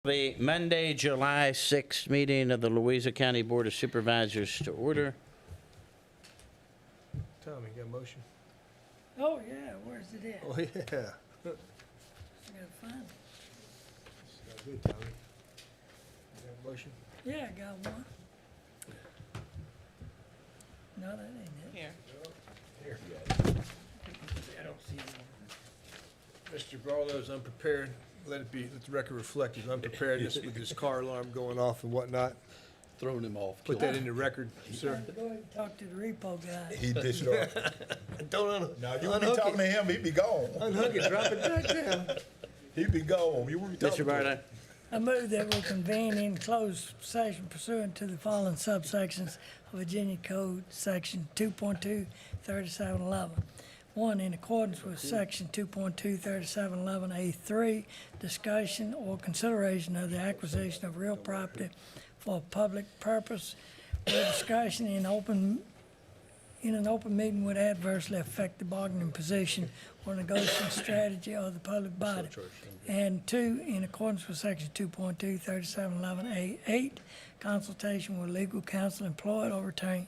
The Monday, July 6th meeting of the Louisa County Board of Supervisors to order. Tommy, got a motion? Oh, yeah, where's it at? Oh, yeah. I gotta find it. That's good, Tommy. You got a motion? Yeah, I got one. No, that ain't it. Here. Here. I don't see it. Mr. Barlow's unprepared. Let the record reflect his unpreparedness with his car alarm going off and whatnot. Throwing him off. Put that in the record, sir. Go ahead and talk to the repo guy. He dished off. Don't Now, you wouldn't be talking to him, he'd be gone. unhook it, drop it back down. He'd be gone. You wouldn't be talking Mr. to him. Barlow, I move that we convene in closed session pursuant to the following subsections of Virginia Code, Section 2.2, 3711. One, in accordance with Section 2.2, 3711A3, discussion or consideration of the acquisition of real property for a public purpose, where discussion in an open meeting would adversely affect the bargaining position or negotiating strategy of the public body. And two, in accordance with Section 2.2, 3711A8, consultation with legal counsel employed or retained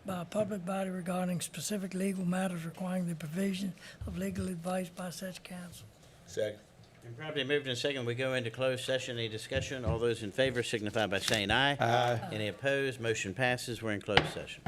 by a public body regarding specific legal matters requiring the provision of legal advice by such counsel. Second. been properly moved and second. We go into closed session. Any discussion? All those in favor signify by saying aye. Aye. Any opposed? Motion passes. We're in closed session.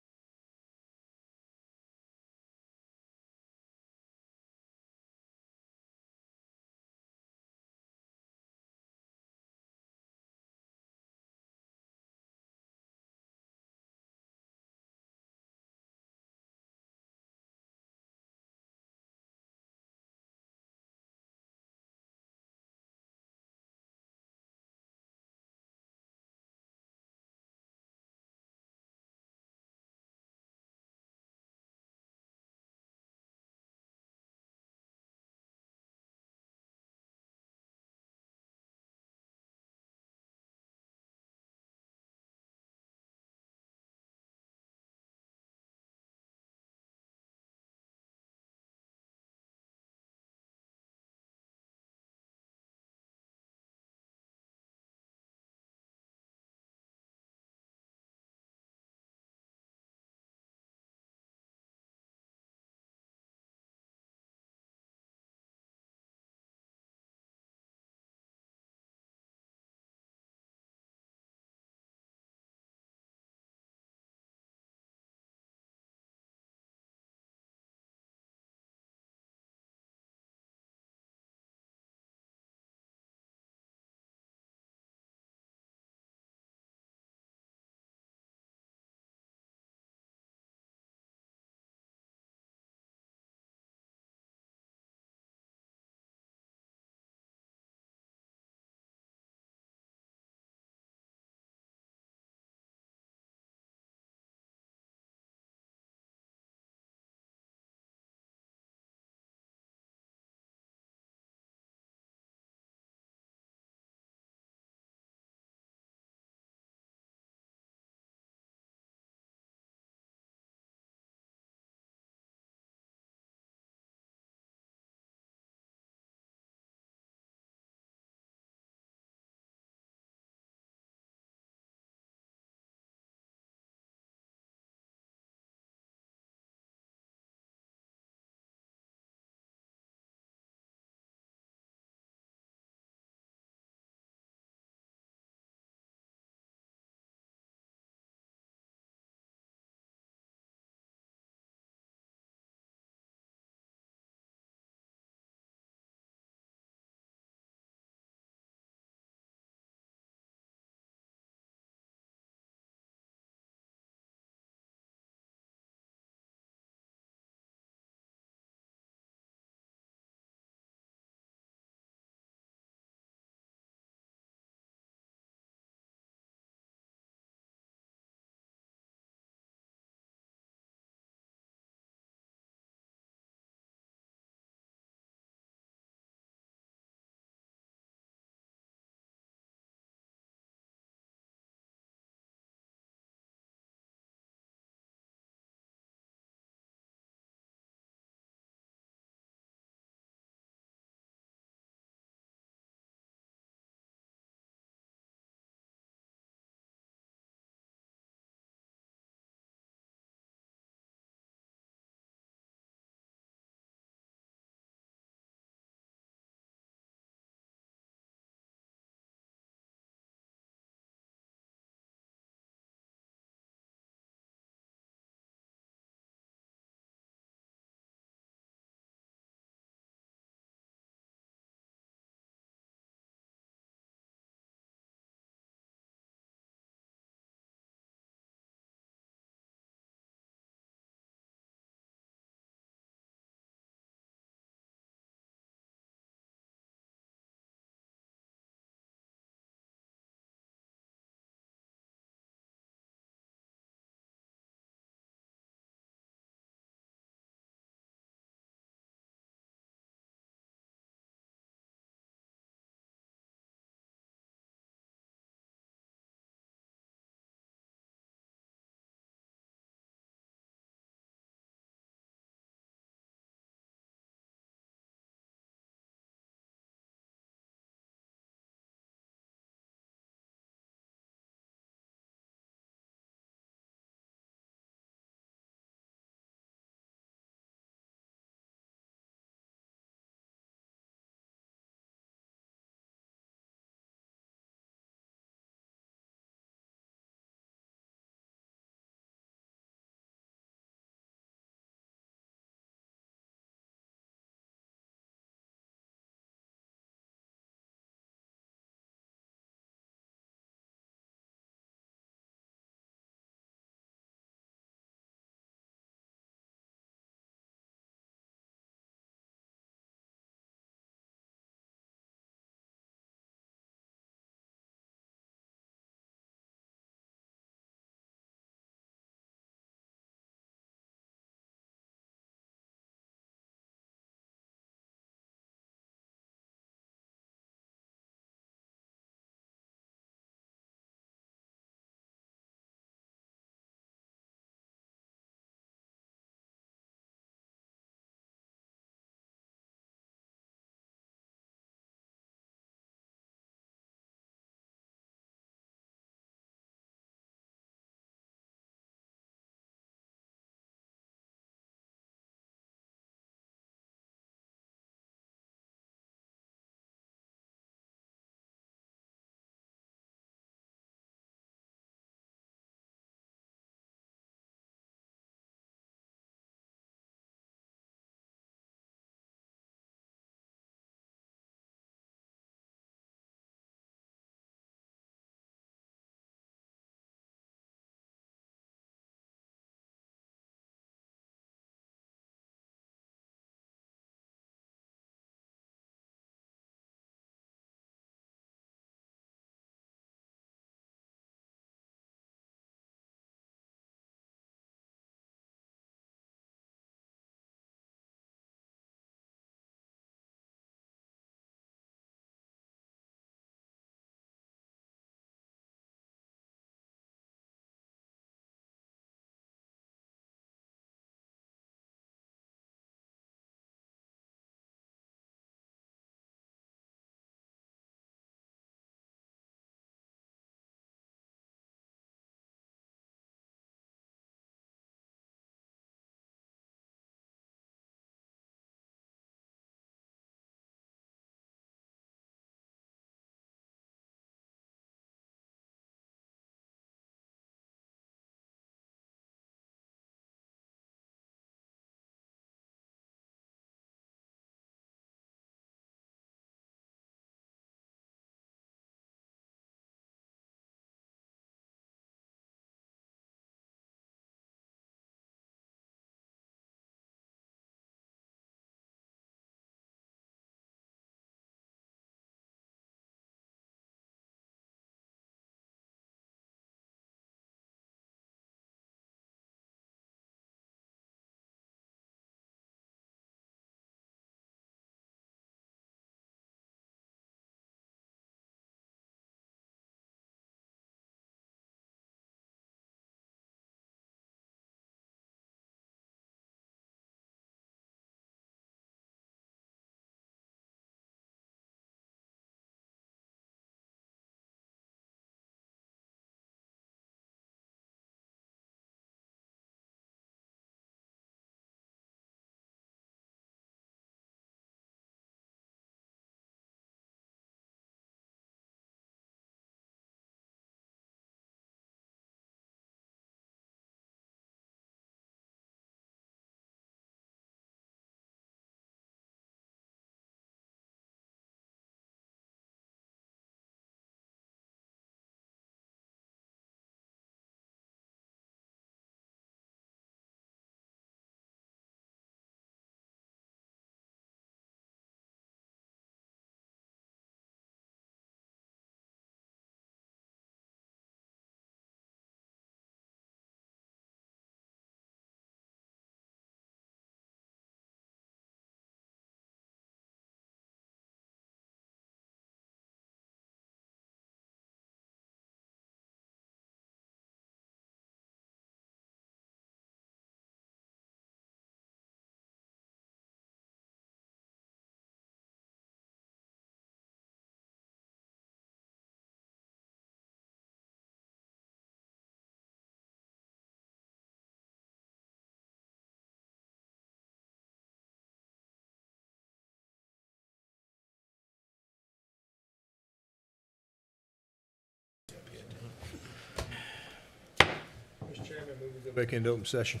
Go back into open session.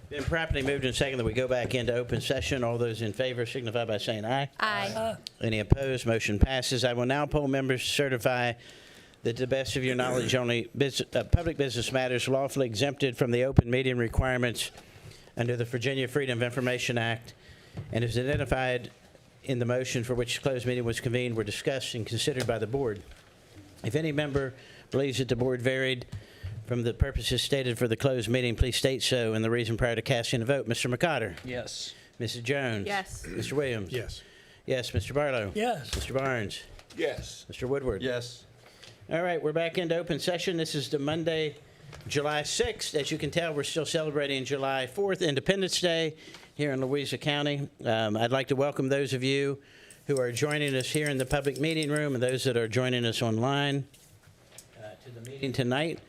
Been properly moved and seconded that we go back into open session. All those in favor signify by saying aye. Aye. Any opposed? Motion passes. I will now poll members to certify that to the best of your knowledge, only public business matters lawfully exempted from the open meeting requirements under the Virginia Freedom of Information Act and is identified in the motion for which closed meeting was convened were discussed and considered by the board. If any member believes that the board varied from the purposes stated for the closed meeting, please state so and the reason prior to casting a vote. Mr. McCotter? Yes. Mrs. Jones? Yes. Mr. Williams? Yes. Yes. Mr. Barlow? Yes. Mr. Barnes? Yes. Mr. Woodward? Yes. All right, we're back into open session. This is the Monday, July 6th. As you can tell, we're still celebrating July 4th, Independence Day, here in Louisa County. I'd like to welcome those of you who are joining us here in the public meeting room and those that are joining us online to the meeting tonight.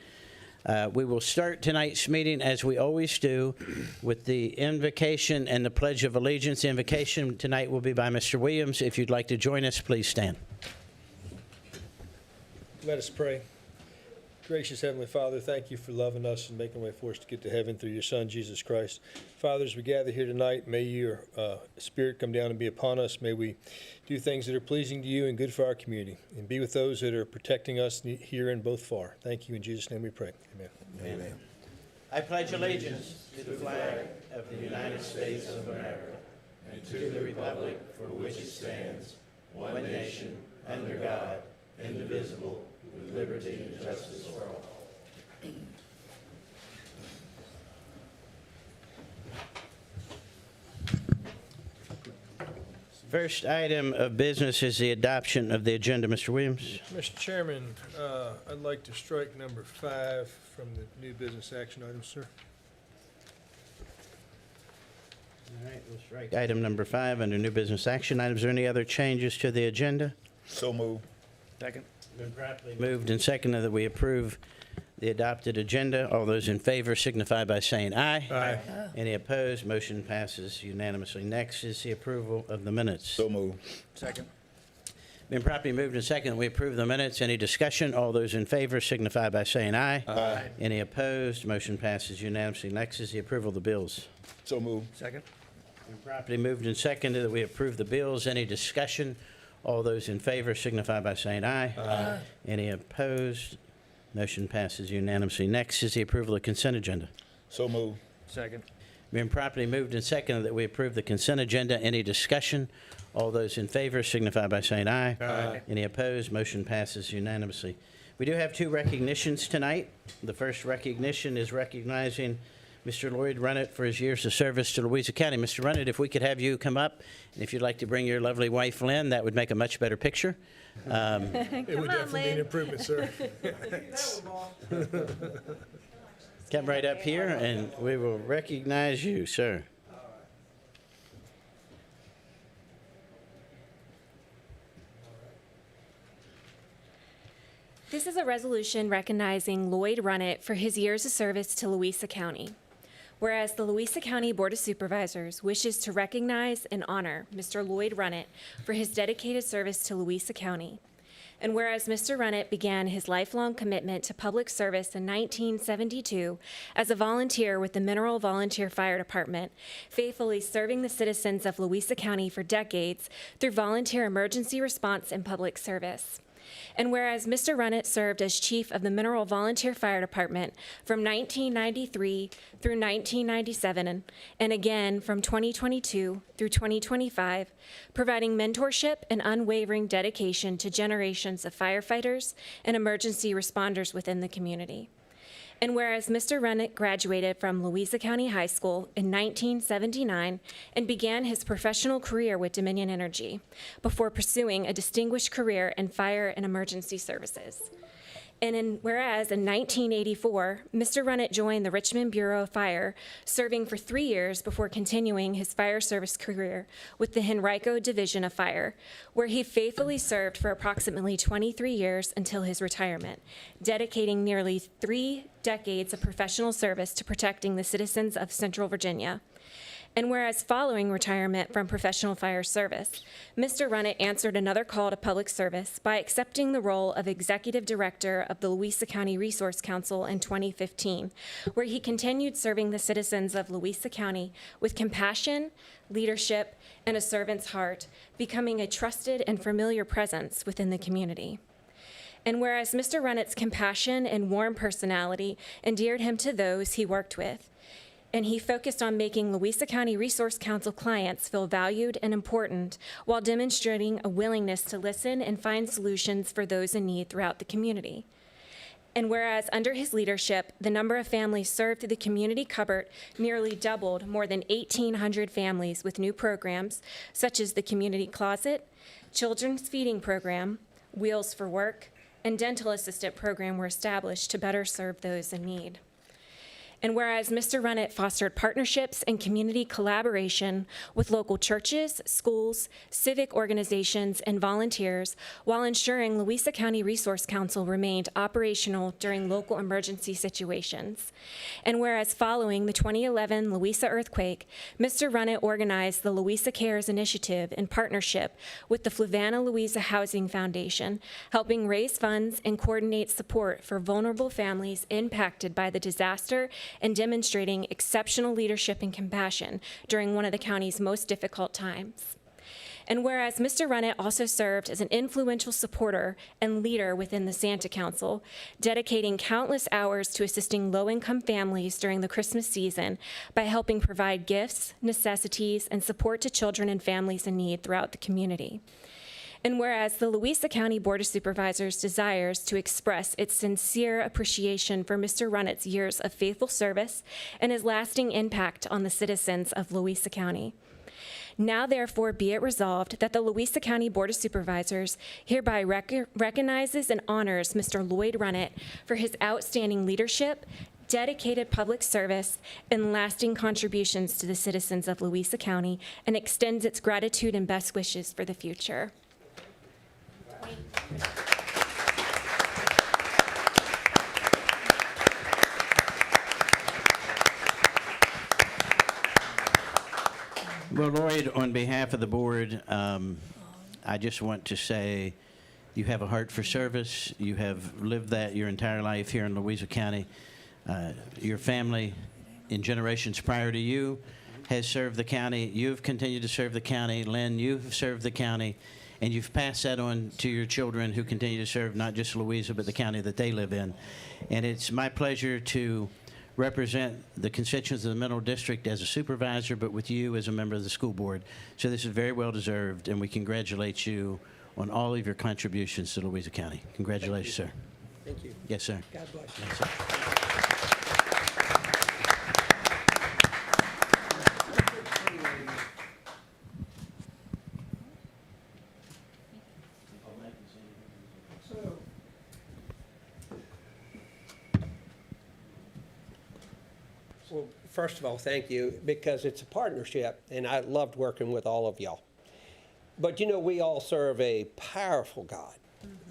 We will start tonight's meeting, as we always do, with the invocation and the Pledge of Allegiance. The invocation tonight will be by Mr. Williams. If you'd like to join us, please stand. Let us pray. Gracious Heavenly Father, thank you for loving us and making a way for us to get to heaven through your Son, Jesus Christ. Father, as we gather here tonight, may your Spirit come down and be upon us. May we do things that are pleasing to you and good for our community. And be with those that are protecting us here and both far. Thank you. In Jesus' name we pray. Amen. Amen. I pledge allegiance to the flag of the United States of America and to the republic for which it stands, one nation, under God, indivisible, with liberty and justice for all. First item of business is the adoption of the agenda. Mr. Williams? Mr. Chairman, I'd like to strike number 5 from the new business action items, sir. All right, we'll strike item number 5 under new business action items. Are there any other changes to the agenda? So move. Second. Been properly moved and seconded that we approve the adopted agenda. All those in favor signify by saying aye. Aye. Any opposed? Motion passes unanimously. Next is the approval of the minutes. So move. Second. Been properly moved and seconded. We approve the minutes. Any discussion? All those in favor signify by saying aye. Aye. Any opposed? Motion passes unanimously. Next is the approval of the bills. So move. Second. Been properly moved and seconded that we approve the bills. Any discussion? All those in favor signify by saying aye. Aye. Any opposed? Motion passes unanimously. Next is the approval of the consent agenda. So move. Second. Been properly moved and seconded that we approve the consent agenda. Any discussion? All those in favor signify by saying aye. Aye. Any opposed? Motion passes unanimously. We do have 2 recognitions tonight. The first recognition is recognizing Mr. Lloyd Runnett for his years of service to Louisa County. Mr. Runnett, if we could have you come up, and if you'd like to bring your lovely wife, Lynn, that would make a much better picture. It would definitely be an improvement, sir. Come right up here, and we will recognize you, sir. This is a resolution recognizing Lloyd Runnett for his years of service to Louisa County. Whereas the Louisa County Board of Supervisors wishes to recognize and honor Mr. Lloyd Runnett for his dedicated service to Louisa County. And whereas Mr. Runnett began his lifelong commitment to public service in 1972 as a volunteer with the Mineral Volunteer Fire Department, faithfully serving the citizens of Louisa County for decades through volunteer emergency response and public service. And whereas Mr. Runnett served as chief of the Mineral Volunteer Fire Department from 1993 through 1997, and again from 2022 through 2025, providing mentorship and unwavering dedication to generations of firefighters and emergency responders within the community. And whereas Mr. Runnett graduated from Louisa County High School in 1979 and began his professional career with Dominion Energy before pursuing a distinguished career in fire and emergency services. And whereas in 1984, Mr. Runnett joined the Richmond Bureau of Fire, serving for 3 years before continuing his fire service career with the Henrico Division of Fire, where he faithfully served for approximately 23 years until his retirement, dedicating nearly 3 decades of professional service to protecting the citizens of Central Virginia. And whereas following retirement from professional fire service, Mr. Runnett answered another call to public service by accepting the role of Executive Director of the Louisa County Resource Council in 2015, where he continued serving the citizens of Louisa County with compassion, leadership, and a servant's heart, becoming a trusted and familiar presence within the community. And whereas Mr. Runnett's compassion and warm personality endeared him to those he worked with, and he focused on making Louisa County Resource Council clients feel valued and important while demonstrating a willingness to listen and find solutions for those in need throughout the community. And whereas under his leadership, the number of families served through the community cupboard nearly doubled, more than 1,800 families with new programs such as the Community Closet, Children's Feeding Program, Wheels for Work, and Dental Assistant Program were established to better serve those in need. And whereas Mr. Runnett fostered partnerships and community collaboration with local churches, schools, civic organizations, and volunteers while ensuring Louisa County Resource Council remained operational during local emergency situations. And whereas following the 2011 Louisa earthquake, Mr. Runnett organized the Louisa Cares Initiative in partnership with the Fluvanna Louisa Housing Foundation, helping raise funds and coordinate support for vulnerable families impacted by the disaster and demonstrating exceptional leadership and compassion during one of the county's most difficult times. And whereas Mr. Runnett also served as an influential supporter and leader within the Santa Council, dedicating countless hours to assisting low-income families during the Christmas season by helping provide gifts, necessities, and support to children and families in need throughout the community. And whereas the Louisa County Board of Supervisors desires to express its sincere appreciation for Mr. Runnett's years of faithful service and his lasting impact on the citizens of Louisa County. Now therefore be it resolved that the Louisa County Board of Supervisors hereby recognizes and honors Mr. Lloyd Runnett for his outstanding leadership, dedicated public service, and lasting contributions to the citizens of Louisa County, and extends its gratitude and best wishes for the future. Well, Lloyd, on behalf of the board, I just want to say you have a heart for service. You have lived that your entire life here in Louisa County. Your family, in generations prior to you, has served the county. You've continued to serve the county. Lynn, you've served the county. And you've passed that on to your children who continue to serve not just Louisa, but the county that they live in. And it's my pleasure to represent the constituents of the Middle District as a supervisor, but with you as a member of the school board. So this is very well deserved, and we congratulate you on all of your contributions to Louisa County. Congratulations, sir. Thank you. Yes, sir. God bless you. Yes, sir. Well, first of all, thank you, because it's a partnership, and I loved working with all of y'all. But you know, we all serve a powerful God,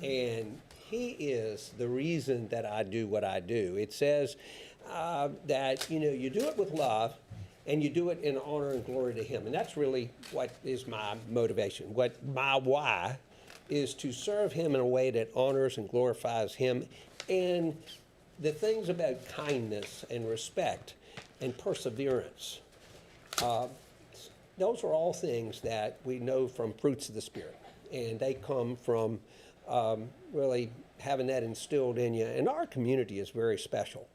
and He is the reason that I do what I do. It says that, you know, you do it with love, and you do it in honor and glory to Him. And that's really what is my motivation. What my why is to serve Him in a way that honors and glorifies Him. And the things about kindness and respect and perseverance, those are all things that we know from fruits of the Spirit. And they come from really having that instilled in you. And our community is very special,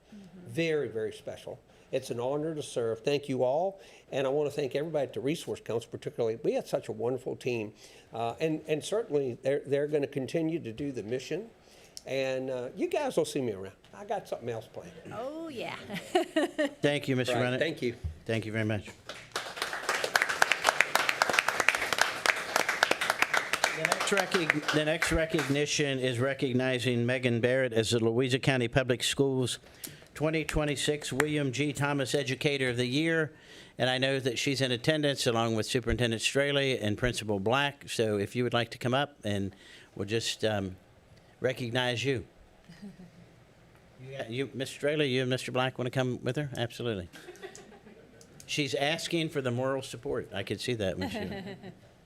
very, very special. It's an honor to serve. Thank you all. And I want to thank everybody at the Resource Council particularly. We had such a wonderful team. And certainly they're going to continue to do the mission. And you guys will see me around. I got something else planned. Oh, yeah. Thank you, Mr. Right, Runnett. thank you. Thank you very much. The next recognition is recognizing Megan Barrett as the Louisa County Public Schools 2026 William G. Thomas Educator of the Year. And I know that she's in attendance along with Superintendent Straley and Principal Black. So if you would like to come up, and we'll just recognize you. You, Mr. Straley, you and Mr. Black want to come with her? Absolutely. She's asking for the moral support. I could see that when she.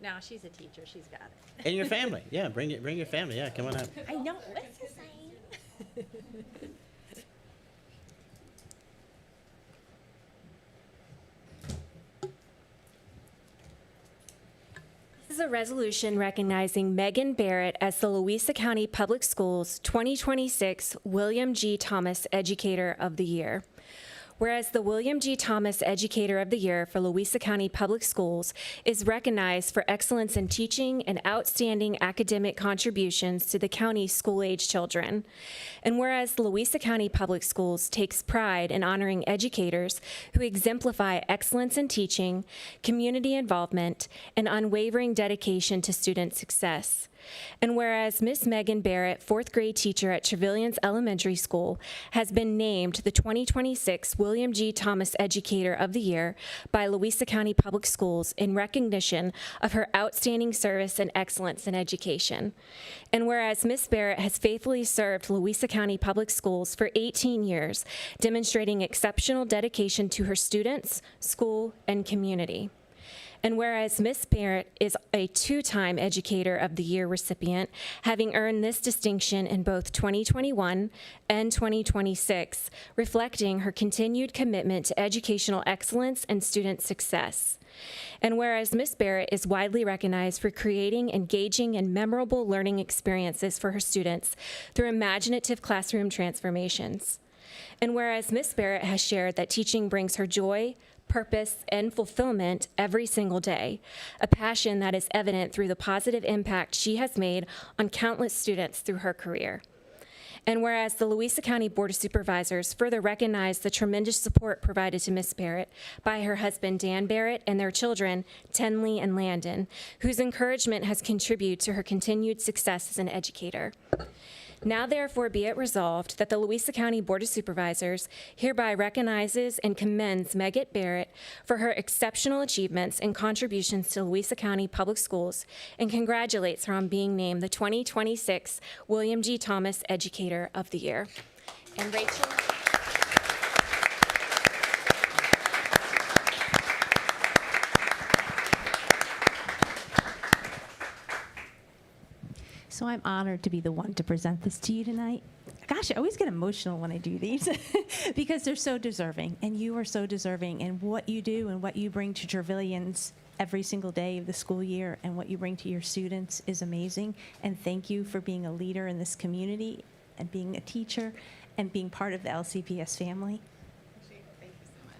No, she's a teacher. She's got it. And your family. Yeah, bring your family. Yeah, come on up. I know. What's his name? This is a resolution recognizing Megan Barrett as the Louisa County Public Schools 2026 William G. Thomas Educator of the Year. Whereas the William G. Thomas Educator of the Year for Louisa County Public Schools is recognized for excellence in teaching and outstanding academic contributions to the county's school-age children. And whereas the Louisa County Public Schools takes pride in honoring educators who exemplify excellence in teaching, community involvement, and unwavering dedication to student success. And whereas Miss Megan Barrett, fourth grade teacher at Trevilians Elementary School, has been named the 2026 William G. Thomas Educator of the Year by Louisa County Public Schools in recognition of her outstanding service and excellence in education. And whereas Miss Barrett has faithfully served Louisa County Public Schools for 18 years, demonstrating exceptional dedication to her students, school, and community. And whereas Miss Barrett is a two-time Educator of the Year recipient, having earned this distinction in both 2021 and 2026, reflecting her continued commitment to educational excellence and student success. And whereas Miss Barrett is widely recognized for creating engaging and memorable learning experiences for her students through imaginative classroom transformations. And whereas Miss Barrett has shared that teaching brings her joy, purpose, and fulfillment every single day, a passion that is evident through the positive impact she has made on countless students through her career. And whereas the Louisa County Board of Supervisors further recognize the tremendous support provided to Miss Barrett by her husband Dan Barrett and their children, Tenley and Landon, whose encouragement has contributed to her continued success as an educator. Now therefore be it resolved that the Louisa County Board of Supervisors hereby recognizes and commends Megan Barrett for her exceptional achievements and contributions to Louisa County Public Schools and congratulates her on being named the 2026 William G. Thomas Educator of the Year. And Rachel. So I'm honored to be the one to present this to you tonight. Gosh, I always get emotional when I do these because they're so deserving, and you are so deserving, and what you do and what you bring to Trevilians every single day of the school year and what you bring to your students is amazing. And thank you for being a leader in this community and being a teacher and being part of the LCPS family. Thank you so much.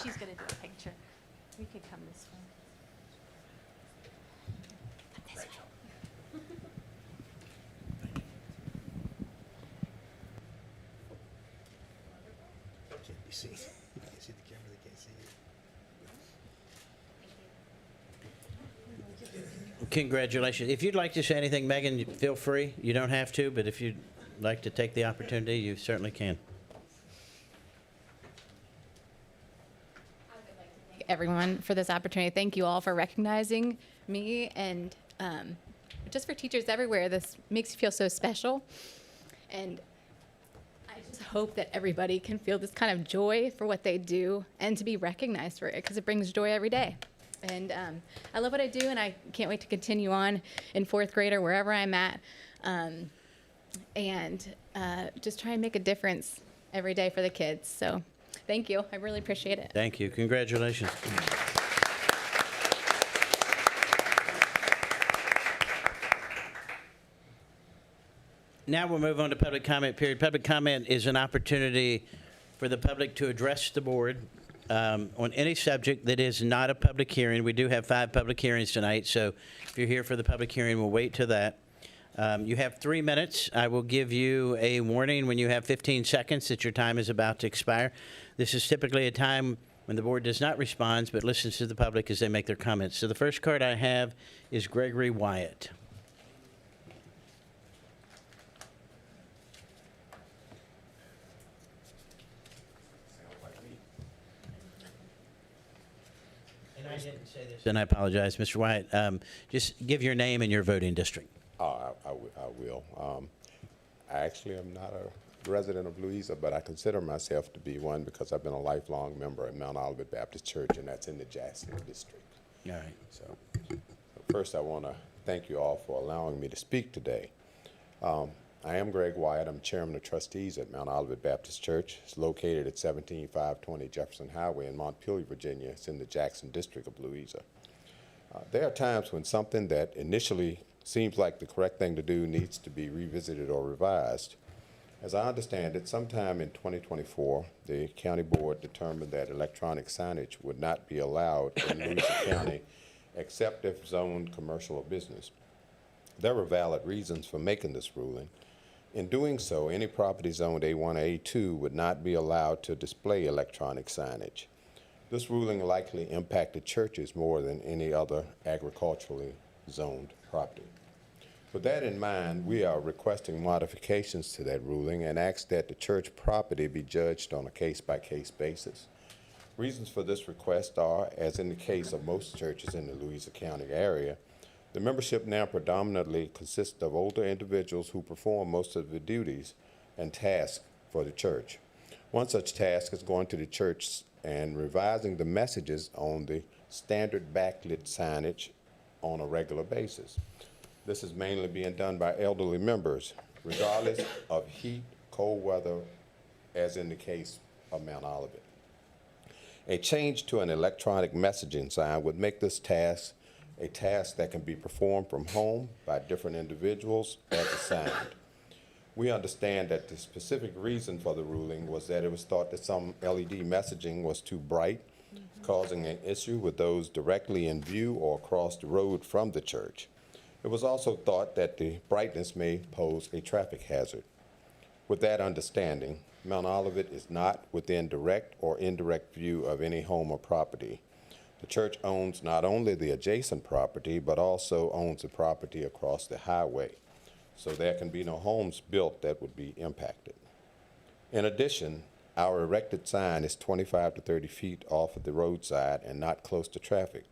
She's going to do a picture. We could come this way. Come this way. Can't be seen. You can't see the camera, they can't see you. Congratulations. If you'd like to say anything, Megan, feel free. You don't have to, but if you'd like to take the opportunity, you certainly can. Everyone for this opportunity. Thank you all for recognizing me, and just for teachers everywhere. This makes you feel so special, and I just hope that everybody can feel this kind of joy for what they do and to be recognized for it, because it brings joy every day. And I love what I do, and I can't wait to continue on in fourth grade or wherever I'm at, and just try and make a difference every day for the kids. So thank you. I really appreciate it. Thank you. Congratulations. Now we'll move on to public comment period. Public comment is an opportunity for the public to address the board on any subject that is not a public hearing. We do have 5 public hearings tonight, so if you're here for the public hearing, we'll wait till that. You have 3 minutes. I will give you a warning when you have 15 seconds that your time is about to expire. This is typically a time when the board does not respond, but listens to the public as they make their comments. So the first card I have is Gregory Wyatt. And I didn't say this. And I apologize, Mr. Wyatt. Just give your name and your voting district. I will. I actually am not a resident of Louisa, but I consider myself to be one because I've been a lifelong member at Mount Olivet Baptist Church, and that's in the Jackson district. All right. So first I want to thank you all for allowing me to speak today. I am Greg Wyatt. I'm chairman of trustees at Mount Olivet Baptist Church. It's located at 17520 Jefferson Highway in Montpelier, Virginia. It's in the Jackson district of Louisa. There are times when something that initially seems like the correct thing to do needs to be revisited or revised. As I understand it, sometime in 2024, the county board determined that electronic signage would not be allowed in Louisa County except if zoned commercial or business. There were valid reasons for making this ruling. In doing so, any property zoned A1 or A2 would not be allowed to display electronic signage. This ruling likely impacted churches more than any other agriculturally zoned property. With that in mind, we are requesting modifications to that ruling and ask that the church property be judged on a case-by-case basis. Reasons for this request are, as in the case of most churches in the Louisa County area, the membership now predominantly consists of older individuals who perform most of the duties and tasks for the church. One such task is going to the church and revising the messages on the standard backlit signage on a regular basis. This is mainly being done by elderly members, regardless of heat, cold weather, as in the case of Mount Olivet. A change to an electronic messaging sign would make this task a task that can be performed from home by different individuals as assigned. We understand that the specific reason for the ruling was that it was thought that some LED messaging was too bright, causing an issue with those directly in view or across the road from the church. It was also thought that the brightness may pose a traffic hazard. With that understanding, Mount Olivet is not within direct or indirect view of any home or property. The church owns not only the adjacent property, but also owns the property across the highway, so there can be no homes built that would be impacted. In addition, our erected sign is 25 to 30 feet off of the roadside and not close to traffic.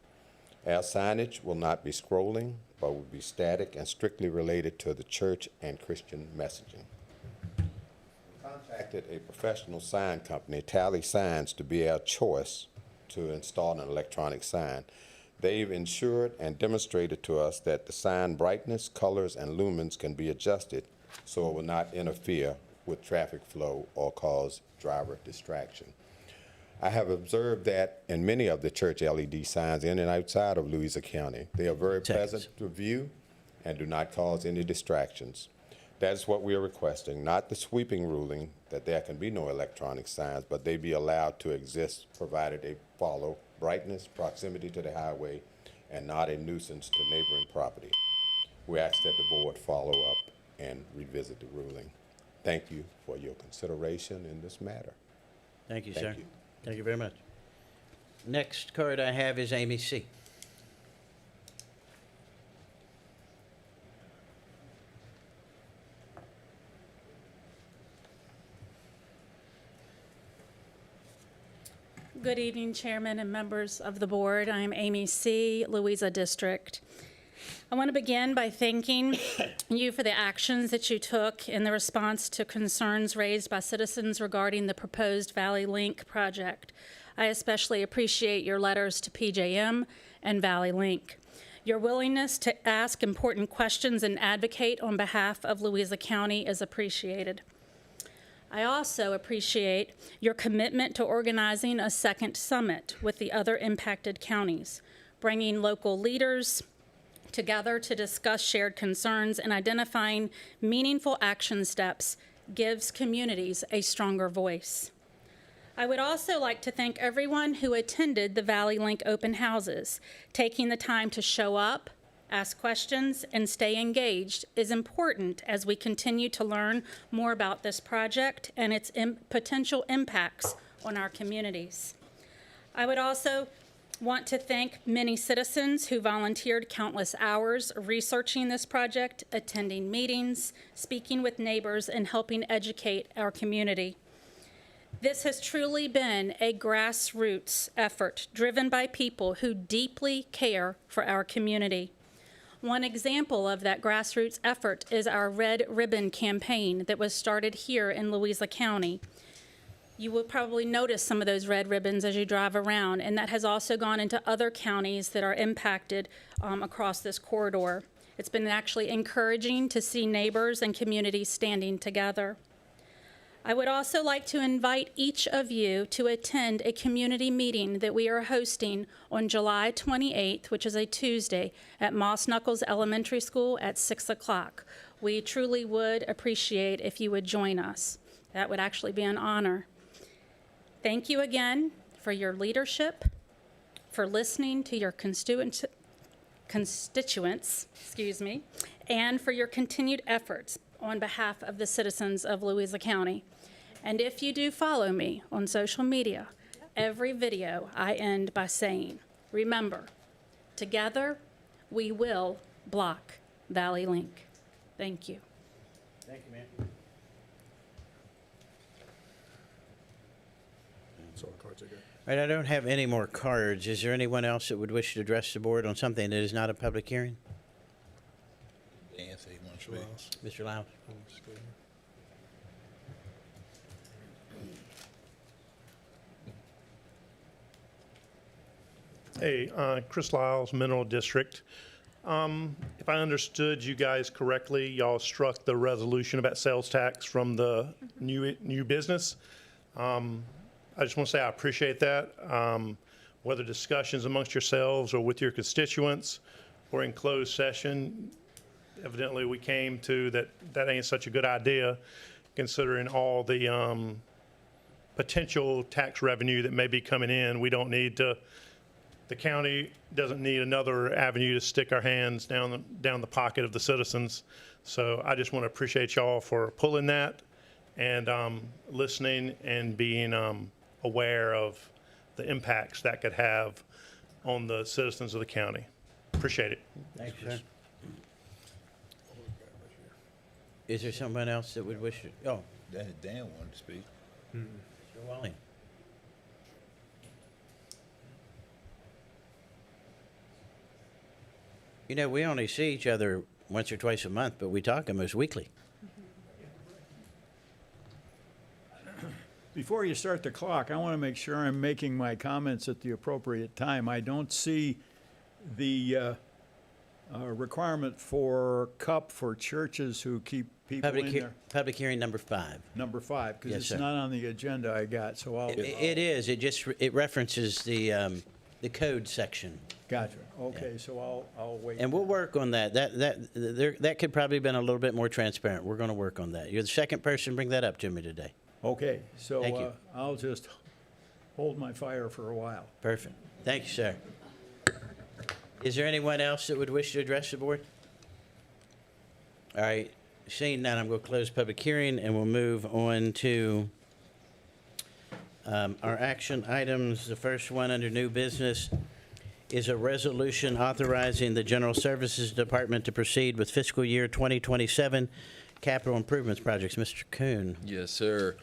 Our signage will not be scrolling, but will be static and strictly related to the church and Christian messaging. We contacted a professional sign company, Tally Signs, to be our choice to install an electronic sign. They've ensured and demonstrated to us that the sign brightness, colors, and lumens can be adjusted so it will not interfere with traffic flow or cause driver distraction. I have observed that in many of the church LED signs in and outside of Louisa County, they are very pleasant to view and do not cause any distractions. That is what we are requesting, not the sweeping ruling that there can be no electronic signs, but they be allowed to exist provided they follow brightness, proximity to the highway, and not a nuisance to neighboring property. We ask that the board follow up and revisit the ruling. Thank you for your consideration in this matter. Thank you, Thank sir. you. Thank you very much. Next card I have is Amy C. Good evening, Chairman and members of the board. I'm Amy C., Louisa District. I want to begin by thanking you for the actions that you took in the response to concerns raised by citizens regarding the proposed Valley Link project. I especially appreciate your letters to PJM and Valley Link. Your willingness to ask important questions and advocate on behalf of Louisa County is appreciated. I also appreciate your commitment to organizing a second summit with the other impacted counties, bringing local leaders together to discuss shared concerns and identifying meaningful action steps gives communities a stronger voice. I would also like to thank everyone who attended the Valley Link open houses. Taking the time to show up, ask questions, and stay engaged is important as we continue to learn more about this project and its potential impacts on our communities. I would also want to thank many citizens who volunteered countless hours researching this project, attending meetings, speaking with neighbors, and helping educate our community. This has truly been a grassroots effort driven by people who deeply care for our community. One example of that grassroots effort is our Red Ribbon campaign that was started here in Louisa County. You will probably notice some of those red ribbons as you drive around, and that has also gone into other counties that are impacted across this corridor. It's been actually encouraging to see neighbors and communities standing together. I would also like to invite each of you to attend a community meeting that we are hosting on July 28th, which is a Tuesday, at Moss Knuckles Elementary School at 6 o'clock. We truly would appreciate if you would join us. That would actually be an honor. Thank you again for your leadership, for listening to your constituents, and for your continued efforts on behalf of the citizens of Louisa County. And if you do follow me on social media, every video I end by saying, remember, together we will block Valley Link. Thank you. Thank you, ma'am. That's all the cards I got. All right, I don't have any more cards. Is there anyone else that would wish to address the board on something that is not a public hearing? Dan said he wanted to speak. Mr. Lyles? Hey, Chris Lyles, Mineral District. If I understood you guys correctly, y'all struck the resolution about sales tax from the new business. I just want to say I appreciate that. Whether discussions amongst yourselves or with your constituents or in closed session, evidently we came to that ain't such a good idea considering all the potential tax revenue that may be coming in. We don't need to. The county doesn't need another avenue to stick our hands down the pocket of the citizens. So I just want to appreciate y'all for pulling that and listening and being aware of the impacts that could have on the citizens of the county. Appreciate it. Thank you, sir. Is there someone else that would wish to? Oh, Dan wanted to speak. Mr. Walling. You know, we only see each other once or twice a month, but we talk almost weekly. Before you start the clock, I want to make sure I'm making my comments at the appropriate time. I don't see the requirement for cup for churches who keep people in there. Public hearing number 5. Number 5, because Yes, it's sir. not on the agenda I got, so I'll. It is. It just it references the code section. Gotcha. Okay, so I'll wait. And we'll work on that. That could probably have been a little bit more transparent. We're going to work on that. You're the second person to bring that up to me today. Okay, so Thank you. I'll just hold my fire for a while. Perfect. Thank you, sir. Is there anyone else that would wish to address the board? All right. Seeing none, I'm going to close public hearing, and we'll move on to our action items. The first one under new business is a resolution authorizing the General Services Department to proceed with fiscal year 2027 capital improvements projects. Mr. Kuhn. Yes, sir.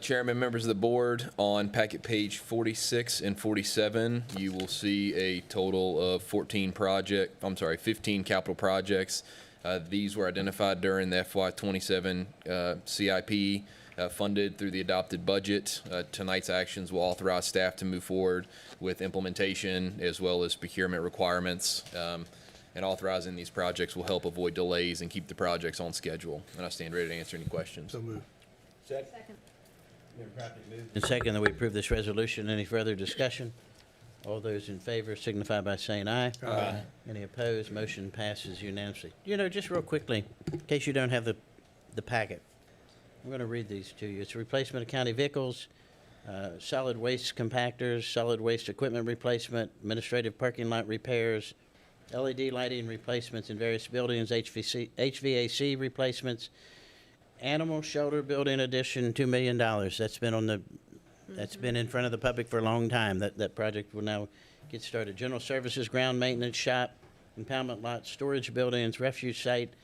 Chairman, members of the board, on packet page 46 and 47, you will see a total of 15 capital projects. These were identified during the FY27 CIP, funded through the adopted budget. Tonight's actions will authorize staff to move forward with implementation as well as procurement requirements. And authorizing these projects will help avoid delays and keep the projects on schedule. And I stand ready to answer any questions. So moved. And second, that we approve this resolution. Any further discussion? All those in favor signify by saying aye. Aye. Any opposed? Motion passes unanimously. You know, just real quickly, in case you don't have the packet, I'm going to read these to you. It's a replacement of county vehicles, solid waste compactors, solid waste equipment replacement, administrative parking lot repairs, LED lighting replacements in various buildings, HVAC replacements, animal shelter building addition, $2 million. That's been in front of the public for a long time. That project will now get started. General services, ground maintenance shop, impoundment lots, storage buildings, refuge site,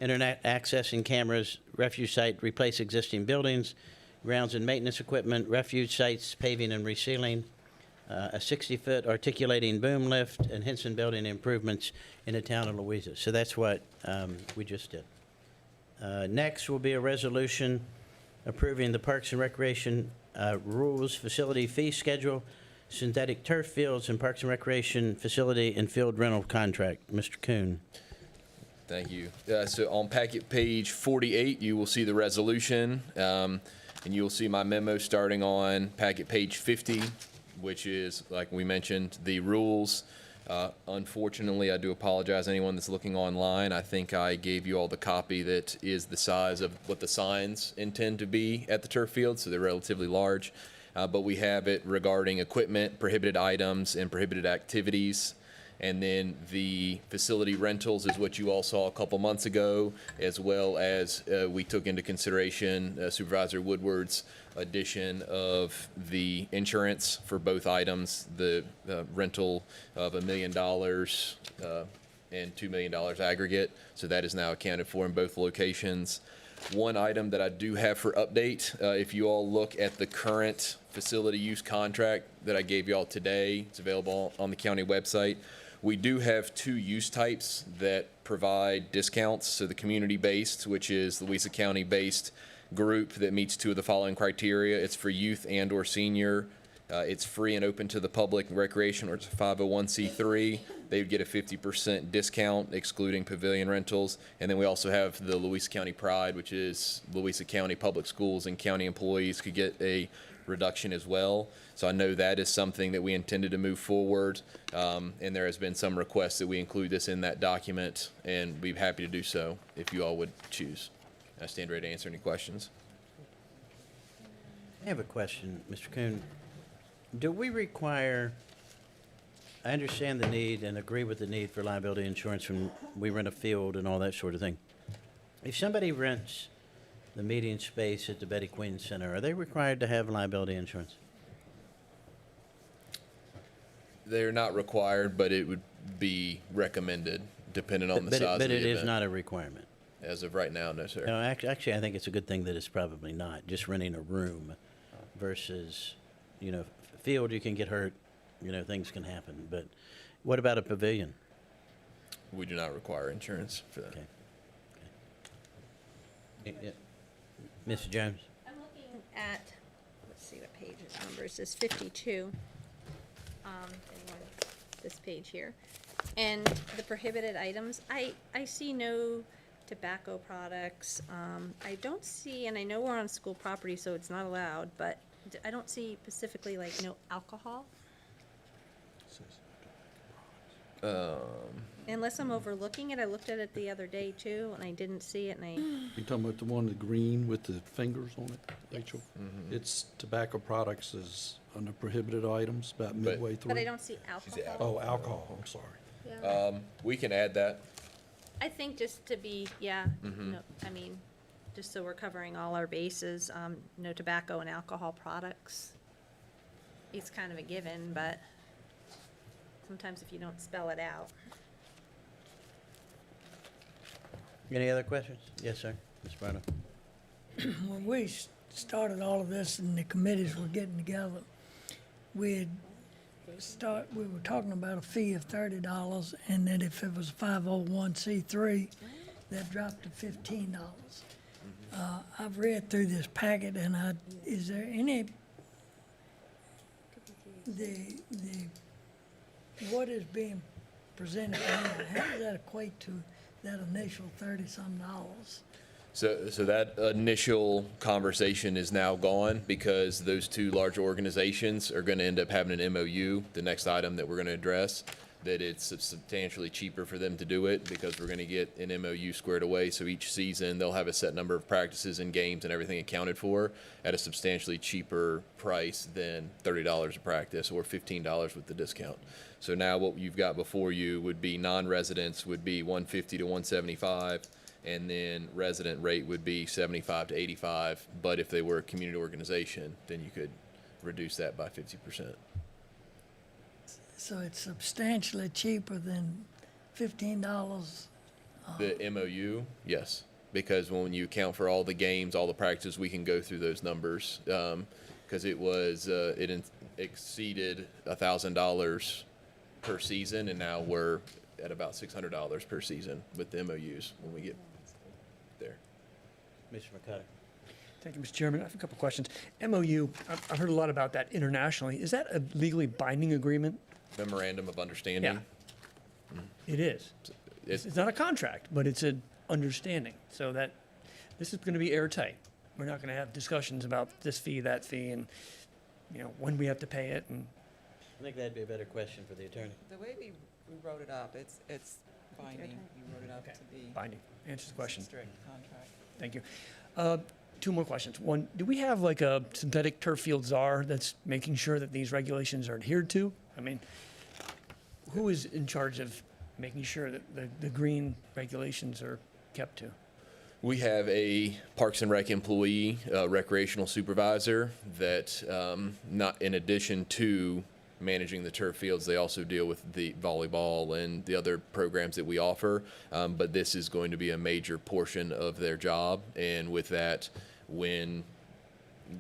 internet access and cameras, refuge site, replace existing buildings, grounds and maintenance equipment, refuge sites, paving and resealing, a 60-foot articulating boom lift, and Henson building improvements in the town of Louisa. So that's what we just did. Next will be a resolution approving the Parks and Recreation rules, facility fee schedule, synthetic turf fields, and Parks and Recreation facility and field rental contract. Mr. Kuhn. Thank you. So on packet page 48, you will see the resolution, and you will see my memo starting on packet page 50, which is, like we mentioned, the rules. Unfortunately, I do apologize anyone that's looking online. I think I gave you all the copy that is the size of what the signs intend to be at the turf field, so they're relatively large. But we have it regarding equipment, prohibited items, and prohibited activities. And then the facility rentals is what you all saw a couple months ago, as well as we took into consideration Supervisor Woodward's addition of the insurance for both items, the rental of $1 million and $2 million aggregate. So that is now accounted for in both locations. One item that I do have for update, if you all look at the current facility use contract that I gave you all today, it's available on the county website. We do have two use types that provide discounts. So the community-based, which is Louisa County-based group that meets two of the following criteria. It's for youth and or senior. It's free and open to the public and recreation, or it's a 501c3. They would get a 50% discount, excluding pavilion rentals. And then we also have the Louisa County Pride, which is Louisa County Public Schools and county employees could get a reduction as well. So I know that is something that we intended to move forward, and there has been some requests that we include this in that document, and we'd be happy to do so if you all would choose. I stand ready to answer any questions. I have a question, Mr. Kuhn. Do we require, I understand the need and agree with the need for liability insurance when we rent a field and all that sort of thing. If somebody rents the meeting space at the Betty Queen Center, are they required to have liability insurance? They're not required, but it would be recommended, depending on the size of the event. But it is not a requirement. As of right now, no, sir. No, actually, I think it's a good thing that it's probably not, just renting a room versus, field, you can get hurt, things can happen. But what about a pavilion? We do not require insurance for that. Okay. Yeah. Ms. Jones? I'm looking at, let's see what page this number is, this 52. This page here. And the prohibited items, I see no tobacco products. I don't see, and I know we're on school property, so it's not allowed, but I don't see specifically like no alcohol. Unless I'm overlooking it. I looked at it the other day too, and I didn't see it, and You talking about the one, the green with the fingers on it, Rachel? It's tobacco products is under prohibited items, about midway through. but I don't see alcohol. Oh, alcohol, I'm sorry. Yeah. We can add that. I think just to be, no, I mean, just so we're covering all our bases, no tobacco and alcohol products. It's kind of a given, but sometimes if you don't spell it out. Any other questions? Yes, sir. Ms. Barno? When we started all of this and the committees were getting together, we were talking about a fee of $30, and that if it was a 501c3, that dropped to $15. I've read through this packet, and is there any, what is being presented here, how does that equate to that initial $30-some? So that initial conversation is now gone because those two large organizations are going to end up having an MOU, the next item that we're going to address, that it's substantially cheaper for them to do it because we're going to get an MOU squared away. So each season they'll have a set number of practices and games and everything accounted for at a substantially cheaper price than $30 a practice or $15 with the discount. So now what you've got before you would be non-residents would be $150 to $175. And then resident rate would be $75 to $85. But if they were a community organization, then you could reduce that by 50%. So it's substantially cheaper than $15. The MOU, yes, because when you account for all the games, all the practices, we can go through those numbers. because it was, exceeded $1,000 per season, and now we're at about $600 per season with the MOUs when we get there. Mr. McCutter. Thank you, Mr. Chairman. I have a couple questions. MOU, I've heard a lot about that internationally. Is that a legally binding agreement? Memorandum of Understanding. Yeah. It is. It's not a contract, but it's an understanding. So that this is going to be airtight. We're not going to have discussions about this fee, that fee, and when we have to pay it. And I think that'd be a better question for the attorney. The way we wrote it up, it's binding. You wrote it up to be. binding answers the question. Strict contract. Thank you. Two more questions. One, do we have like a synthetic turf field czar that's making sure that these regulations are adhered to? I mean, who is in charge of making sure that the green regulations are kept to? We have a Parks and Rec employee, recreational supervisor that, not in addition to managing the turf fields, they also deal with the volleyball and the other programs that we offer. But this is going to be a major portion of their job. And with that, when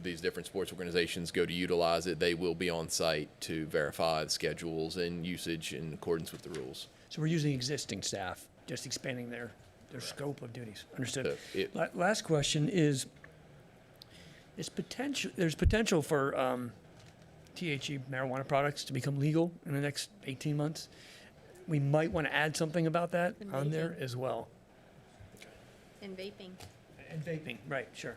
these different sports organizations go to utilize it, they will be on site to verify the schedules and usage in accordance with the rules. So we're using existing staff, just expanding their scope of duties. Understood. So Last question is there's potential for THC marijuana products to become legal in the next 18 months. We might want to add something about that on there as well. And vaping. And vaping, right, sure.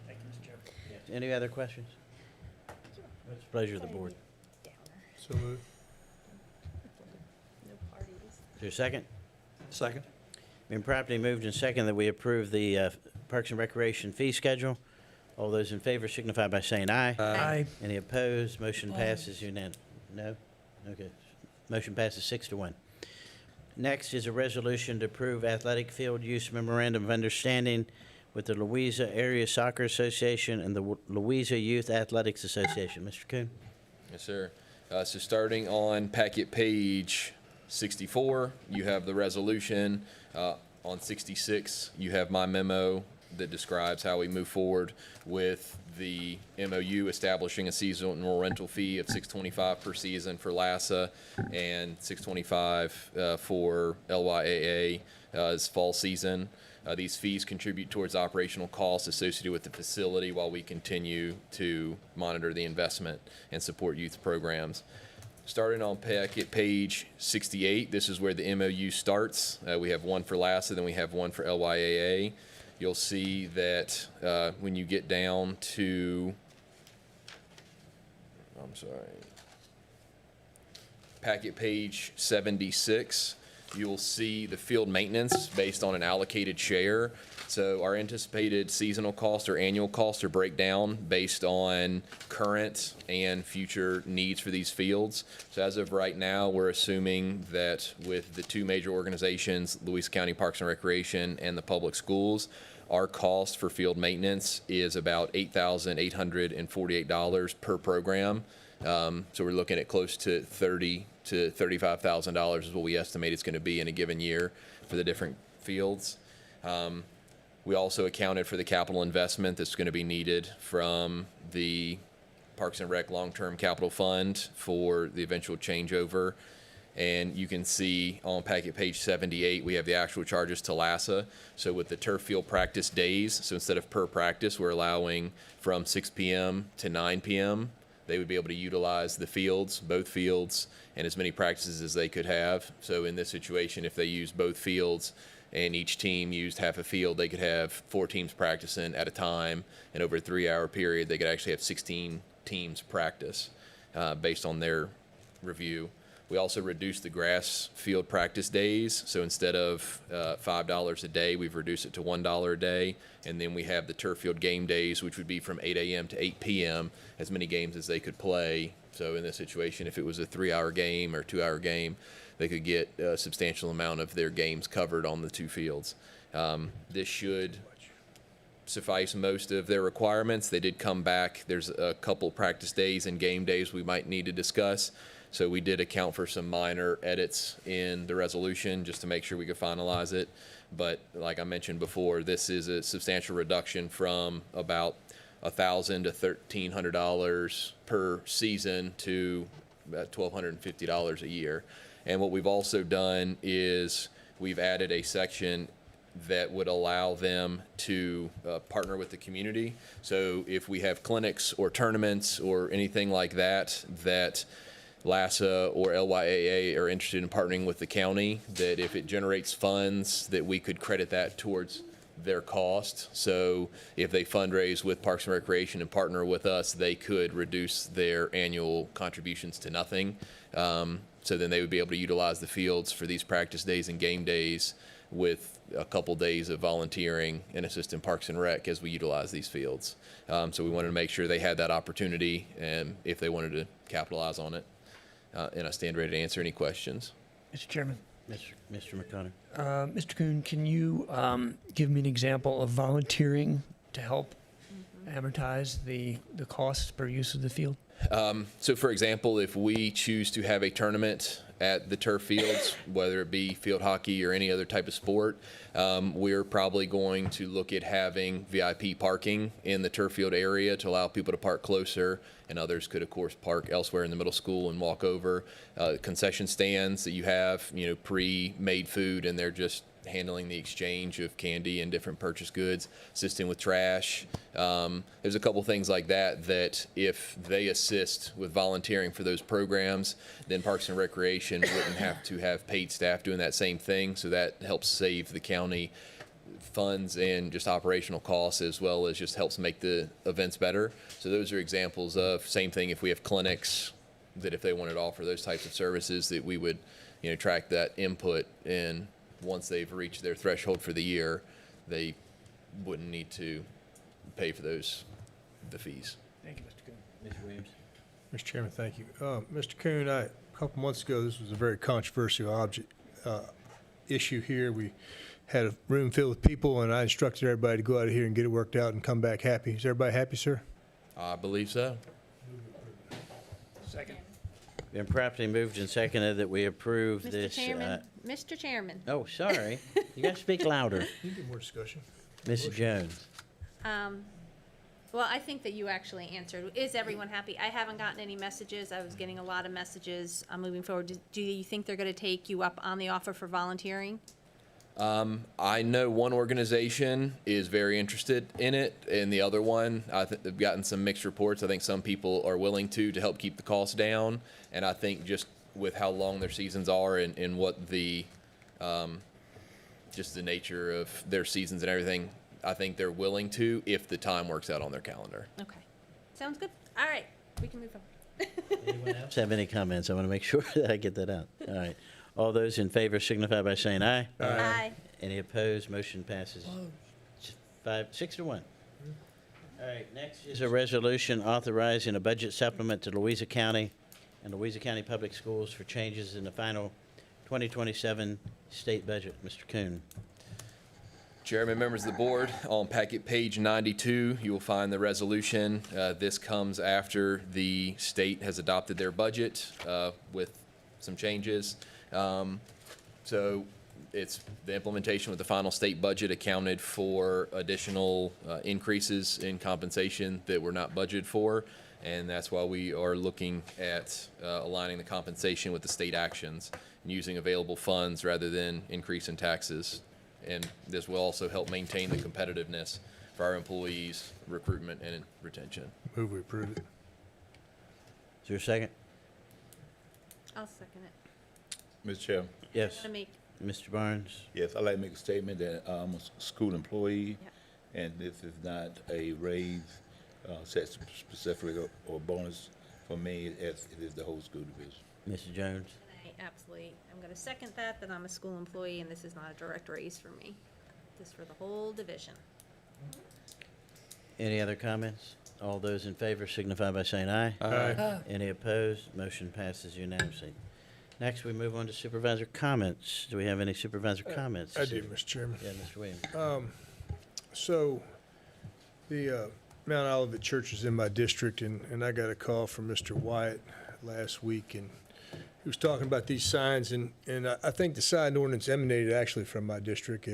Thank you, Mr. Chairman. Yes. Any other questions? It's a pleasure of the board. So moved. No parties. Is there a second? Second. Been properly moved and second that we approve the Parks and Recreation fee schedule. All those in favor signify by saying aye. Aye. Any opposed? Motion passes unanimous. No? Okay. Motion passes 6-1. Next is a resolution to approve athletic field use memorandum of understanding with the Louisa Area Soccer Association and the Louisa Youth Athletics Association. Mr. Kuhn? Yes, sir. So starting on packet page 64, you have the resolution. On 66, you have my memo that describes how we move forward with the MOU establishing a seasonal rental fee of $625 per season for LASA and $625 for LYAA as fall season. These fees contribute towards operational costs associated with the facility while we continue to monitor the investment and support youth programs. Starting on packet page 68, this is where the MOU starts. We have one for LASA, then we have one for LYAA. You'll see that when you get down to, packet page 76, you'll see the field maintenance based on an allocated share. So our anticipated seasonal costs or annual costs are breakdown based on current and future needs for these fields. So as of right now, we're assuming that with the two major organizations, Louisa County Parks and Recreation and the public schools, our cost for field maintenance is about $8,848 per program. So we're looking at close to $30,000 to $35,000 is what we estimate it's going to be in a given year for the different fields. We also accounted for the capital investment that's going to be needed from the Parks and Rec Long-Term Capital Fund for the eventual changeover. And you can see on packet page 78, we have the actual charges to LASA. So with the turf field practice days, so instead of per practice, we're allowing from 6 p.m. to 9 p.m. They would be able to utilize the fields, both fields, and as many practices as they could have. So in this situation, if they use both fields and each team used half a field, they could have 4 teams practicing at a time. And over a 3-hour period, they could actually have 16 teams practice based on their review. We also reduced the grass field practice days. So instead of $5 a day, we've reduced it to $1 a day. And then we have the turf field game days, which would be from 8 a.m. to 8 p.m., as many games as they could play. So in this situation, if it was a 3-hour game or 2-hour game, they could get a substantial amount of their games covered on the 2 fields. This should suffice most of their requirements. They did come back. There's a couple practice days and game days we might need to discuss. So we did account for some minor edits in the resolution just to make sure we could finalize it. But like I mentioned before, this is a substantial reduction from about $1,000 to $1,300 per season to about $1,250 a year. And what we've also done is we've added a section that would allow them to partner with the community. So if we have clinics or tournaments or anything like that, that LASA or LYAA are interested in partnering with the county, that if it generates funds, that we could credit that towards their cost. So if they fundraise with Parks and Recreation and partner with us, they could reduce their annual contributions to nothing. So then they would be able to utilize the fields for these practice days and game days with a couple days of volunteering and assist in Parks and Rec as we utilize these fields. So we wanted to make sure they had that opportunity and if they wanted to capitalize on it. And I stand ready to answer any questions. Mr. Chairman. Mr. McConnell. Mr. Kuhn, can you give me an example of volunteering to help amortize the costs per use of the field? So for example, if we choose to have a tournament at the turf fields, whether it be field hockey or any other type of sport, we're probably going to look at having VIP parking in the turf field area to allow people to park closer, and others could of course park elsewhere in the middle school and walk over. Concession stands that you have, pre-made food, and they're just handling the exchange of candy and different purchase goods, assisting with trash. There's a couple things like that that if they assist with volunteering for those programs, then Parks and Recreation wouldn't have to have paid staff doing that same thing. So that helps save the county funds and just operational costs, as well as just helps make the events better. So those are examples of same thing if we have clinics that if they wanted to offer those types of services, that we would track that input, and once they've reached their threshold for the year, they wouldn't need to pay for the fees. Thank you, Mr. Kuhn. Mr. Williams. Mr. Chairman, thank you. Mr. Kuhn, a couple months ago, this was a very controversial issue here. We had a room filled with people, and I instructed everybody to go out of here and get it worked out and come back happy. Is everybody happy, sir? I believe so. Second. Been properly moved and seconded that we approve Mr. this. Chairman, Mr. Chairman. Oh, sorry. You got to speak louder. You get more discussion. Mrs. Jones. Well, I think that you actually answered. Is everyone happy? I haven't gotten any messages. I was getting a lot of messages moving forward. Do you think they're going to take you up on the offer for volunteering? I know one organization is very interested in it, and the other one, I think they've gotten some mixed reports. I think some people are willing to help keep the costs down, and I think just with how long their seasons are and what the just the nature of their seasons and everything, I think they're willing to if the time works out on their calendar. Okay. Sounds good. All right. We can move on. Anyone else have any comments? I want to make sure that I get that out. All right. All those in favor signify by saying aye. Aye. Any opposed? Motion passes 6 to 1. All right, next is a resolution authorizing a budget supplement to Louisa County and Louisa County Public Schools for changes in the final 2027 state budget. Mr. Kuhn. Chairman, members of the board, on packet page 92, you will find the resolution. This comes after the state has adopted their budget with some changes. So it's the implementation with the final state budget accounted for additional increases in compensation that were not budgeted for. And that's why we are looking at aligning the compensation with the state actions and using available funds rather than increase in taxes. And this will also help maintain the competitiveness for our employees, recruitment and retention. Move we approve it. Is there a second? I'll second it. Mr. Chairman. Yes. To make, Mr. Barnes. Yes, I'd like to make a statement that I'm a school employee, and this is not a raise set specifically or bonus for me, as it is the whole school division. Mrs. Jones. absolutely, I'm going to second that I'm a school employee and this is not a direct raise for me. This is for the whole division. Any other comments? All those in favor signify by saying aye. Aye. Any opposed? Motion passes unanimously. Next, we move on to supervisor comments. Do we have any supervisor comments? I do, Mr. Chairman. Yeah, Mr. Williams. So the Mount Olivet Church is in my district, and I got a call from Mr. Wyatt last week, and he was talking about these signs, and I think the sign ordinance emanated actually from my district.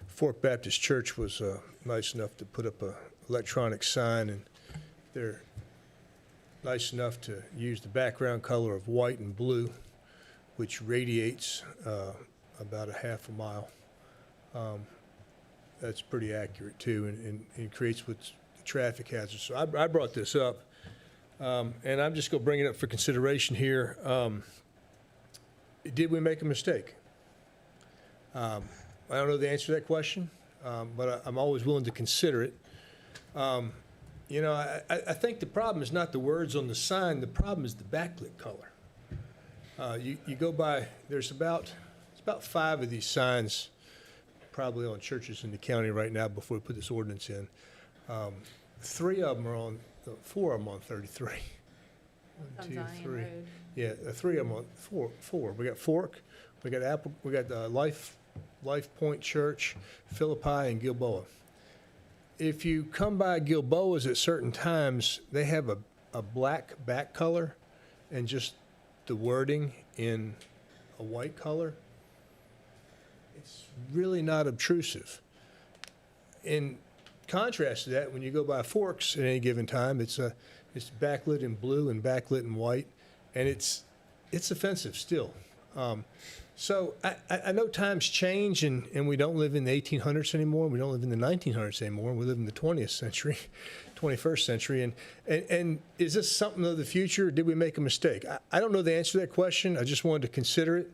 Fork Baptist Church was nice enough to put up a electronic sign, and they're nice enough to use the background color of white and blue, which radiates about a half a mile. That's pretty accurate too, and creates what's the traffic hazard. So I brought this up, and I'm just going to bring it up for consideration here. Did we make a mistake? I don't know the answer to that question, but I'm always willing to consider it. You know, I think the problem is not the words on the sign. The problem is the backlit color. You go by, it's about 5 of these signs probably on churches in the county right now before we put this ordinance in. 3 of them are on, 4 of them on 33. 1, 2, 3. Yeah, 3 of them on 4. We got Fork, we got Apple, we got Life Point Church, Philippi, and Gilboa. If you come by Gilboa's at certain times, they have a black back color and just the wording in a white color. It's really not obtrusive. In contrast to that, when you go by Forks at any given time, it's backlit in blue and backlit in white, and it's offensive still. So I know times change, and we don't live in the 1800s anymore. We don't live in the 1900s anymore. We live in the 20th century, 21st century. And is this something of the future? Did we make a mistake? I don't know the answer to that question. I just wanted to consider it.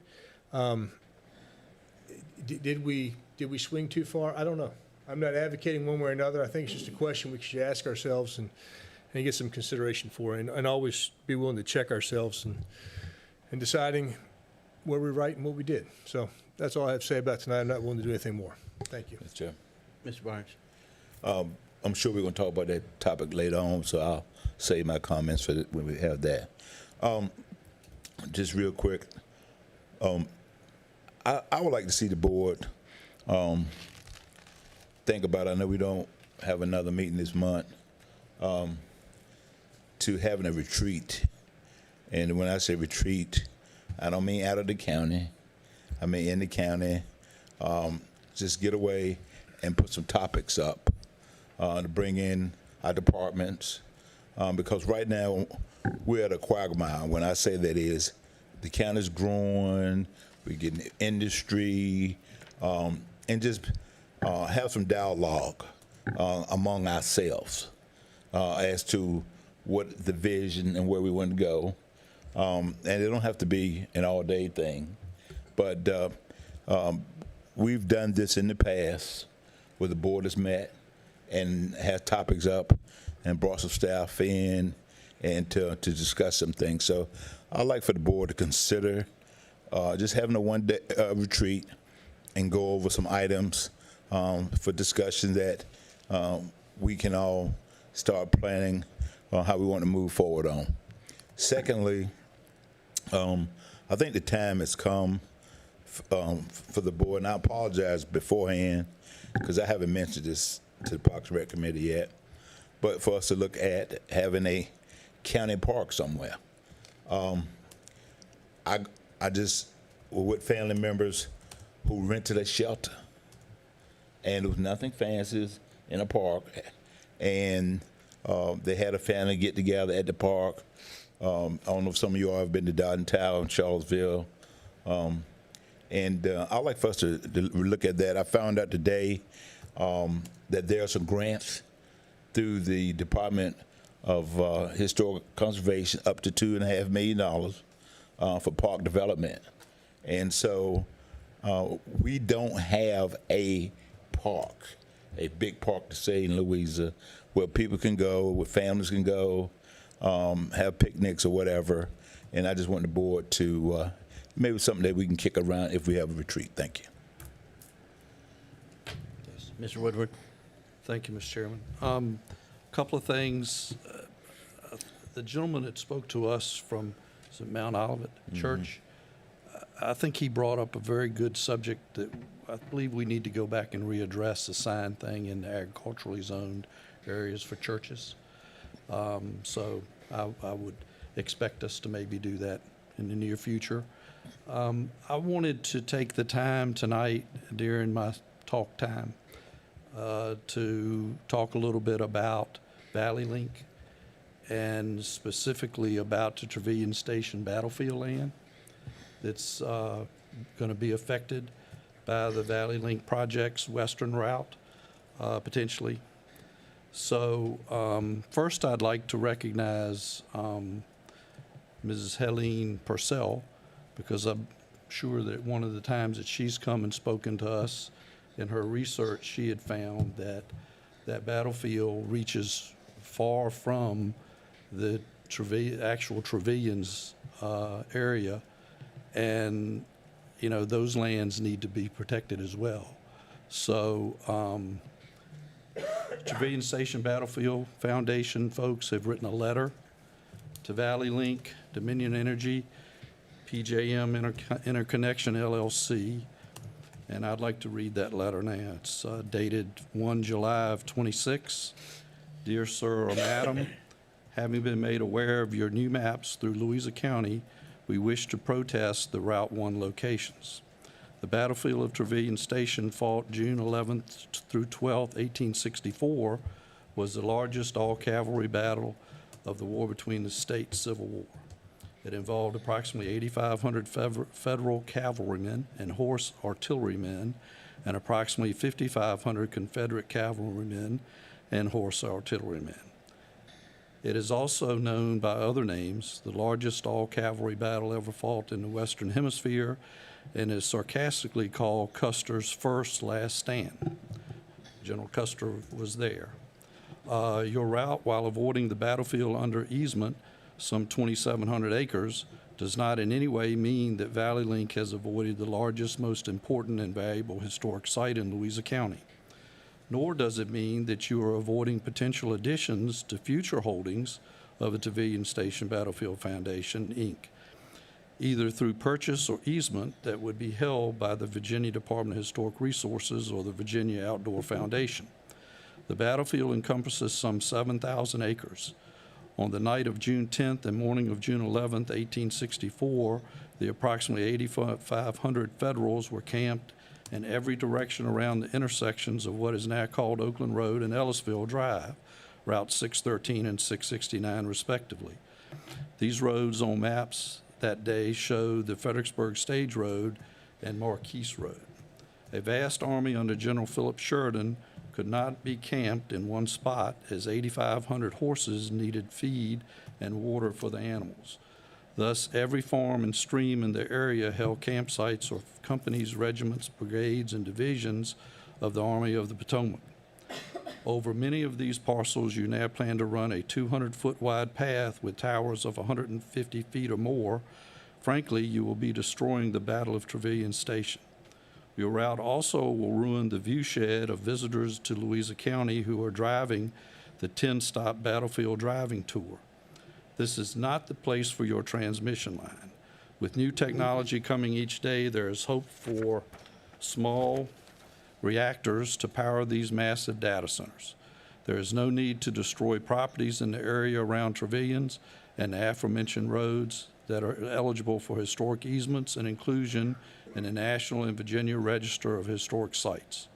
Did we swing too far? I don't know. I'm not advocating one way or another. I think it's just a question we should ask ourselves and get some consideration for, and always be willing to check ourselves and deciding where we're right and what we did. So that's all I have to say about tonight. I'm not willing to do anything more. Thank you. Mr. Chair. Mr. Barnes. I'm sure we're going to talk about that topic later on, so I'll save my comments for when we have that. Just real quick, I would like to see the board think about, I know we don't have another meeting this month, to having a retreat. And when I say retreat, I don't mean out of the county. I mean in the county. Just get away and put some topics up to bring in our departments. Because right now, we're at a quagmire. When I say that is, the county's growing, we're getting industry, and just have some dialogue among ourselves as to what the vision and where we want to go. And it don't have to be an all-day thing, but we've done this in the past where the board has met and had topics up and brought some staff in and to discuss some things. So I'd like for the board to consider just having a one-day retreat and go over some items for discussion that we can all start planning on how we want to move forward on. Secondly, I think the time has come for the board, and I apologize beforehand because I haven't mentioned this to the Parks and Rec Committee yet, but for us to look at having a county park somewhere. I just was with family members who rented a shelter, and there was nothing fancy in a park, and they had a family get together at the park. I don't know if some of you all have been to Dodden Tower, Charlottesville, and I'd like for us to look at that. I found out today that there are some grants through the Department of Historic Conservation up to $2.5 million for park development. And so we don't have a park, a big park to say in Louisa, where people can go, where families can go, have picnics or whatever. And I just want the board to, maybe something that we can kick around if we have a retreat. Thank you. Mr. Woodward. Thank you, Mr. Chairman. A couple of things. The gentleman that spoke to us from Mount Olivet Church, I think he brought up a very good subject that I believe we need to go back and readdress the sign thing in the agriculturally zoned areas for churches. So I would expect us to maybe do that in the near future. I wanted to take the time tonight during my talk time to talk a little bit about Valley Link and specifically about the Trevilian Station battlefield land that's going to be affected by the Valley Link project's western route, potentially. So first I'd like to recognize Mrs. Helene Purcell, because I'm sure that one of the times that she's come and spoken to us in her research, she had found that that battlefield reaches far from the actual Trevilian's area, and you know those lands need to be protected as well. So Trevilian Station Battlefield Foundation folks have written a letter to Valley Link, Dominion Energy, PJM Interconnection LLC, and I'd like to read that letter now. It's dated 1 July of 26. Dear Sir or Madam, having been made aware of your new maps through Louisa County, we wish to protest the Route 1 locations. The battlefield of Trevilian Station, fought June 11th through 12th, 1864, was the largest all-cavalry battle of the war between the states' Civil War. It involved approximately 8,500 federal cavalrymen and horse artillerymen and approximately 5,500 Confederate cavalrymen and horse artillerymen. It is also known by other names, the largest all-cavalry battle ever fought in the Western Hemisphere, and is sarcastically called Custer's first last stand. General Custer was there. Your route, while avoiding the battlefield under easement, some 2,700 acres, does not in any way mean that Valley Link has avoided the largest, most important, and valuable historic site in Louisa County. Nor does it mean that you are avoiding potential additions to future holdings of the Trevilian Station Battlefield Foundation, Inc., either through purchase or easement that would be held by the Virginia Department of Historic Resources or the Virginia Outdoor Foundation. The battlefield encompasses some 7,000 acres. On the night of June 10th and morning of June 11th, 1864, the approximately 8,500 Federals were camped in every direction around the intersections of what is now called Oakland Road and Ellisville Drive, Route 613 and 669 respectively. These roads on maps that day show the Fredericksburg Stage Road and Marquise Road. A vast army under General Philip Sheridan could not be camped in one spot, as 8,500 horses needed feed and water for the animals. Thus, every farm and stream in the area held campsites of companies, regiments, brigades, and divisions of the Army of the Potomac. Over many of these parcels, you now plan to run a 200-foot wide path with towers of 150 feet or more. Frankly, you will be destroying the Battle of Trevilian Station. Your route also will ruin the viewshed of visitors to Louisa County who are driving the 10-stop battlefield driving tour. This is not the place for your transmission line. With new technology coming each day, there is hope for small reactors to power these massive data centers. There is no need to destroy properties in the area around Trevilians and the aforementioned roads that are eligible for historic easements and inclusion in the National and Virginia Register of Historic Sites.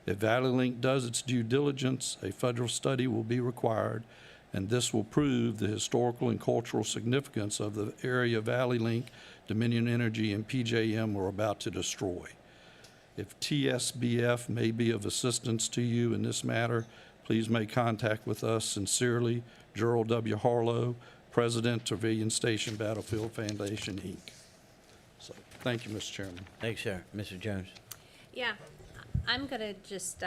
If Valley Link does its due diligence, a federal study will be required, and this will prove the historical and cultural significance of the area Valley Link, Dominion Energy, and PJM are about to destroy. If TSBF may be of assistance to you in this matter, please make contact with us. Sincerely, Gerald W. Harlow, President, Trevilian Station Battlefield Foundation, Inc. So, thank you, Mr. Chairman. Thanks, sir. Mr. Jones. Yeah, I'm gonna just,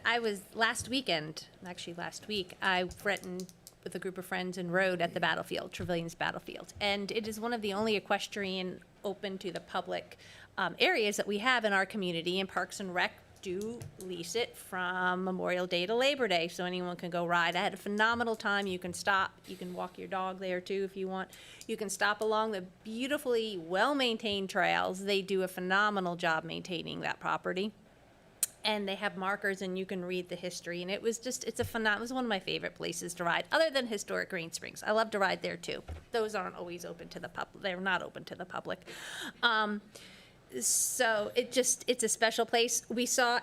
I was, last week, I've written with a group of friends and rode at the battlefield, Trevilian's battlefield. And it is one of the only equestrian open to the public areas that we have in our community, and Parks and Rec do lease it from Memorial Day to Labor Day, so anyone can go ride. I had a phenomenal time. You can stop, you can walk your dog there too if you want. You can stop along the beautifully well-maintained trails. They do a phenomenal job maintaining that property. and they have markers and you can read the history. And it was it was one of my favorite places to ride, other than historic Green Springs. I love to ride there too. Those aren't always open to the public. They're not open to the public. So it's a special place. We saw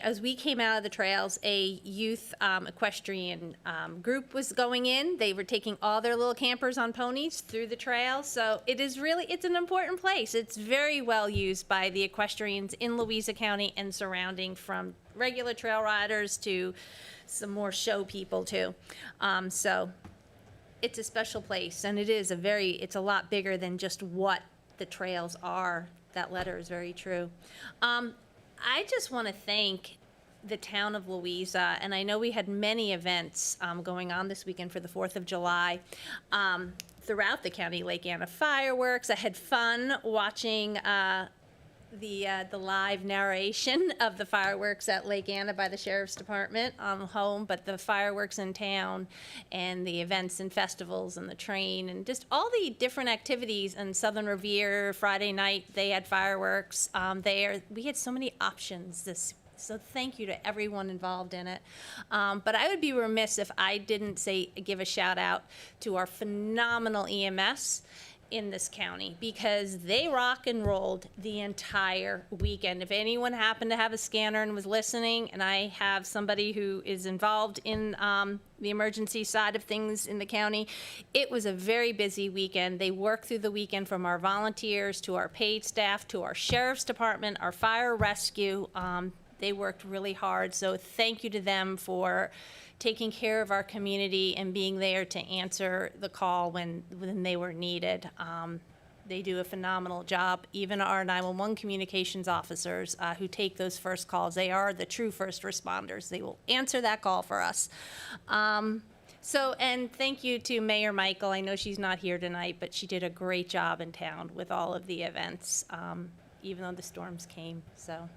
as we came out of the trails, a youth equestrian group was going in. They were taking all their little campers on ponies through the trails. So it's an important place. It's very well used by the equestrians in Louisa County and surrounding, from regular trail riders to some more show people too. So it's a special place, and it's a lot bigger than just what the trails are. That letter is very true. I just want to thank the town of Louisa, and I know we had many events going on this weekend for the 4th of July throughout the county. Lake Anna fireworks. I had fun watching the live narration of the fireworks at Lake Anna by the Sheriff's Department on home, but the fireworks in town and the events and festivals and the train and just all the different activities. And Southern Revere Friday night, they had fireworks there. We had so many options so thank you to everyone involved in it. But I would be remiss if I didn't give a shout out to our phenomenal EMS in this county, because they rock and rolled the entire weekend. If anyone happened to have a scanner and was listening, and I have somebody who is involved in the emergency side of things in the county, it was a very busy weekend. They worked through the weekend, from our volunteers to our paid staff to our sheriff's department, our fire rescue. They worked really hard, so thank you to them for taking care of our community and being there to answer the call when they were needed. They do a phenomenal job. Even our 911 communications officers who take those first calls, they are the true first responders. They will answer that call for us. And thank you to Mayor Michael. I know she's not here tonight, but she did a great job in town with all of the events, even though the storms came. So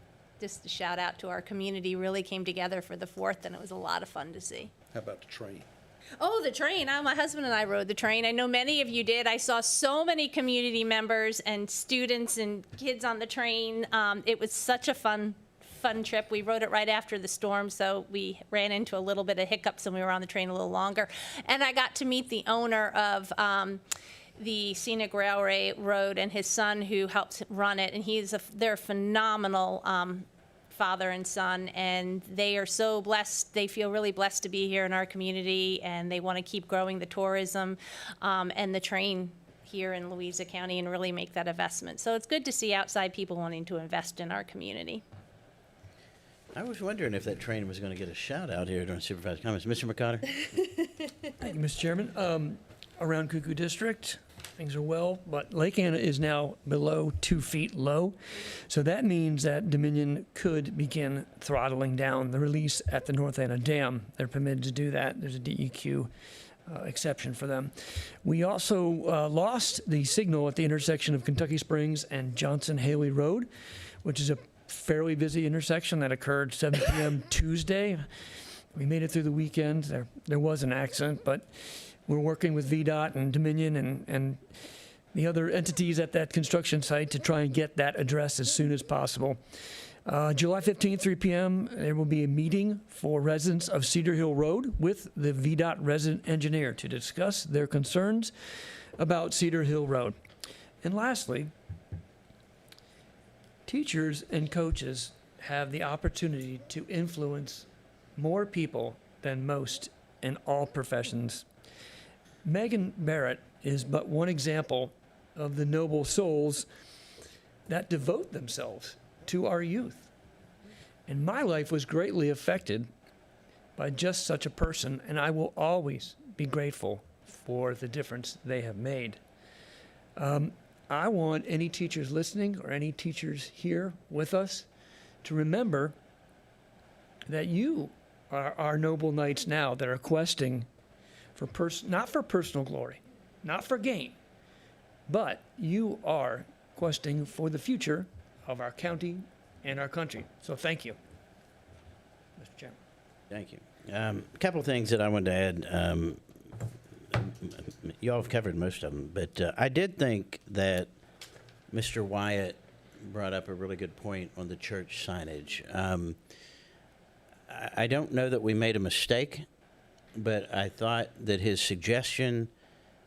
just a shout out to our community. Really came together for the 4th, and it was a lot of fun to see. How about the train? Oh, the train. My husband and I rode the train. I know many of you did. I saw so many community members and students and kids on the train. It was such a fun trip. We rode it right after the storm, so we ran into a little bit of hiccups and we were on the train a little longer. And I got to meet the owner of the Scenic Railroad and his son, who helps run it, and they're phenomenal father and son, and they are so blessed. They feel really blessed to be here in our community, and they want to keep growing the tourism and the train here in Louisa County and really make that investment. So it's good to see outside people wanting to invest in our community. I was wondering if that train was going to get a shout out here during supervisor comments. Mr. McCotter? Thank you, Mr. Chairman. Around Cuckoo District, things are well, but Lake Anna is now below 2 feet low. So that means that Dominion could begin throttling down the release at the North Anna Dam. They're permitted to do that. There's a DEQ exception for them. We also lost the signal at the intersection of Kentucky Springs and Johnson-Haley Road, which is a fairly busy intersection that occurred 7 p.m. Tuesday. We made it through the weekend. There was an accident, but we're working with VDOT and Dominion and the other entities at that construction site to try and get that addressed as soon as possible. July 15th, 3 p.m., there will be a meeting for residents of Cedar Hill Road with the VDOT resident engineer to discuss their concerns about Cedar Hill Road. And lastly, teachers and coaches have the opportunity to influence more people than most in all professions. Megan Barrett is but one example of the noble souls that devote themselves to our youth. And my life was greatly affected by just such a person, and I will always be grateful for the difference they have made. I want any teachers listening or any teachers here with us to remember that you are our noble knights now that are questing not for personal glory, not for gain, but you are questing for the future of our county and our country. So thank you, Mr. Chairman. Thank you. A couple of things that I wanted to add. You all have covered most of them, but I did think that Mr. Wyatt brought up a really good point on the church signage. I don't know that we made a mistake, but I thought that his suggestion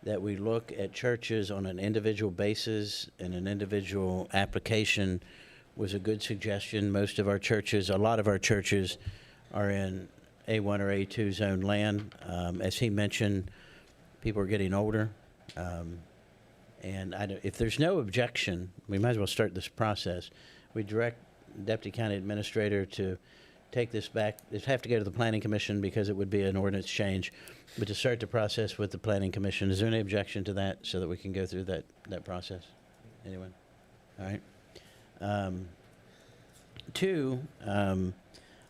that we look at churches on an individual basis and an individual application was a good suggestion. Most of our churches, a lot of our churches are in A1 or A2 zone land. As he mentioned, people are getting older. And if there's no objection, we might as well start this process. We direct Deputy County Administrator to take this back. It'd have to go to the Planning Commission because it would be an ordinance change, but to start the process with the Planning Commission. Is there any objection to that so that we can go through that process? Anyone? All right. Two,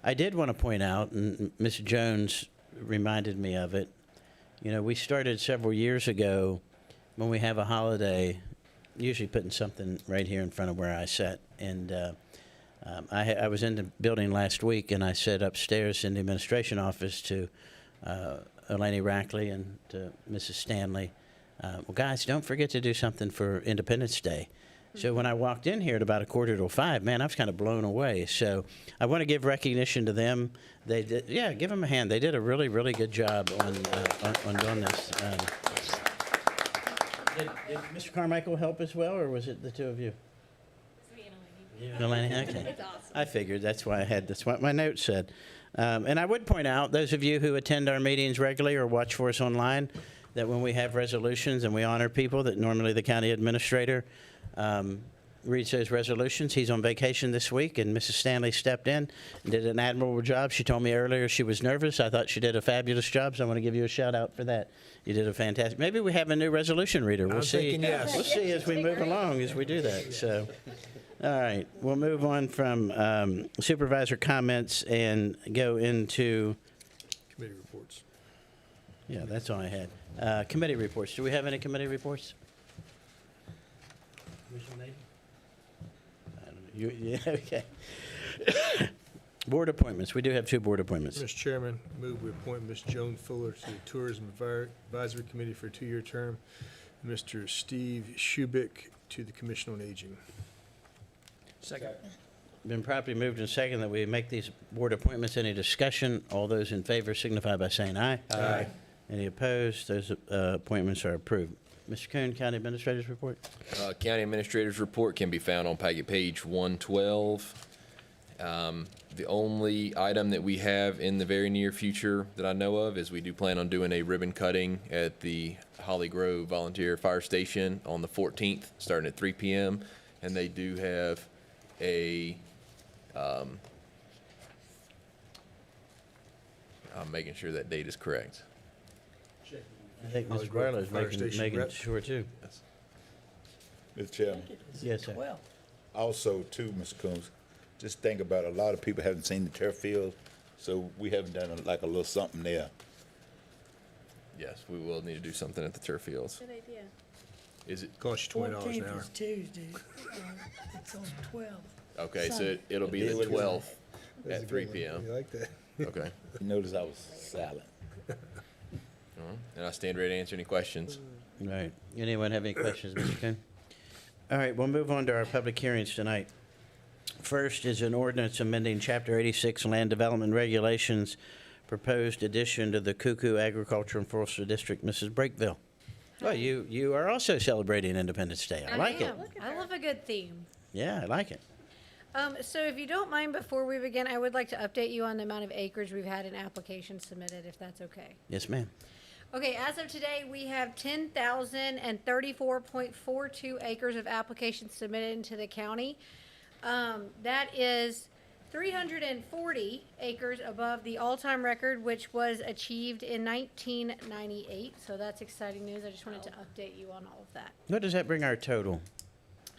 I did want to point out, and Ms. Jones reminded me of it, you know, we started several years ago when we have a holiday, usually putting something right here in front of where I sit. And I was in the building last week, and I sat upstairs in the administration office to Eleni Rackley and to Mrs. Stanley. Well, guys, don't forget to do something for Independence Day. So when I walked in here at about 4:45, man, I was kind of blown away. So I want to give recognition to them. They did, yeah, give them a hand. They did a really, really good job on doing this. Did Mr. Carmichael help as well, or was it the two of you? You and Eleni? Okay. It's awesome. I figured that's why that's what my note said. And I would point out, those of you who attend our meetings regularly or watch for us online, that when we have resolutions and we honor people, that normally the county administrator reads those resolutions. He's on vacation this week, and Mrs. Stanley stepped in and did an admirable job. She told me earlier she was nervous. I thought she did a fabulous job, so I want to give you a shout out for that. You did a fantastic. Maybe we have a new resolution reader. We'll see. thinking yes. We'll see as we move along as we do that. So, all right, we'll move on from supervisor comments and go into Committee reports. yeah. That's all I had. Committee reports. Do we have any committee reports? Yeah, okay. Board appointments. We do have two board appointments. Mr. Chairman, move we appoint Ms. Joan Fuller to the Tourism Advisory Committee for a 2-year term, and Mr. Steve Shubick to the Commission on Aging. Second. Been properly moved and second that we make these board appointments. Any discussion? All those in favor signify by saying aye. Aye. Any opposed? Those appointments are approved. Mr. Coon, County Administrator's Report. County Administrator's Report can be found on packet page 112. The only item that we have in the very near future that I know of is we do plan on doing a ribbon cutting at the Holly Grove Volunteer Fire Station on the 14th, starting at 3 p.m. And they do have a, I'm making sure that date is correct. I think Holly Mr. Grove Barlow is Fire making Station rep. sure too. Mr. Chairman, Yes, sir. Well, also too, Mr. Combs, just think about a lot of people haven't seen the turf field, so we haven't done like a little something there. Yes, we will need to do something at the turf fields. Good idea. Is it, Cost you $20 an 14th hour. is Tuesday. It's on 12. okay, so Sunday. it'll be the 12th at 3 p.m. You like that? Okay. You notice I was silent. All right. And I stand ready to answer any questions. All right. Anyone have any questions, Mr. Coon? All right, we'll move on to our public hearings tonight. First is an ordinance amending Chapter 86 Land Development Regulations, proposed addition to the Cuckoo Agricultural and Forestry District. Mrs. Breakville. Well, you are also celebrating Independence Day. I like it. I love a good theme. Yeah, I like it. So if you don't mind, before we begin, I would like to update you on the amount of acreage we've had in applications submitted, if that's okay. Yes, ma'am. Okay, as of today, we have 10,034.42 acres of applications submitted into the county. That is 340 acres above the all-time record, which was achieved in 1998. So that's exciting news. I just wanted to update you on all of that. What does that bring our total?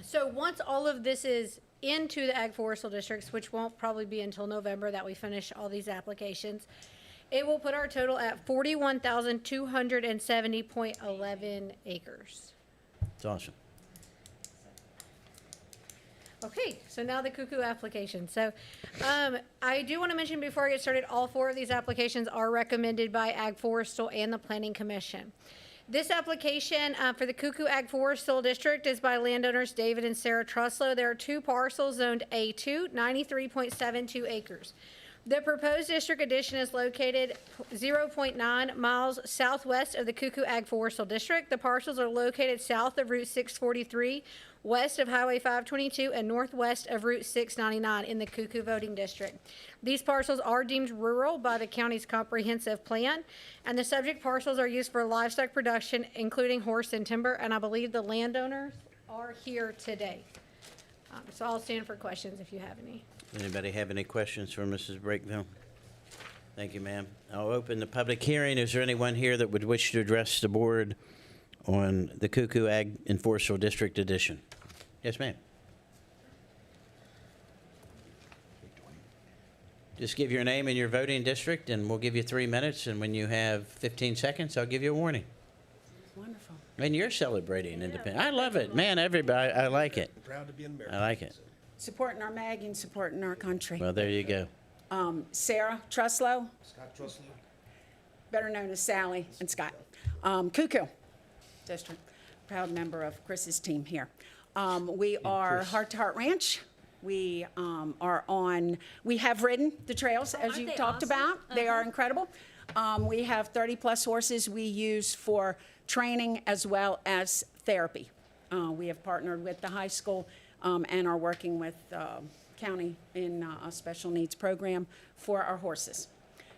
So once all of this is into the ag forestal districts, which won't probably be until November that we finish all these applications, it will put our total at 41,270.11 acres. It's awesome. Okay, so now the cuckoo application. So I do want to mention before I get started, all 4 of these applications are recommended by Ag Forestal and the Planning Commission. This application for the Cuckoo Ag Forest Soil District is by landowners David and Sarah Truslow. There are two parcels zoned A2, 93.72 acres. The proposed district addition is located 0.9 miles southwest of the Cuckoo Ag Forest Soil District. The parcels are located south of Route 643, west of Highway 522, and northwest of Route 699 in the Cuckoo voting district. These parcels are deemed rural by the county's comprehensive plan, and the subject parcels are used for livestock production, including horse and timber, and I believe the landowners are here today. So I'll stand for questions if you have any. Anybody have any questions for Mrs. Breakville? Thank you, ma'am. I'll open the public hearing. Is there anyone here that would wish to address the board on the Cuckoo Ag Enforceable District Edition? Yes, ma'am. Just give your name and your voting district, and we'll give you 3 minutes, and when you have 15 seconds, I'll give you a warning. Wonderful. And you're celebrating independence. I love it. Man, everybody, I like it. Proud to be an American. I like it. Supporting our mag and supporting our country. Well, there you go. Sarah Truslow, Scott Truslow. better known as Sally and Scott. Cuckoo District, proud member of Chris's team here. We are Heart to Heart Ranch. We we have ridden the trails, as aren't you they talked awesome? about. They are incredible. We have 30-plus horses we use for training as well as therapy. We have partnered with the high school and are working with county in a special needs program for our horses.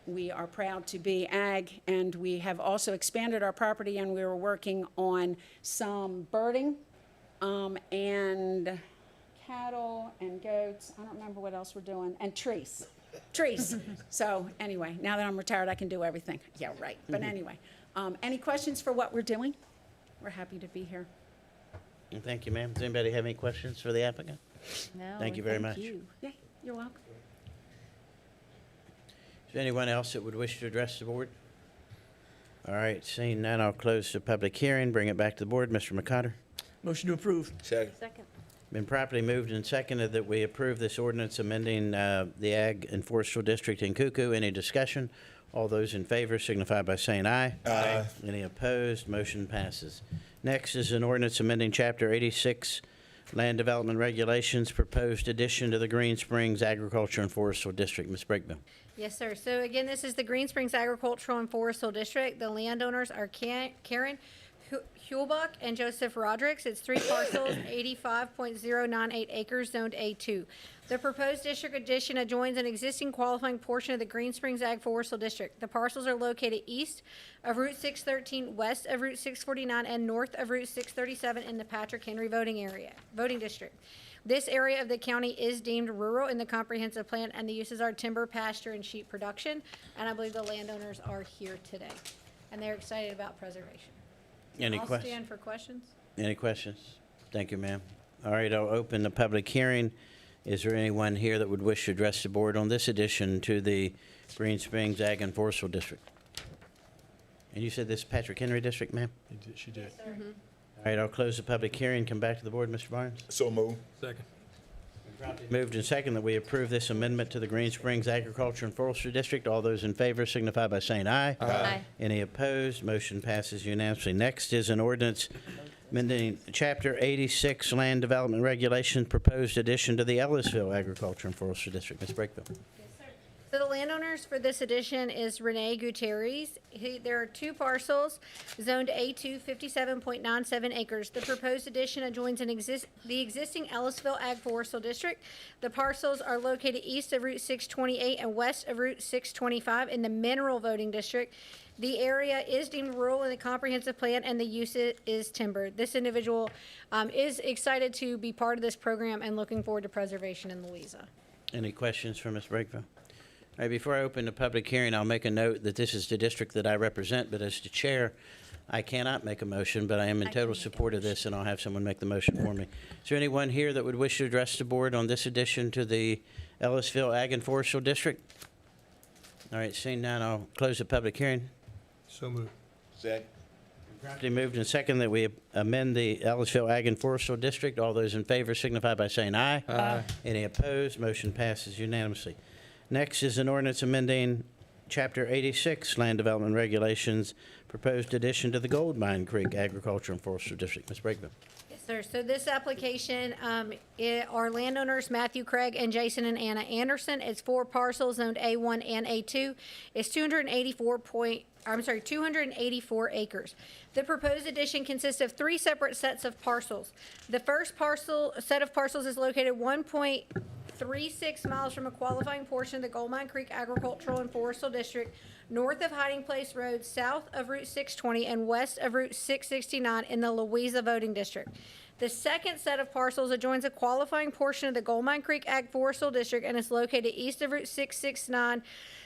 We are proud to be ag, and we have also expanded our property, and we were working on some birding and cattle and goats. I don't remember what else we're doing, and trees. Trees. So anyway, now that I'm retired, I can do everything. Yeah, right. But anyway, any questions for what we're doing? We're happy to be here. And thank you, ma'am. Does anybody have any questions for the applicant? No. Thank you very much. Yeah, you're welcome. Is there anyone else that would wish to address the board? All right, seeing none, I'll close the public hearing, bring it back to the board. Mr. McCotter? Motion to approve. Second. Second. Been properly moved and seconded that we approve this ordinance amending the Ag Enforceable District in Cuckoo. Any discussion? All those in favor signify by saying aye. Aye. Any opposed? Motion passes. Next is an ordinance amending Chapter 86 Land Development Regulations, proposed addition to the Green Springs Agriculture and Forestal District. Ms. Breakbill. Yes, sir. So again, this is the Green Springs Agricultural and Forestal District. The landowners are Karen Hulbach and Joseph Rodricks. It's 3 parcels, 85.098 acres, zoned A2. The proposed district addition adjoins an existing qualifying portion of the Green Springs Ag Forestal District. The parcels are located east of Route 613, west of Route 649, and north of Route 637 in the Patrick Henry voting district. This area of the county is deemed rural in the comprehensive plan, and the uses are timber, pasture, and sheep production. And I believe the landowners are here today, and they're excited about preservation. Any I'll questions? stand for questions. Any questions? Thank you, ma'am. All right, I'll open the public hearing. Is there anyone here that would wish to address the board on this addition to the Green Springs Ag and Forestal District? And you said this is Patrick Henry District, ma'am? She did. All right, I'll close the public hearing, come back to the board. Mr. Barnes? So move. Second. Moved and second that we approve this amendment to the Green Springs Agriculture and Forestry District. All those in favor signify by saying aye. Aye. Any opposed? Motion passes unanimously. Next is an ordinance amending Chapter 86 Land Development Regulations, proposed addition to the Ellisville Agriculture and Forestry District. Ms. Breakville. So the landowners for this addition is Renee Gutierrez. There are 2 parcels, zoned A2, 57.97 acres. The proposed addition adjoins the existing Ellisville Ag Forestal District. The parcels are located east of Route 628 and west of Route 625 in the Mineral Voting District. The area is deemed rural in the comprehensive plan, and the use is timber. This individual is excited to be part of this program and looking forward to preservation in Louisa. Any questions for Ms. Breakville? All right, before I open the public hearing, I'll make a note that this is the district that I represent, but as the chair, I cannot make a motion, but I am in total support of this, and I'll have someone make the motion for me. Is there anyone here that would wish to address the board on this addition to the Ellisville Ag and Forestal District? All right, seeing none, I'll close the public hearing. So moved. Second. Properly moved and second that we amend the Ellisville Ag and Forestal District. All those in favor signify by saying aye. Aye. Any opposed? Motion passes unanimously. Next is an ordinance amending Chapter 86, Land Development Regulations, proposed addition to the Gold Mine Creek Agricultural and Forestry District. Ms. Brigman. Yes, sir. So this application, are landowners Matthew, Craig, and Jason and Anna Anderson. It's 4 parcels zoned A1 and A2. It's 284 acres. The proposed addition consists of 3 separate sets of parcels. The first set of parcels is located 1.36 miles from a qualifying portion of the Gold Mine Creek Agricultural and Forestal District, north of Hiding Place Road, south of Route 620, and west of Route 669 in the Louisa voting district. The second set of parcels adjoins a qualifying portion of the Gold Mine Creek Ag Forestal District and is located east of Route 669,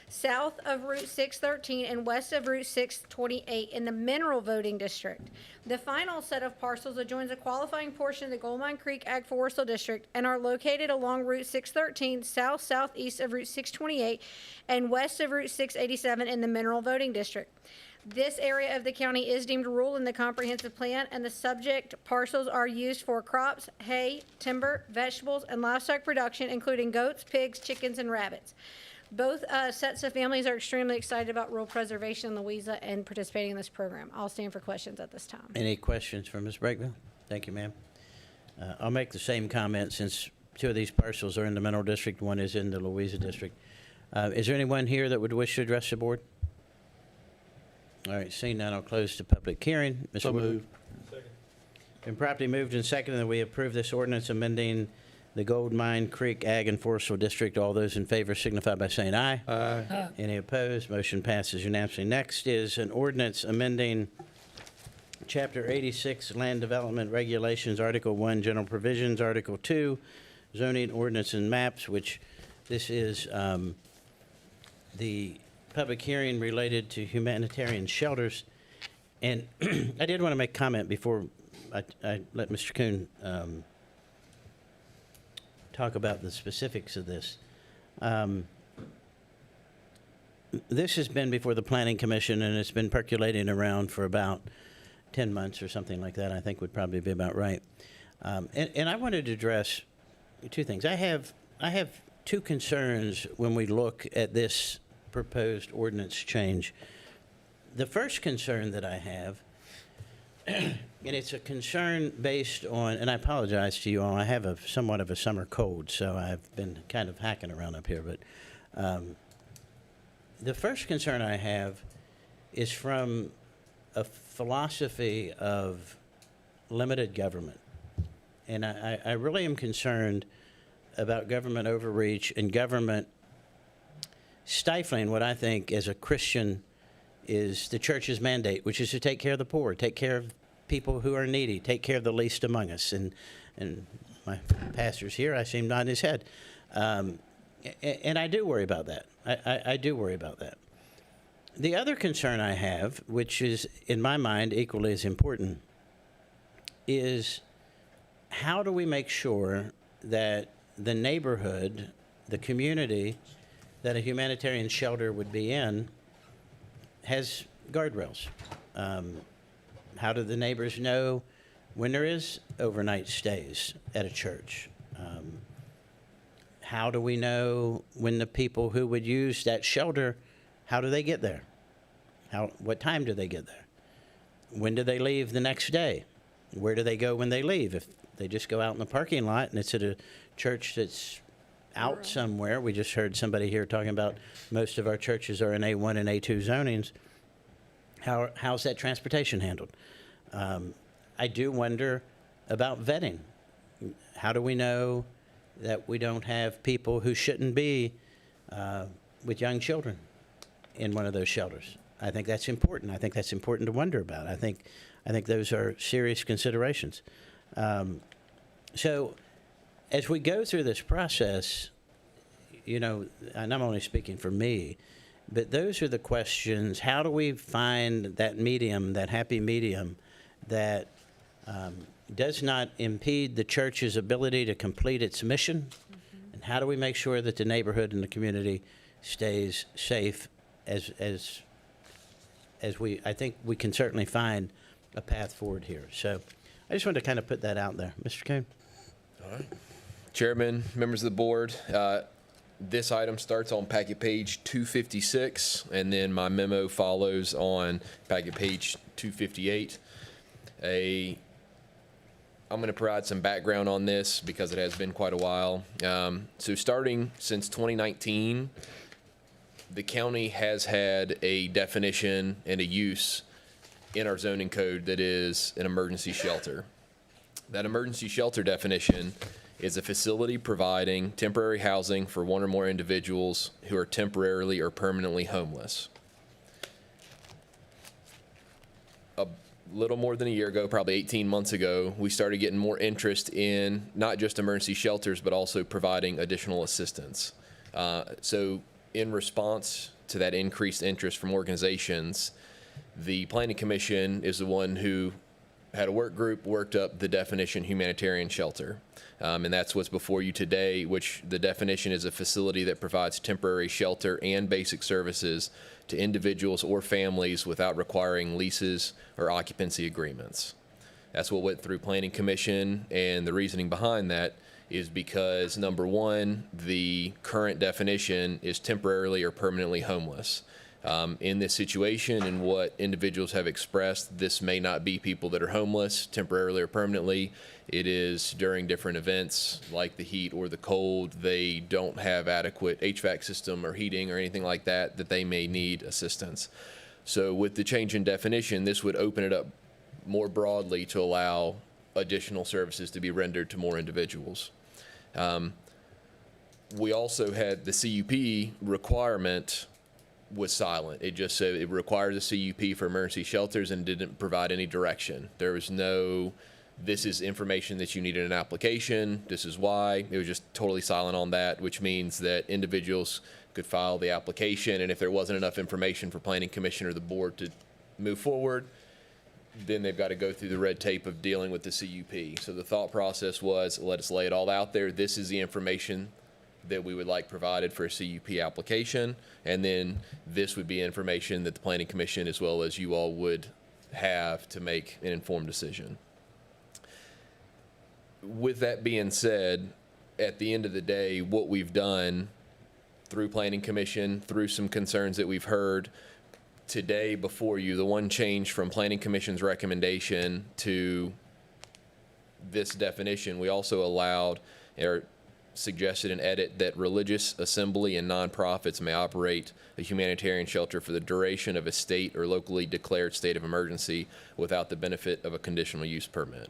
south of Route 613, and west of Route 628 in the Mineral Voting District. The final set of parcels adjoins a qualifying portion of the Gold Mine Creek Ag Forestal District and are located along Route 613, southeast of Route 628, and west of Route 687 in the Mineral Voting District. This area of the county is deemed rural in the comprehensive plan, and the subject parcels are used for crops, hay, timber, vegetables, and livestock production, including goats, pigs, chickens, and rabbits. Both sets of families are extremely excited about rural preservation in Louisa and participating in this program. I'll stand for questions at this time. Any questions for Ms. Breakville? Thank you, ma'am. I'll make the same comment since 2 of these parcels are in the Mineral District, 1 is in the Louisa District. Is there anyone here that would wish to address the board? All right, seeing none, I'll close the public hearing. Mr. So Woodward? moved. Been properly moved and seconded that we approve this ordinance amending the Gold Mine Creek Ag and Forestal District. All those in favor signify by saying aye. Aye. Any opposed? Motion passes unanimously. Next is an ordinance amending Chapter 86, Land Development Regulations, Article 1, General Provisions, Article 2, Zoning, Ordinance, and Maps, which this is the public hearing related to humanitarian shelters. And I did want to make comment before I let Mr. Kuhn talk about the specifics of this. This has been before the Planning Commission, and it's been percolating around for about 10 months or something like that, I think would probably be about right. And I wanted to address 2 things. I have 2 concerns when we look at this proposed ordinance change. The first concern that I have, and it's a concern based on, and I apologize to you all, I have somewhat of a summer cold, so I've been kind of hacking around up here, but the first concern I have is from a philosophy of limited government. And I really am concerned about government overreach and government stifling what I think as a Christian is the church's mandate, which is to take care of the poor, take care of people who are needy, take care of the least among us. And my pastor's here, I see him nodding his head. And I do worry about that. I do worry about that. The other concern I have, which is in my mind equally as important, is how do we make sure that the neighborhood, the community that a humanitarian shelter would be in has guardrails? How do the neighbors know when there is overnight stays at a church? How do we know when the people who would use that shelter, how do they get there? What time do they get there? When do they leave the next day? Where do they go when they leave? If they just go out in the parking lot and it's at a church that's out somewhere, we just heard somebody here talking about most of our churches are in A1 and A2 zonings. How's that transportation handled? I do wonder about vetting. How do we know that we don't have people who shouldn't be with young children in one of those shelters? I think that's important. I think that's important to wonder about. I think those are serious considerations. So as we go through this process, you know, and I'm only speaking for me, but those are the questions. How do we find that medium, that happy medium that does not impede the church's ability to complete its mission? Mm-hmm. And how do we make sure that the neighborhood and the community stays safe as I think we can certainly find a path forward here. So I just wanted to kind of put that out there. Mr. Kuhn? All right. Chairman, members of the board, This item starts on packet page 256, and then my memo follows on packet page 258. I'm going to provide some background on this because it has been quite a while. So starting since 2019, the county has had a definition and a use in our zoning code that is an emergency shelter. That emergency shelter definition is a facility providing temporary housing for one or more individuals who are temporarily or permanently homeless. A little more than a year ago, probably 18 months ago, we started getting more interest in not just emergency shelters, but also providing additional assistance. So in response to that increased interest from organizations, the Planning Commission is the one who had a work group, worked up the definition humanitarian shelter. And that's what's before you today, which the definition is a facility that provides temporary shelter and basic services to individuals or families without requiring leases or occupancy agreements. That's what went through Planning Commission, and the reasoning behind that is because, number one, the current definition is temporarily or permanently homeless. In this situation and what individuals have expressed, this may not be people that are homeless temporarily or permanently. It is during different events like the heat or the cold. They don't have adequate HVAC system or heating or anything like that, that they may need assistance. So with the change in definition, this would open it up more broadly to allow additional services to be rendered to more individuals. We also had the CUP requirement was silent. It just said it requires a CUP for emergency shelters and didn't provide any direction. There was no, this is information that you need in an application, this is why. It was just totally silent on that, which means that individuals could file the application, and if there wasn't enough information for Planning Commission or the board to move forward, then they've got to go through the red tape of dealing with the CUP. So the thought process was, let us lay it all out there. This is the information that we would like provided for a CUP application, and then this would be information that the Planning Commission as well as you all would have to make an informed decision. With that being said, at the end of the day, what we've done through Planning Commission, through some concerns that we've heard today before you, the one change from Planning Commission's recommendation to this definition, we also allowed or suggested an edit that religious assembly and nonprofits may operate a humanitarian shelter for the duration of a state or locally declared state of emergency without the benefit of a conditional use permit.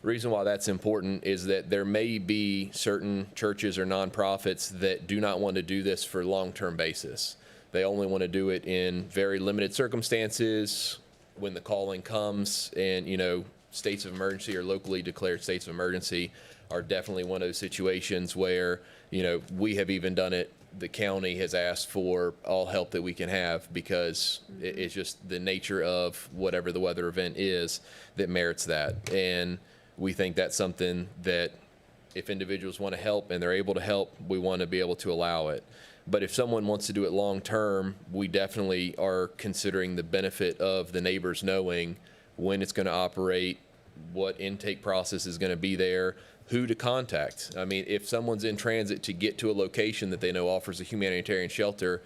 The reason why that's important is that there may be certain churches or nonprofits that do not want to do this for long-term basis. They only want to do it in very limited circumstances when the calling comes, and, you know, states of emergency or locally declared states of emergency are definitely one of those situations where, you know, we have even done it. The county has asked for all help that we can have because it's just the nature of whatever the weather event is that merits that. And we think that's something that if individuals want to help and they're able to help, we want to be able to allow it. But if someone wants to do it long term, we definitely are considering the benefit of the neighbors knowing when it's going to operate, what intake process is going to be there, who to contact. I mean, if someone's in transit to get to a location that they know offers a humanitarian shelter,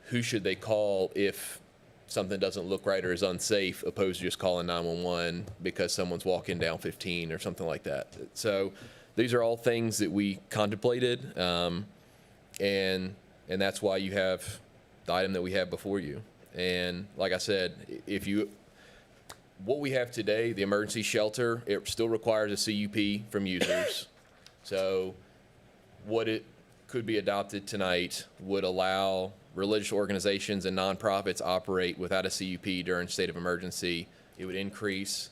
who should they call if something doesn't look right or is unsafe, opposed to just calling 911 because someone's walking down 15 or something like that. So these are all things that we contemplated, and that's why you have the item that we have before you. And like I said, what we have today, the emergency shelter, it still requires a CUP from users. So what it could be adopted tonight would allow religious organizations and nonprofits operate without a CUP during state of emergency. It would increase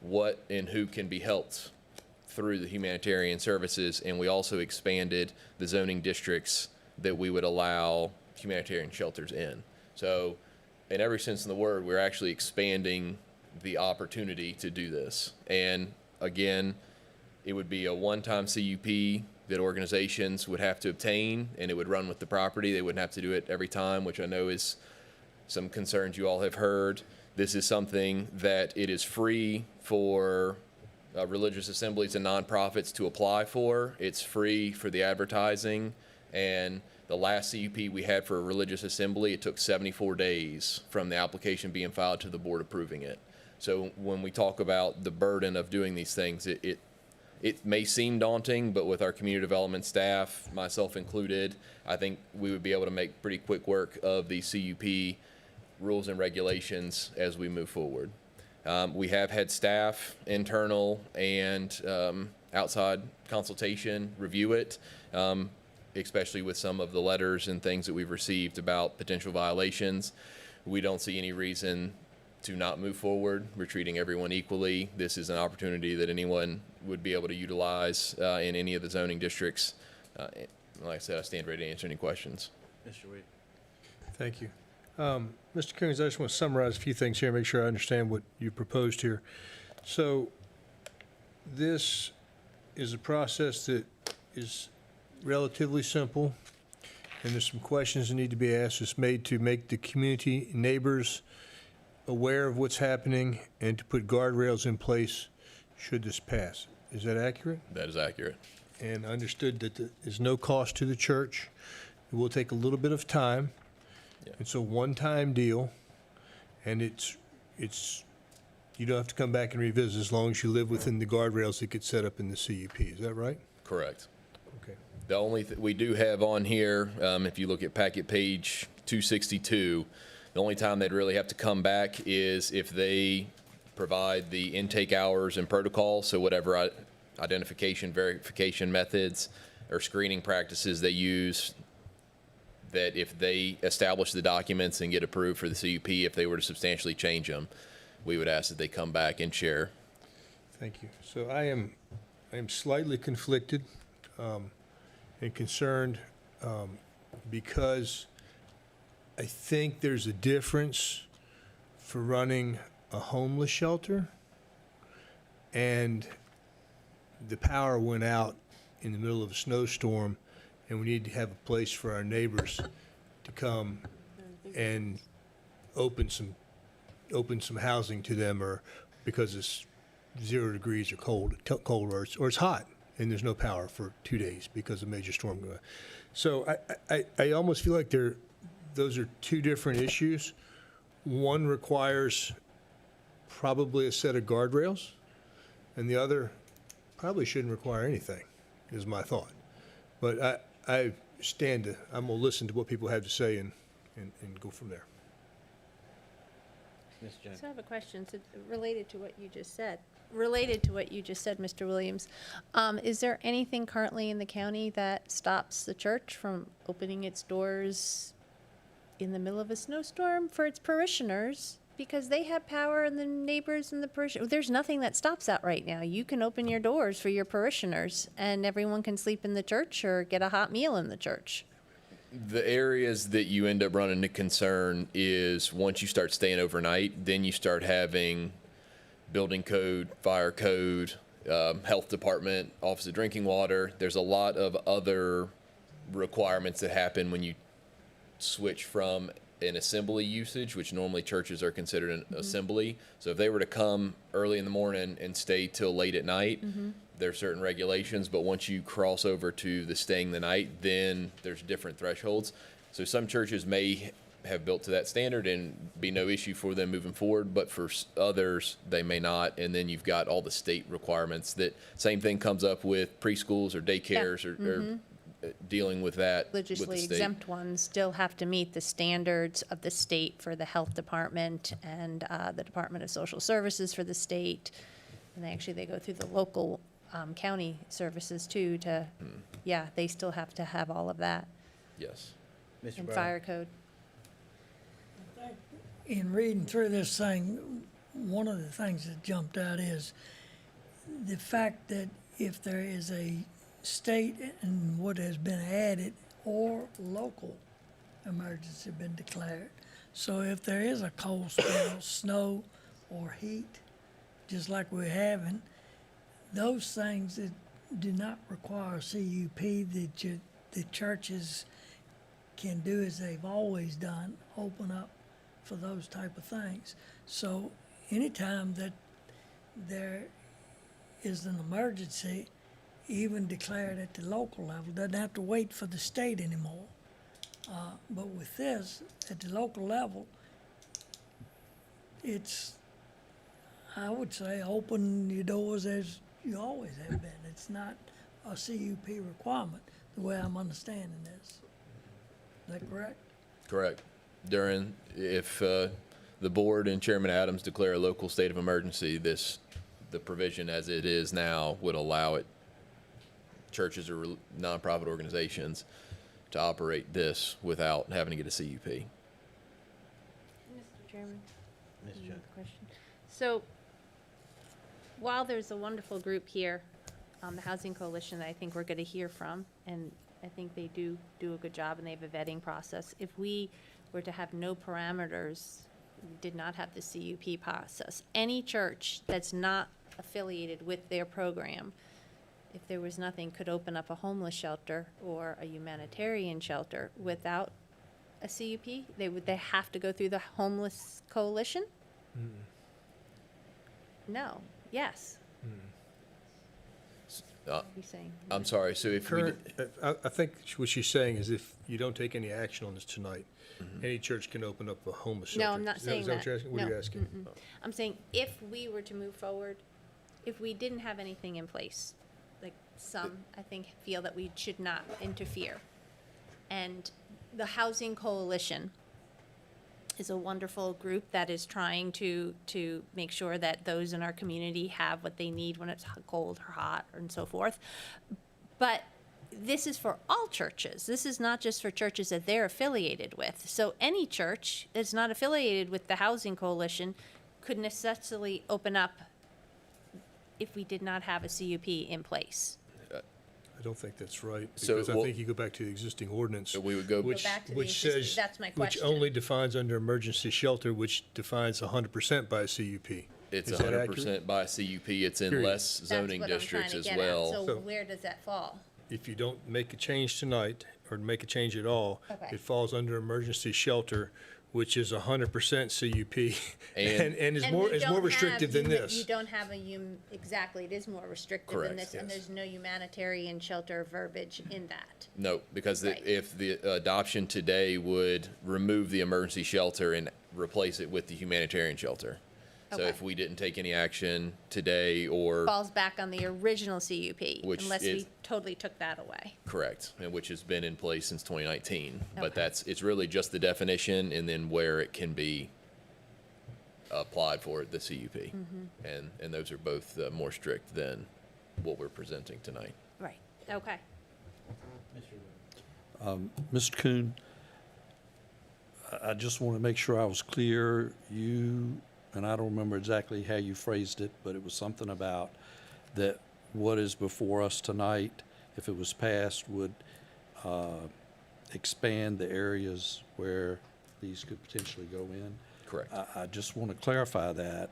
what and who can be helped through the humanitarian services, and we also expanded the zoning districts that we would allow humanitarian shelters in. So in every sense in the word, we're actually expanding the opportunity to do this. And again, it would be a one-time CUP that organizations would have to obtain, and it would run with the property. They wouldn't have to do it every time, which I know is some concerns you all have heard. This is something that it is free for religious assemblies and nonprofits to apply for. It's free for the advertising. And the last CUP we had for a religious assembly, it took 74 days from the application being filed to the board approving it. So when we talk about the burden of doing these things, it may seem daunting, but with our community development staff, myself included, I think we would be able to make pretty quick work of these CUP rules and regulations as we move forward. We have had staff, internal and outside consultation, review it, especially with some of the letters and things that we've received about potential violations. We don't see any reason to not move forward. We're treating everyone equally. This is an opportunity that anyone would be able to utilize in any of the zoning districts. Like I said, I stand ready to answer any questions. Mr. Wade. Thank you. Mr. Coons, I just want to summarize a few things here, make sure I understand what you proposed here. So this is a process that is relatively simple, and there's some questions that need to be asked. It's made to make the community neighbors aware of what's happening and to put guardrails in place should this pass. Is that accurate? That is accurate. And understood that there's no cost to the church. It will take a little bit of time. Yeah. It's a one-time deal, and it's you don't have to come back and revisit as long as you live within the guardrails that get set up in the CUP. Is that right? Correct. Okay. The only we do have on here, if you look at packet page 262, the only time they'd really have to come back is if they provide the intake hours and protocol, so whatever identification, verification methods or screening practices they use, that if they establish the documents and get approved for the CUP, if they were to substantially change them, we would ask that they come back and share. Thank you. So I am slightly conflicted and concerned because I think there's a difference for running a homeless shelter, and the power went out in the middle of a snowstorm, and we need to have a place for our neighbors to come and open some housing to them, or because it's 0 degrees or cold, or it's hot and there's no power for 2 days because of a major storm going on. So I almost feel like those are two different issues. One requires probably a set of guardrails, and the other probably shouldn't require anything, is my thought. But I'm going to listen to what people have to say and go from there. Ms. Jones. So I have a question related to what you just said. Mr. Williams. Is there anything currently in the county that stops the church from opening its doors in the middle of a snowstorm for its parishioners? Because they have power, and the neighbors and the parishioners. There's nothing that stops that right now. You can open your doors for your parishioners, and everyone can sleep in the church or get a hot meal in the church. The areas that you end up running into concern is once you start staying overnight, then you start having building code, fire code, health department, Office of Drinking Water. There's a lot of other requirements that happen when you switch from an assembly usage, which normally churches are considered an assembly. So if they were to come early in the morning and stay till late at night, there are certain regulations, but once you cross over to the staying the night, then there's different thresholds. So some churches may have built to that standard and be no issue for them moving forward, but for others, they may not. And then you've got all the state requirements that same thing comes up with preschools or daycares or dealing with that with the Religiously state. exempt ones still have to meet the standards of the state for the health department and the Department of Social Services for the state. And they go through the local county services too they still have to have all of that. Yes. Mr. And Brown. fire code. In reading through this thing, one of the things that jumped out is the fact that if there is a state and what has been added or local emergency been declared. So if there is a cold spell, snow or heat, just like we're having, those things that do not require CUP that the churches can do as they've always done, open up for those type of things. So anytime that there is an emergency even declared at the local level, doesn't have to wait for the state anymore. But with this, at the local level, it's, I would say, open your doors as you always have been. It's not a CUP requirement, the way I'm understanding this. Is that correct? Correct. If the board and Chairman Adams declare a local state of emergency, the provision as it is now would allow it, churches or nonprofit organizations, to operate this without having to get a CUP. Mr. Chairman? Another question. So, while there's a wonderful group here, the Housing Coalition that I think we're going to hear from, and I think they do a good job and they have a vetting process, if we were to have no parameters, did not have the CUP process, any church that's not affiliated with their program, if there was nothing, could open up a homeless shelter or a humanitarian shelter without a CUP? Would they have to go through the Homeless Coalition? No. Yes. What are you saying? I'm sorry, so if we, Current, I think what she's saying is if you don't take any action on this tonight, any church can open up a homeless shelter. No, I'm not saying Is that that. what you're asking? What are No. you asking? Mm-mm. I'm saying if we were to move forward, if we didn't have anything in place, like some, I think, feel that we should not interfere. And the Housing Coalition is a wonderful group that is trying to make sure that those in our community have what they need when it's cold or hot and so forth. But this is for all churches. This is not just for churches that they're affiliated with. So any church that's not affiliated with the Housing Coalition could necessarily open up if we did not have a CUP in place. I don't think that's right, So, because I well- think you go back to the existing ordinance. we would go. Which, back to the which existing- says, that's my which question. only defines under emergency shelter, which defines 100% by a CUP. It's Is that accurate? 100% by CUP. It's in Period. less zoning That's what districts I'm as trying to get well. at. So So- where does that fall? If you don't make a change tonight, or make a change at all, Okay. it falls under emergency shelter, which is 100% CUP, And- and is And more, we is more don't restrictive have than You this. don't have exactly, it is more restrictive than Correct, this, and yes. there's no humanitarian shelter verbiage in that. No, because Right. if the adoption today would remove the emergency shelter and replace it with the humanitarian shelter. So Okay. if we didn't take any action today or, Falls back on the original CUP, Which unless is- we totally took that away. correct, and which has been in place since 2019. But Okay. it's really just the definition and then where it can be applied for the CUP. Mm-hmm. And those are both more strict than what we're presenting tonight. Right, okay. Mr. Kuhn, I just want to make sure I was clear. You, and I don't remember exactly how you phrased it, but it was something about that what is before us tonight, if it was passed, would expand the areas where these could potentially go in. Correct. I just want to clarify that.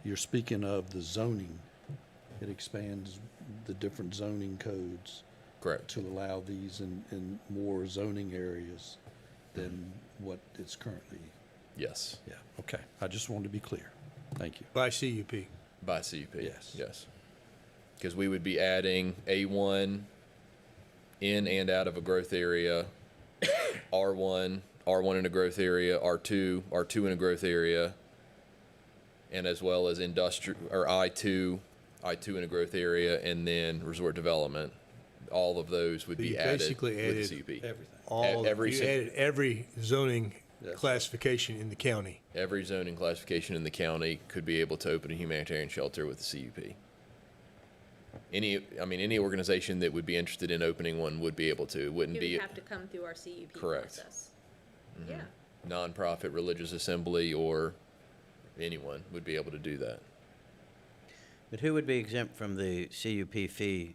You're speaking of the zoning. It expands the different zoning codes Correct. to allow these in more zoning areas than what it's currently. Yes, Yeah, okay. I just wanted to be clear. Thank you. By CUP. by CUP. Yes. Yes. Because we would be adding A1 in and out of a growth area, R1 in a growth area, R2 in a growth area, and as well as I2 in a growth area, and then resort development. All of those would You be added basically with added the CUP. Everything. All, Every you sin- added every zoning Yes. classification in the county. Every zoning classification in the county could be able to open a humanitarian shelter with the CUP. Any organization that would be interested in opening one would be able to. It wouldn't It be would have to come through our CUP Correct. process. Yeah, nonprofit, religious assembly, or anyone would be able to do that. But who would be exempt from the CUP fee?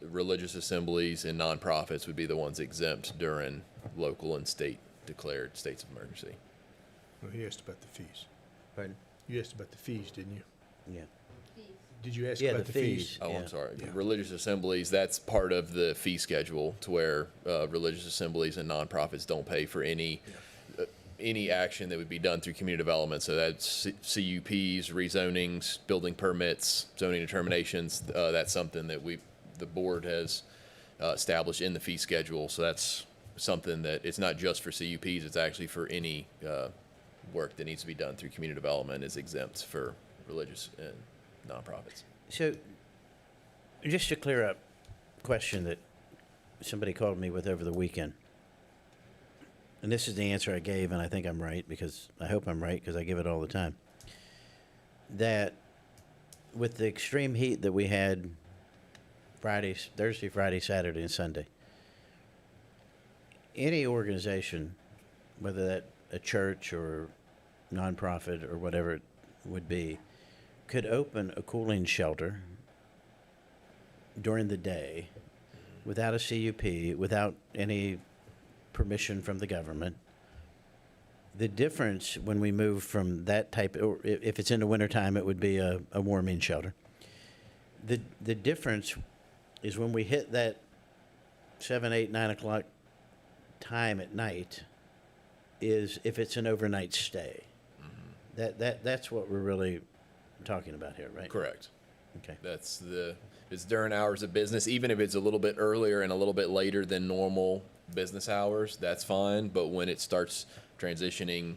Religious assemblies and nonprofits would be the ones exempt during local and state declared states of emergency. Well, he asked about the fees. Pardon? You asked about the fees, didn't you? Yeah. Did you ask Yeah, about the the fees? fees. Oh, Yeah. I'm sorry. Yeah. Religious assemblies, that's part of the fee schedule to where religious assemblies and nonprofits don't pay for any action that would be done through community development. So that's CUPs, rezonings, building permits, zoning determinations. That's something that the board has established in the fee schedule. So that's something that it's not just for CUPs, it's actually for any work that needs to be done through community development is exempt for religious and nonprofits. So, just to clear up a question that somebody called me with over the weekend, and this is the answer I gave, and I think I'm right, because I hope I'm right, because I give it all the time, that with the extreme heat that we had Thursday, Friday, Saturday, and Sunday, any organization, whether that a church or nonprofit or whatever it would be, could open a cooling shelter during the day without a CUP, without any permission from the government. The difference when we move from that type, or if it's in the wintertime, it would be a warming shelter. The difference is when we hit that 7, 8, 9 o'clock time at night is if it's an overnight stay. That's what we're really talking about here, right? Correct. Okay. It's during hours of business, even if it's a little bit earlier and a little bit later than normal business hours, that's fine. But when it starts transitioning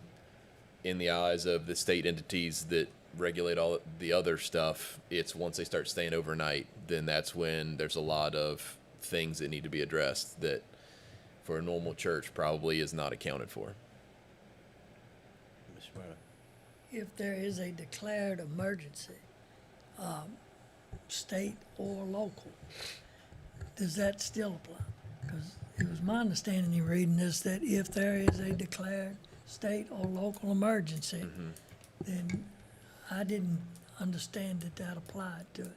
in the eyes of the state entities that regulate all the other stuff, it's once they start staying overnight, then that's when there's a lot of things that need to be addressed that for a normal church probably is not accounted for. Ms. Morrow. If there is a declared emergency, state or local, does that still apply? Because it was my understanding in reading this that if there is a declared state or local emergency, then I didn't understand that applied to it.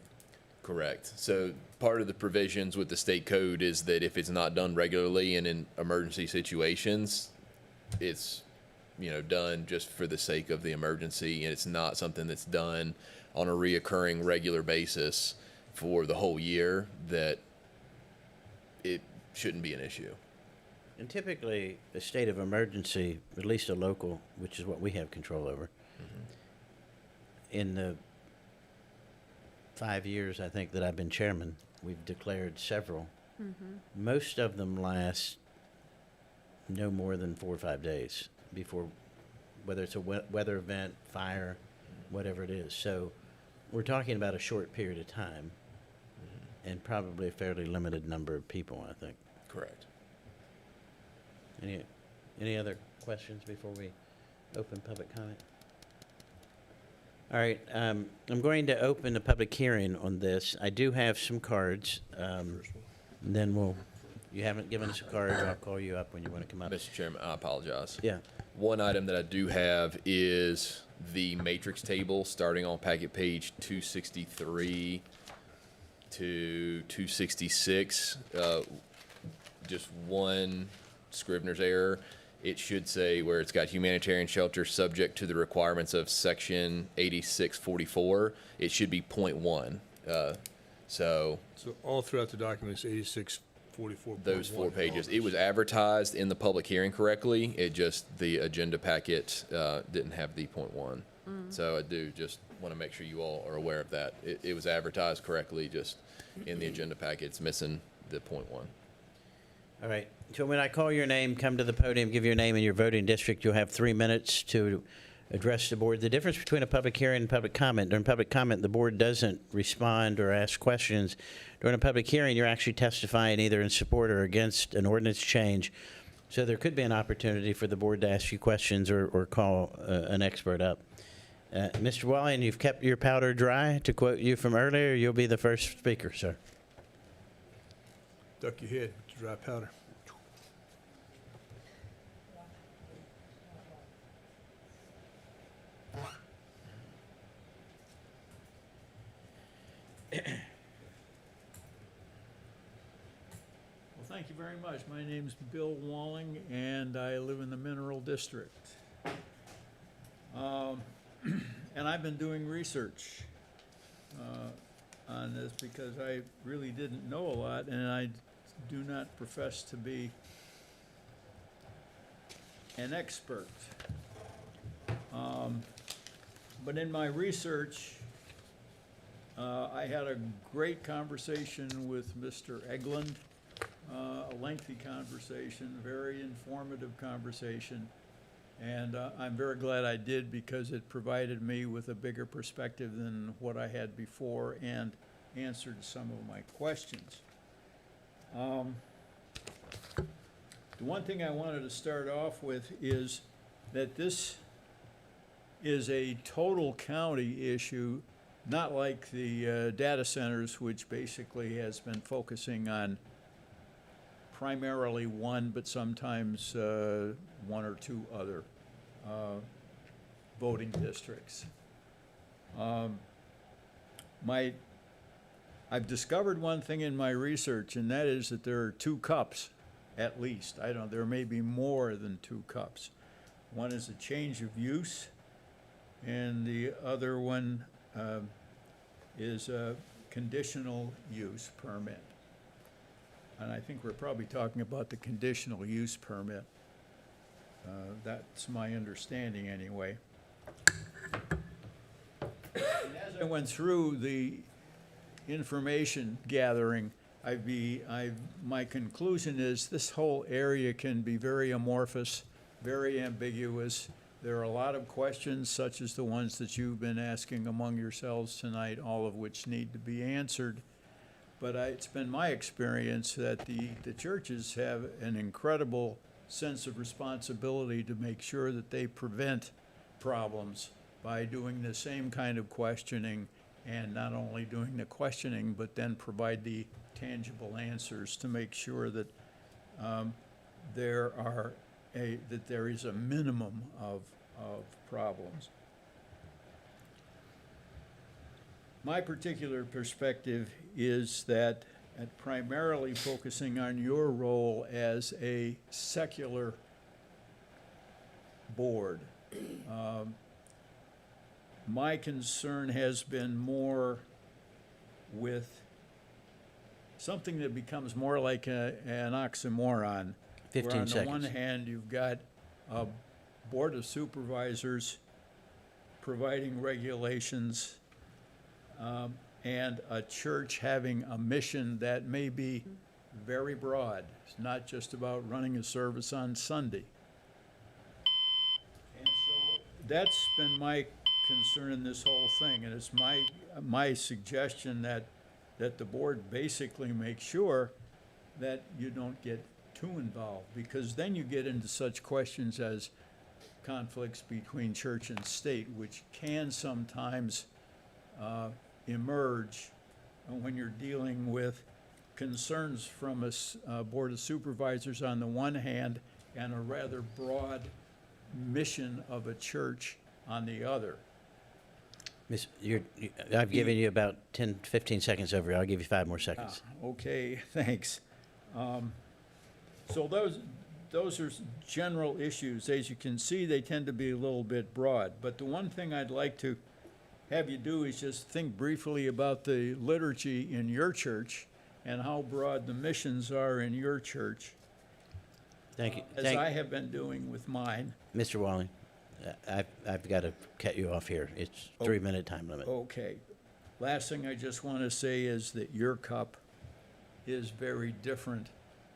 Correct. So part of the provisions with the state code is that if it's not done regularly and in emergency situations, it's, done just for the sake of the emergency, and it's not something that's done on a reoccurring regular basis for the whole year, that it shouldn't be an issue. And typically, a state of emergency, at least a local, which is what we have control over, in the 5 years, I think, that I've been chairman, we've declared several. Most of them last no more than 4 or 5 days before, whether it's a weather event, fire, whatever it is. So we're talking about a short period of time and probably a fairly limited number of people, I think. Correct. Any other questions before we open public comment? All right, I'm going to open the public hearing on this. I do have some cards. Then you haven't given us a card, I'll call you up when you want to come up. Mr. Chairman, I apologize. Yeah. One item that I do have is the matrix table starting on packet page 263 to 266. Just one Scrivener's error. It should say where it's got humanitarian shelter subject to the requirements of section 8644. It should be .1. So all throughout the document, it's 8644. those 4 pages. It was advertised in the public hearing correctly. It just, the agenda packet didn't have the .1. So I do just want to make sure you all are aware of that. It was advertised correctly, just in the agenda packet, it's missing the .1. All right. So when I call your name, come to the podium, give your name and your voting district. You'll have 3 minutes to address the board. The difference between a public hearing and public comment, during public comment, the board doesn't respond or ask questions. During a public hearing, you're actually testifying either in support or against an ordinance change. So there could be an opportunity for the board to ask you questions or call an expert up. Mr. Wallen, you've kept your powder dry. To quote you from earlier, you'll be the first speaker, sir. Duck your head with your dry powder. Well, thank you very much. My name's Bill Walling, and I live in the Mineral District. And I've been doing research on this because I really didn't know a lot, and I do not profess to be an expert. But in my research, I had a great conversation with Mr. Eglund, a lengthy conversation, very informative conversation. And I'm very glad I did because it provided me with a bigger perspective than what I had before and answered some of my questions. The one thing I wanted to start off with is that this is a total county issue, not like the data centers, which basically has been focusing on primarily one, but sometimes one or two other voting districts. I've discovered one thing in my research, and that is that there are two cups, at least. I don't, there may be more than two cups. One is a change of use, and the other one is a conditional use permit. And I think we're probably talking about the conditional use permit. That's my understanding anyway. And as I went through the information gathering, my conclusion is this whole area can be very amorphous, very ambiguous. There are a lot of questions, such as the ones that you've been asking among yourselves tonight, all of which need to be answered. But it's been my experience that the churches have an incredible sense of responsibility to make sure that they prevent problems by doing the same kind of questioning, and not only doing the questioning, but then provide the tangible answers to make sure that there is a minimum of problems. My particular perspective is that primarily focusing on your role as a secular board. My concern has been more with something that becomes more like an oxymoron. 15 where on seconds. the one hand, you've got a board of supervisors providing regulations, and a church having a mission that may be very broad. It's not just about running a service on Sunday. And so that's been my concern in this whole thing, and it's my suggestion that the board basically make sure that you don't get too involved, because then you get into such questions as conflicts between church and state, which can sometimes emerge when you're dealing with concerns from a board of supervisors on the one hand and a rather broad mission of a church on the other. Miss, I've given you about 10, 15 seconds over. I'll give you 5 more seconds. Okay, thanks. So those are general issues. As you can see, they tend to be a little bit broad. But the one thing I'd like to have you do is just think briefly about the liturgy in your church and how broad the missions are in your church. Thank you. As I have been doing with mine. Mr. Walling, I've got to cut you off here. It's 3-minute time limit. Okay. Last thing I just want to say is that your cup is very different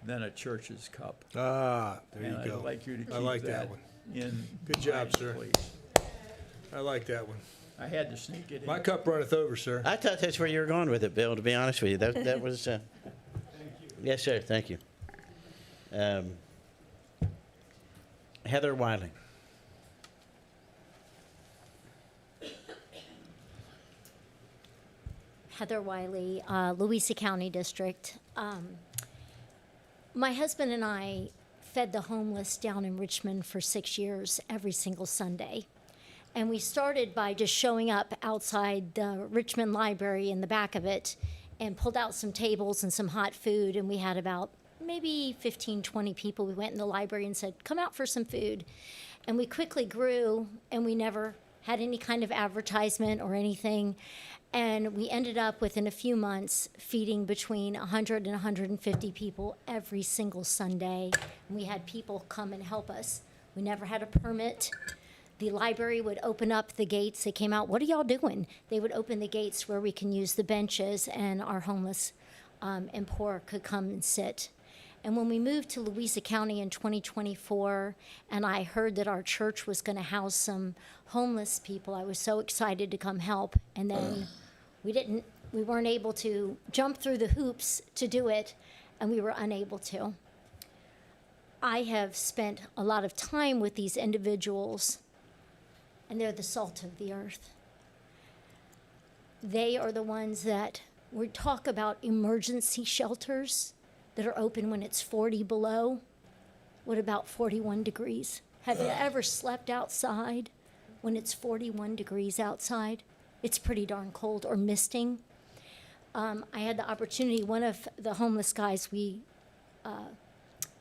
than a church's cup. Ah, there you And go. I'd like you to keep I like that one. in Good job, mind, sir. please. I like that one. I had to sneak it in. My cup runneth over, sir. I thought that's where you were going with it, Bill, to be honest with you. That was, Thank you. yes, sir, thank you. Heather Wiley. Heather Wiley, Louisa County District. My husband and I fed the homeless down in Richmond for 6 years, every single Sunday. And we started by just showing up outside the Richmond Library in the back of it and pulled out some tables and some hot food. And we had about maybe 15, 20 people. We went in the library and said, come out for some food. And we quickly grew, and we never had any kind of advertisement or anything. And we ended up within a few months feeding between 100 and 150 people every single Sunday. And we had people come and help us. We never had a permit. the library would open up the gates. They came out, what are y'all doing? They would open the gates where we can use the benches and our homeless and poor could come and sit. And when we moved to Louisa County in 2024, and I heard that our church was going to house some homeless people, I was so excited to come help. And then we weren't able to jump through the hoops to do it, and we were unable to. I have spent a lot of time with these individuals, and they're the salt of the earth. They are the ones that we talk about emergency shelters that are open when it's 40 below. What about 41 degrees? Have you ever slept outside when it's 41 degrees outside? It's pretty darn cold, or misting. I had the opportunity, one of the homeless guys we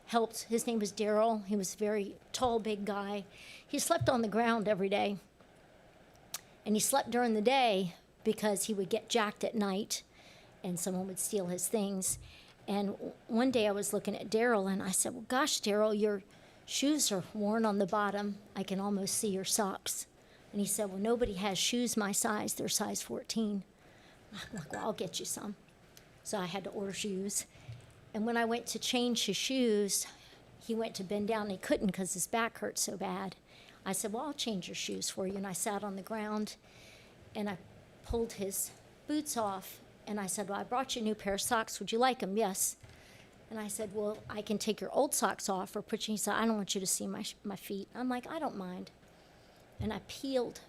helped, his name was Daryl. He was a very tall, big guy. He slept on the ground every day. And he slept during the day because he would get jacked at night and someone would steal his things. And one day I was looking at Daryl and I said, well, gosh, Daryl, your shoes are worn on the bottom. I can almost see your socks. And he said, well, nobody has shoes my size. They're size 14. I'm like, well, I'll get you some. So I had to order shoes. And when I went to change his shoes, he went to bend down and he couldn't because his back hurt so bad. I said, well, I'll change your shoes for you. And I sat on the ground and I pulled his boots off. And I said, well, I brought you a new pair of socks. Would you like them? Yes. And I said, well, I can take your old socks off or put you. He said, I don't want you to see my feet. I'm like, I don't mind. And I peeled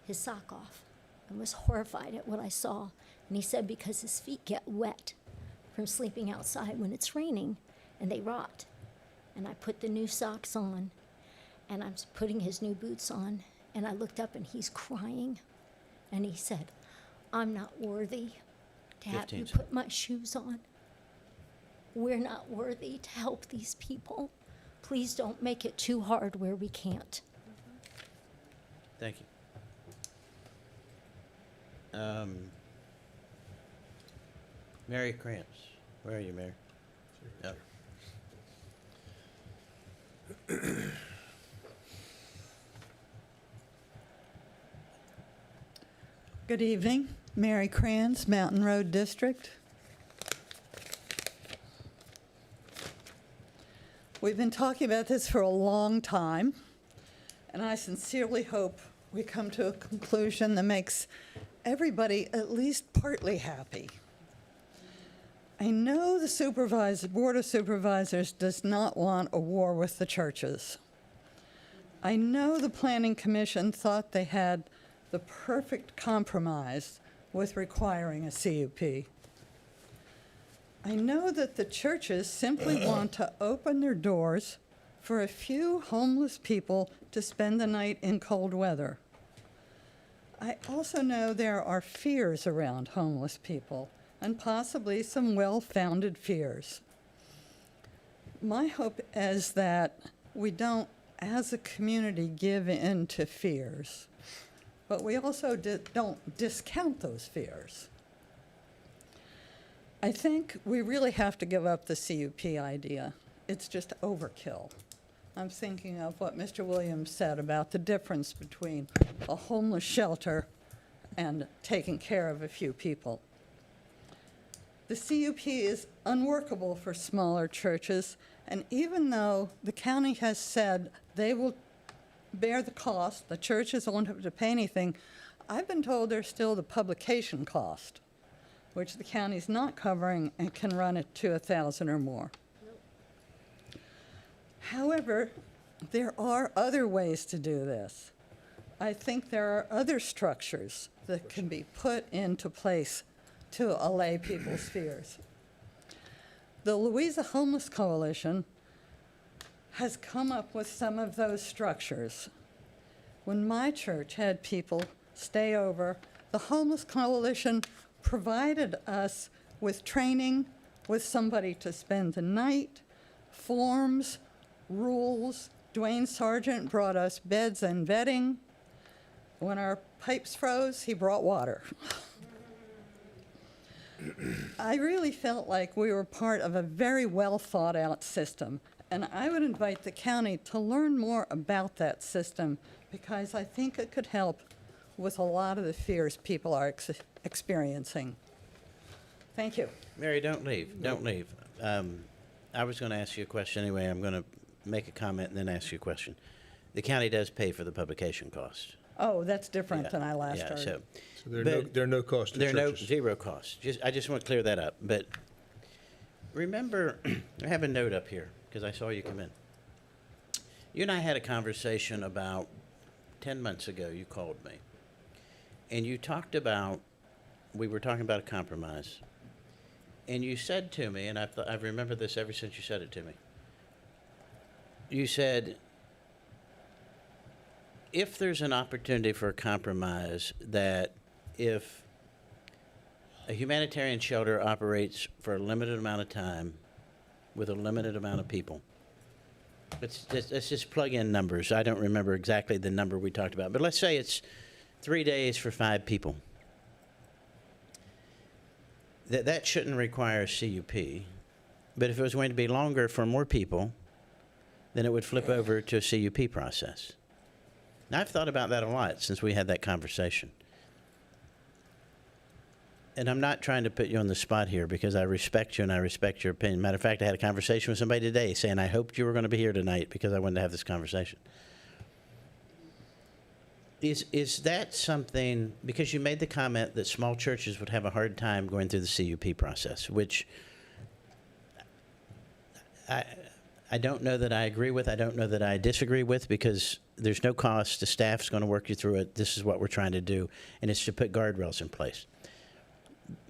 his sock off and was horrified at what I saw. And he said, because his feet get wet from sleeping outside when it's raining and they rot. And I put the new socks on and I'm putting his new boots on. And I looked up and he's crying. And he said, I'm not worthy to have you put my shoes on. We're not worthy to help these people. Please don't make it too hard where we can't. Thank you. Mary Krantz. Where are you, Mary? Yep. Good evening. Mary Krantz, Mountain Road District. We've been talking about this for a long time, and I sincerely hope we come to a conclusion that makes everybody at least partly happy. I know the Board of Supervisors does not want a war with the churches. I know the Planning Commission thought they had the perfect compromise with requiring a CUP. I know that the churches simply want to open their doors for a few homeless people to spend the night in cold weather. I also know there are fears around homeless people, and possibly some well-founded fears. My hope is that we don't, as a community, give in to fears, but we also don't discount those fears. I think we really have to give up the CUP idea. It's just overkill. I'm thinking of what Mr. Williams said about the difference between a homeless shelter and taking care of a few people. The CUP is unworkable for smaller churches, and even though the county has said they will bear the cost, the churches won't have to pay anything, I've been told there's still the publication cost, which the county's not covering and can run it to $1,000 or more. However, there are other ways to do this. I think there are other structures that can be put into place to allay people's fears. The Louisa Homeless Coalition has come up with some of those structures. When my church had people stay over, the Homeless Coalition provided us with training, with somebody to spend the night, forms, rules. Dwayne Sargent brought us beds and bedding. When our pipes froze, he brought water. I really felt like we were part of a very well thought out system, And I would invite the county to learn more about that system because I think it could help with a lot of the fears people are experiencing. Thank you. Mary, don't leave. Don't leave. I was going to ask you a question anyway. I'm going to make a comment and then ask you a question. The county does pay for the publication cost. Oh, that's different than I last heard. So there are no cost to There are churches. no zero costs. I just want to clear that up. But remember, I have a note up here because I saw you come in. You and I had a conversation about 10 months ago. You called me. And you talked about, we were talking about a compromise. And you said to me, and I've remembered this ever since you said it to me. You said, if there's an opportunity for a compromise, that if a humanitarian shelter operates for a limited amount of time with a limited amount of people, let's just plug in numbers. I don't remember exactly the number we talked about, but let's say it's 3 days for 5 people. That shouldn't require a CUP, but if it was going to be longer for more people, then it would flip over to a CUP process. Now, I've thought about that a lot since we had that conversation. And I'm not trying to put you on the spot here because I respect you and I respect your opinion. Matter of fact, I had a conversation with somebody today saying I hoped you were going to be here tonight because I wanted to have this conversation. Is that something, because you made the comment that small churches would have a hard time going through the CUP process, which I don't know that I agree with. I don't know that I disagree with because there's no cost. The staff's going to work you through it. This is what we're trying to do, and it's to put guardrails in place.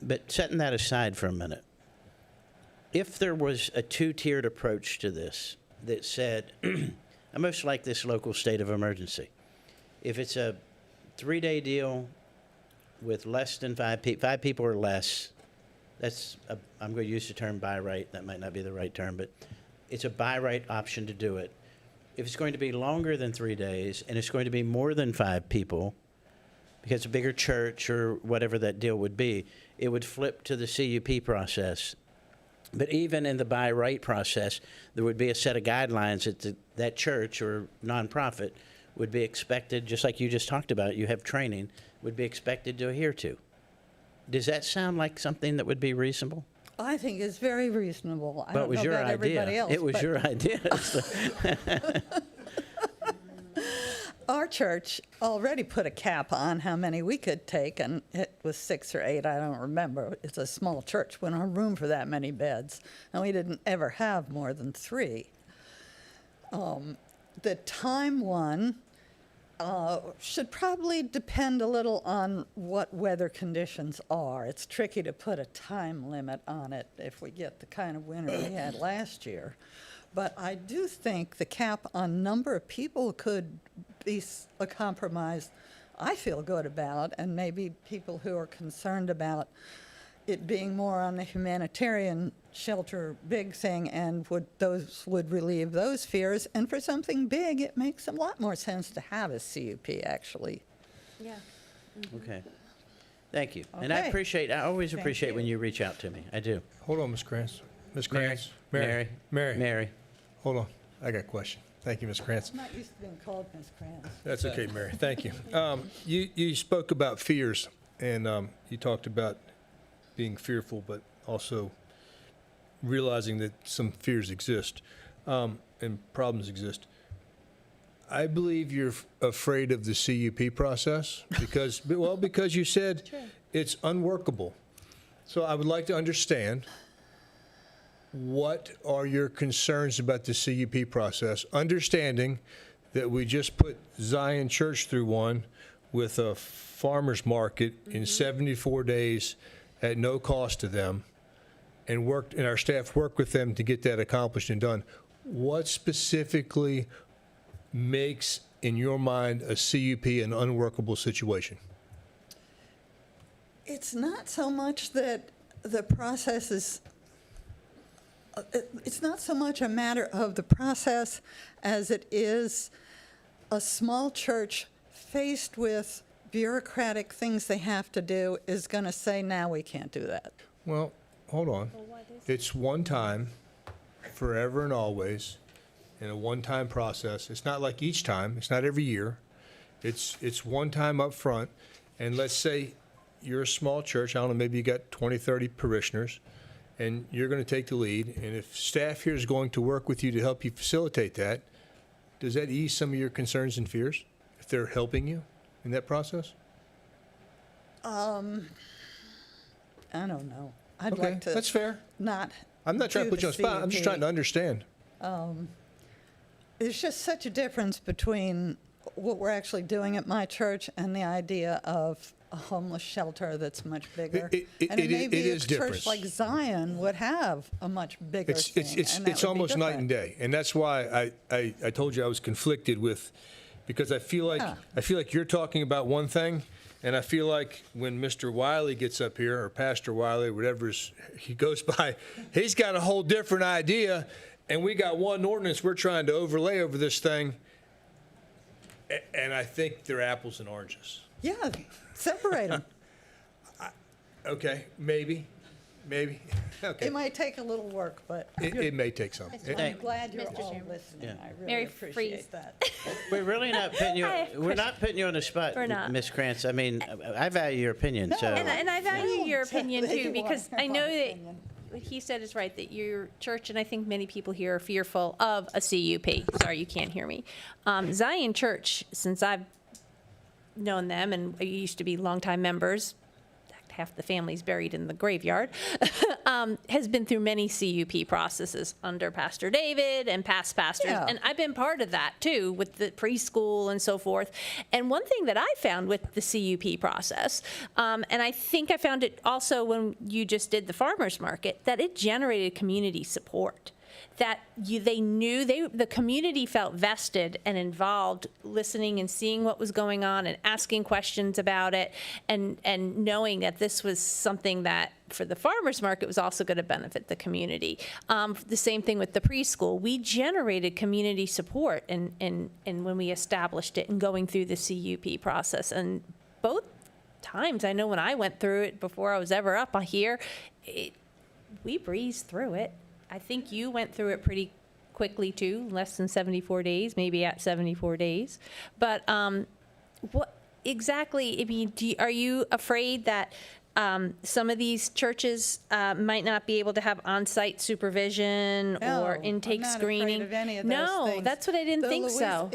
But setting that aside for a minute, if there was a two-tiered approach to this that said, I most like this local state of emergency. If it's a 3-day deal with less than 5 people or less, I'm going to use the term by right. That might not be the right term, but it's a by right option to do it. If it's going to be longer than 3 days and it's going to be more than 5 people, because a bigger church or whatever that deal would be, it would flip to the CUP process. But even in the by right process, there would be a set of guidelines that that church or nonprofit would be expected, just like you just talked about, you have training, would be expected to adhere to. Does that sound like something that would be reasonable? I think it's very reasonable. I Well, don't it was know your about everybody idea. else. It was but your idea. Our church already put a cap on how many we could take, and it was 6 or 8, I don't remember. It's a small church. We don't have room for that many beds, and we didn't ever have more than 3. The time one should probably depend a little on what weather conditions are. It's tricky to put a time limit on it if we get the kind of winter we had last year. But I do think the cap on number of people could be a compromise I feel good about, and maybe people who are concerned about it being more on the humanitarian shelter big thing and would relieve those fears. And for something big, it makes a lot more sense to have a CUP, actually. Yeah. Okay. Thank you. And I Okay. always Thank appreciate you. when you reach out to me. I do. Hold on, Ms. Krantz. Ms. Mary. Krantz. Mary. Mary. Hold on. I got a question. Thank you, Ms. Krantz. I'm not used to being called Ms. Krantz. That's okay, Mary. Thank you. You spoke about fears, and you talked about being fearful, but also realizing that some fears exist and problems exist. I believe you're afraid of the CUP process because you said it's unworkable. So I would like to understand, what are your concerns about the CUP process, understanding that we just put Zion Church through one with a farmer's market in 74 days at no cost to them, and our staff worked with them to get that accomplished and done. What specifically makes, in your mind, a CUP an unworkable situation? It's not so much that the process is, it's not so much a matter of the process as it is a small church faced with bureaucratic things they have to do is going to say, now we can't do that. Well, hold on. It's one time, forever and always. and a one-time process. It's not like each time. It's not every year. It's one time up front. And let's say you're a small church. I don't know, maybe you got 20, 30 parishioners, and you're going to take the lead. And if staff here is going to work with you to help you facilitate that, does that ease some of your concerns and fears if they're helping you in that process? I don't know. I'd Okay, like to. that's fair. Not. I'm not trying to do put you on the the spot. I'm just CUP. trying to understand. There's just such a difference between what we're actually doing at my church and the idea of a homeless shelter that's much bigger. And maybe it is a different. church like Zion would have a much bigger thing. and that It's would be almost night different. and day, and that's why I told you I was conflicted with, because I feel like you're talking about one thing, and I feel like when Mr. Wiley gets up here, or Pastor Wiley, whatever he goes by, he's got a whole different idea, and we got one ordinance we're trying to overlay over this thing, and I think they're apples and oranges. Yeah, separate them. Okay, maybe. Okay. It might take a little work, but It may take some. I'm glad you're all listening. Yeah. I really Mary appreciate Freeze. that. We're really not putting you, I have a we're not putting you on the spot, We're not. Ms. Krantz. I mean, I value your opinion, so. And I value your opinion They too, want because I my know that opinion. what he said is right, that your church, and I think many people here are fearful of a CUP. Sorry, you can't hear me. Zion Church, since I've known them, and I used to be longtime members, half the family's buried in the graveyard, has been through many CUP processes under Pastor David and past pastors. Yeah. And I've been part of that too, with the preschool and so forth. And one thing that I found with the CUP process, and I think I found it also when you just did the farmers market, that it generated community support. That they knew, the community felt vested and involved, listening and seeing what was going on and asking questions about it, and knowing that this was something that for the farmers market was also going to benefit the community. The same thing with the preschool. We generated community support and when we established it and going through the CUP process. And both times, I know when I went through it before I was ever up here, we breezed through it. I think you went through it pretty quickly too, less than 74 days, maybe at 74 days. But what exactly, I mean, are you afraid that some of these churches might not be able to have on-site supervision or intake screening? I'm not afraid of any of those No, things. that's what I didn't think Louise, so.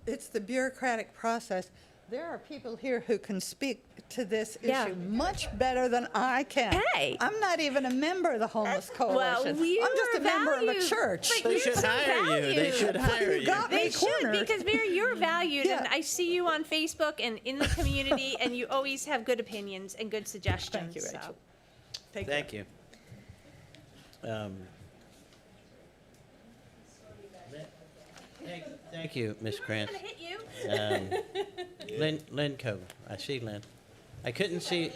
It's the bureaucratic process. There are people here who can speak to this Yeah. issue much better than I can. Hey. I'm not even a member of the Homeless Well, Coalition. we I'm just are a member of a valued, church. but They you're should so hire you. They should valued. hire You you. got me They should, cornered. because Mary, you're valued, Yeah. and I see you on Facebook and in the community, and you always have good opinions and good suggestions. Thank you, so. Rachel. Take care. Thank you. Thank you, Ms. Krantz. I'm gonna hit you. Lynn Coble. I see Lynn. I couldn't see.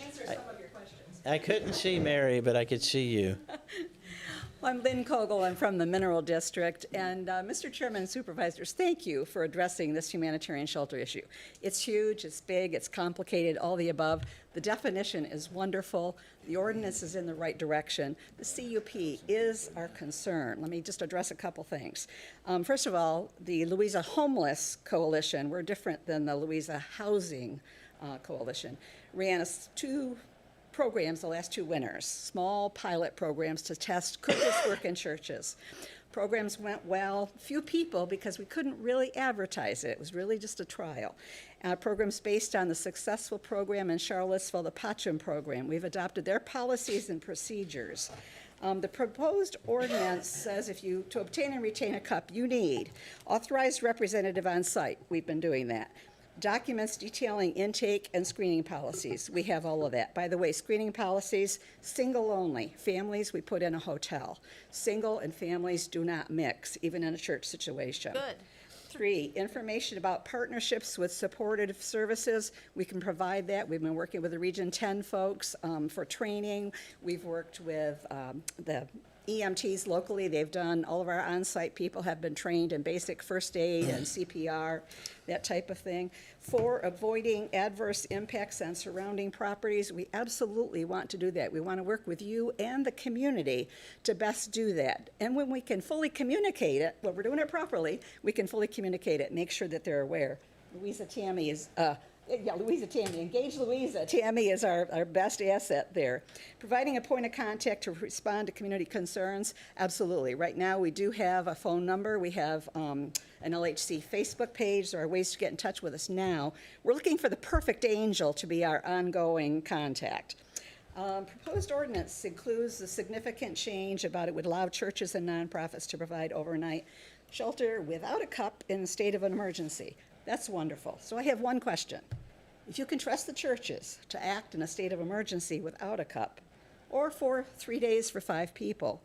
I couldn't see Mary, but I could see you. I'm Lynn Kogel. I'm from the Mineral District. And Mr. Chairman and Supervisors, thank you for addressing this humanitarian shelter issue. It's huge, it's big, it's complicated, all the above. The definition is wonderful. The ordinance is in the right direction. The CUP is our concern. Let me just address a couple things. First of all, the Louisa Homeless Coalition, we're different than the Louisa Housing Coalition, ran two programs, the last two winters, small pilot programs to test, could this work in churches? Programs went well, few people because we couldn't really advertise it. It was really just a trial. Programs based on the successful program in Charlottesville, the Pacham program. We've adopted their policies and procedures. The proposed ordinance says to obtain and retain a cup, you need authorized representative on site. We've been doing that. Documents detailing intake and screening policies. We have all of that. By the way, screening policies, single only. Families, we put in a hotel. Single and families do not mix, even in a church situation. Good. 3, information about partnerships with supportive services. We can provide that. We've been working with the Region 10 folks for training. We've worked with the EMTs locally. They've done, all of our on-site people have been trained in basic first aid and CPR, that type of thing. For avoiding adverse impacts on surrounding properties, we absolutely want to do that. We want to work with you and the community to best do that. And when we can fully communicate it, well, we're doing it properly, we can fully communicate it, make sure that they're aware. Louisa Tammy is, Louisa Tammy, engage Louisa. Tammy is our best asset there. Providing a point of contact to respond to community concerns, absolutely. Right now, we do have a phone number. We have an LHC Facebook page. There are ways to get in touch with us now. We're looking for the perfect angel to be our ongoing contact. Proposed ordinance includes a significant change about it would allow churches and nonprofits to provide overnight shelter without a cup in a state of an emergency. That's wonderful. So I have one question. If you can trust the churches to act in a state of emergency without a cup, or for 3 days for 5 people,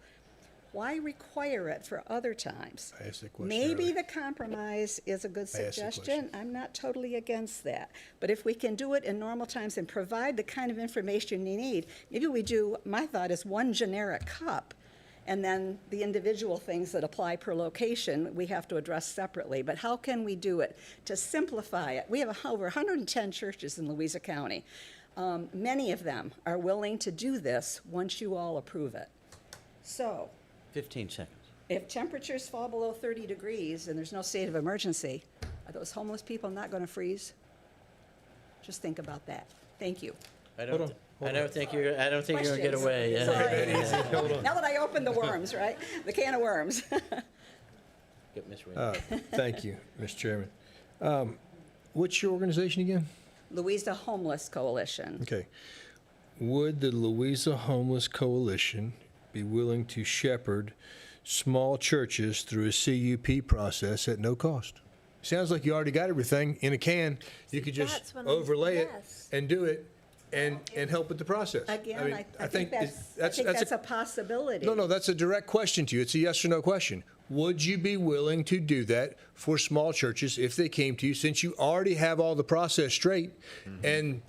why require it for other times? I asked that question Maybe earlier. the compromise is a good I asked the suggestion. I'm not totally against that. But if we can do it in normal times and provide the kind of information you need, maybe we do, my thought is one generic cup, and then the individual things that apply per location, we have to address separately. But how can we do it to simplify it? We have over 110 churches in Louisa County. Many of them are willing to do this once you all approve it. So 15 seconds. if temperatures fall below 30 degrees and there's no state of emergency, are those homeless people not going to freeze? Just think about that. Thank you. I don't think you're going to get Questions? away. Yeah. Sorry. Now that I opened the worms, right? The can of worms. Get Ms. Reed. Thank you, Mr. Chairman. What's your organization again? Louisa Homeless Coalition. Okay. Would the Louisa Homeless Coalition be willing to shepherd small churches through a CUP process at no cost? Sounds like you already got everything in a can. You could just that's what overlay it yes. and do it and help with the process. Again, I think that's a possibility. No, that's a direct question to you. It's a yes or no question. Would you be willing to do that for small churches if they came to you, since you already have all the process straight, and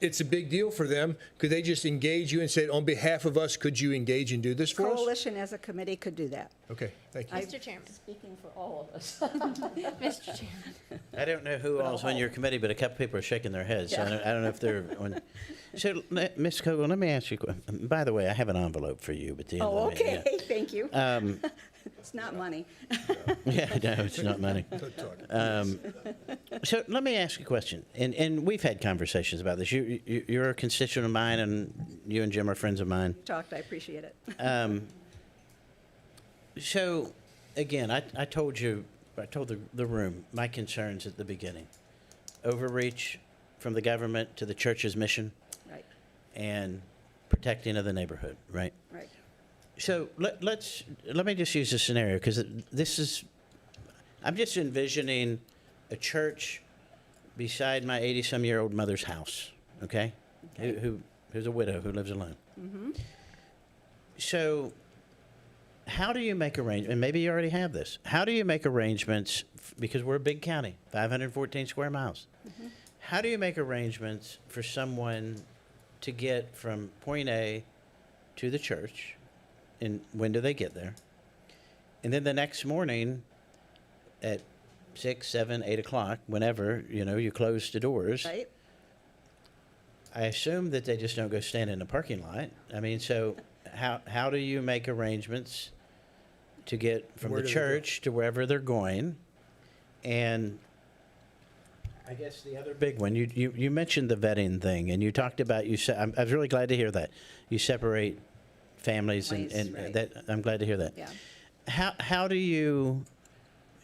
it's a big deal for them? Could they just engage you and say, on behalf of us, could you engage and do this for us? Coalition as a committee could do that. Okay, thank you. Mr. Chairman. Speaking for all of us. Mr. Chairman. I don't know who all's on your committee, but a couple people are shaking their heads. So I don't know if they're on. So, Ms. Kogel, let me ask you a question. By the way, I have an envelope for you at the end Oh, of the meeting. okay, thank you. It's not money. Yeah, no, it's not money. So let me ask you a question, and we've had conversations about this. You're a constituent of mine, and you and Jim are friends of mine. Talked, I appreciate it. So, again, I told the room my concerns at the beginning. Overreach from the government to the church's mission. Right. And protecting of the neighborhood, right? Right. So let me just use a scenario, because I'm just envisioning a church beside my 80-some-year-old mother's house, okay? Who's a widow who lives alone. Mm-hmm. So how do you make arrangements, and maybe you already have this, how do you make arrangements, because we're a big county, 514 square miles. Mm-hmm. How do you make arrangements for someone to get from point A to the church, and when do they get there? And then the next morning at 6, 7, 8 o'clock, whenever, you close the doors. Right. I assume that they just don't go stand in the parking lot. I mean, so how do you make arrangements to get from Where the do they go? church to wherever they're going? And I guess the other big one, you mentioned the vetting thing, and you talked about, I was really glad to hear that. You separate families, and right. that, I'm glad to hear that. Yeah. How do you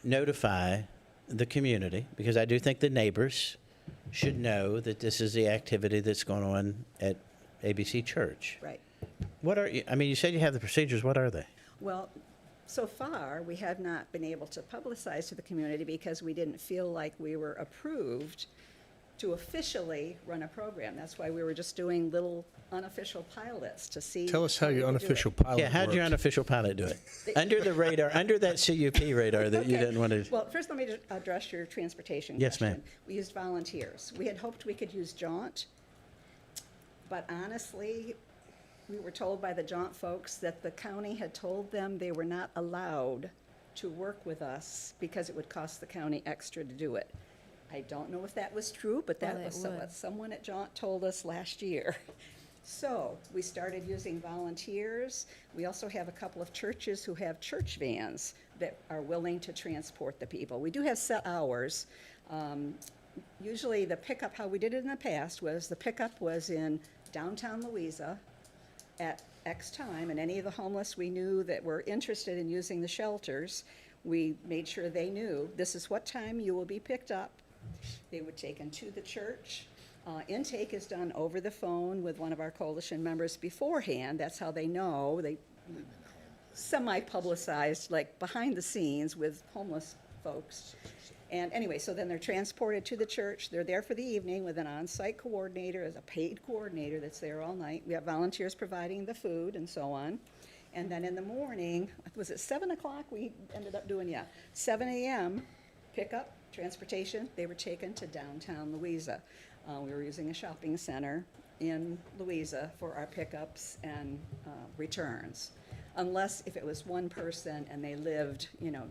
notify the community? Because I do think the neighbors should know that this is the activity that's going on at ABC Church. Right. You said you have the procedures. What are they? Well, so far, we have not been able to publicize to the community because we didn't feel like we were approved to officially run a program. That's why we were just doing little unofficial pilots to see. Tell us how your we could do unofficial it. pilot Yeah, how'd your worked. unofficial pilot do it? Under the radar, under that CUP radar that you Okay. didn't want to. Well, first let me just address your transportation Yes, question. ma'am. We used volunteers. We had hoped we could use Jaunt, but honestly, we were told by the Jaunt folks that the county had told them they were not allowed to work with us because it would cost the county extra to do it. I don't know if that was true, but that Well, it was would. what someone at Jaunt told us last year. So we started using volunteers. We also have a couple of churches who have church vans that are willing to transport the people. We do have set hours. Usually the pickup, how we did it in the past was the pickup was in downtown Louisa at X time, and any of the homeless we knew that were interested in using the shelters, we made sure they knew this is what time you will be picked up. They were taken to the church. Intake is done over the phone with one of our coalition members beforehand. That's how they know. They semi-publicized, like behind the scenes with homeless folks. And anyway, so then they're transported to the church. They're there for the evening with an on-site coordinator, as a paid coordinator that's there all night. We have volunteers providing the food and so on. And then in the morning, was it 7 o'clock we ended up doing? Yeah, 7 a.m. pickup, transportation. They were taken to downtown Louisa. We were using a shopping center in Louisa for our pickups and returns. Unless if it was one person and they lived,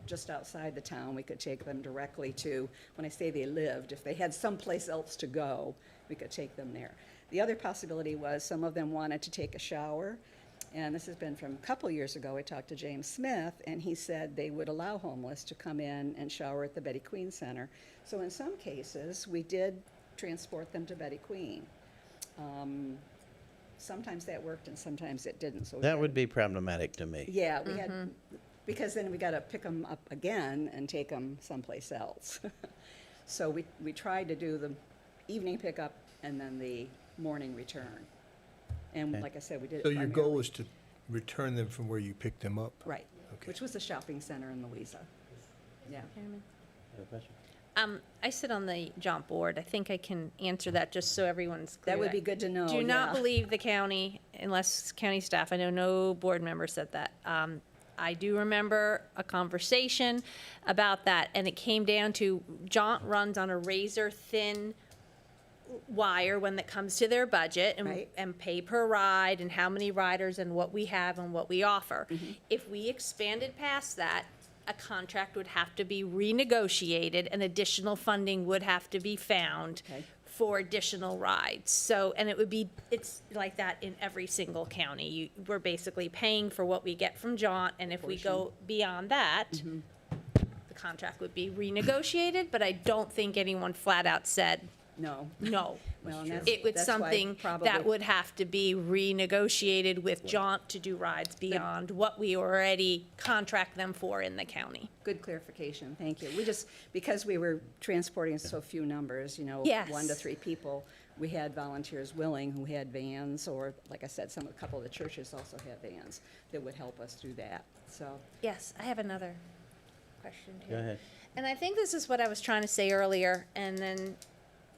just outside the town, we could take them directly to, when I say they lived, if they had someplace else to go, we could take them there. The other possibility was some of them wanted to take a shower, and this has been from a couple years ago. I talked to James Smith, and he said they would allow homeless to come in and shower at the Betty Queen Center. So in some cases, we did transport them to Betty Queen. Sometimes that worked and sometimes it didn't. So That would be problematic to me. yeah, we had, because then we got to pick them up again and take them someplace else. So we tried to do the evening pickup and then the morning return. And Okay. like I said, we did it So your goal primarily- was to return them from where you picked them up? Right, Okay. which was the shopping center in Louisa. Yeah. I sit on the Jaunt board. I think I can answer that just so everyone's clear. That would be good to know, Do not yeah. believe the county unless county staff, I know no board member said that. I do remember a conversation about that, and it came down to Jaunt runs on a razor-thin wire when it comes to their budget and, Right. and pay per ride and how many riders and what we have and what we offer. Mm-hmm. If we expanded past that, a contract would have to be renegotiated and additional funding would have to be found Okay. for additional rides. So, and it's like that in every single county. We're basically paying for what we get from Jaunt, and if we go beyond that, Mm-hmm. the contract would be renegotiated, but I don't think anyone flat out said No. no. Well, and It was that's why something probably- that would have to be renegotiated with Jaunt to do rides beyond what we already contract them for in the county. Good clarification, thank you. We just, because we were transporting so few numbers, Yes. 1 to 3 people, we had volunteers willing who had vans, or, like I said, a couple of the churches also had vans that would help us do that, so. Yes, I have another question Go here. ahead. And I think this is what I was trying to say earlier, and then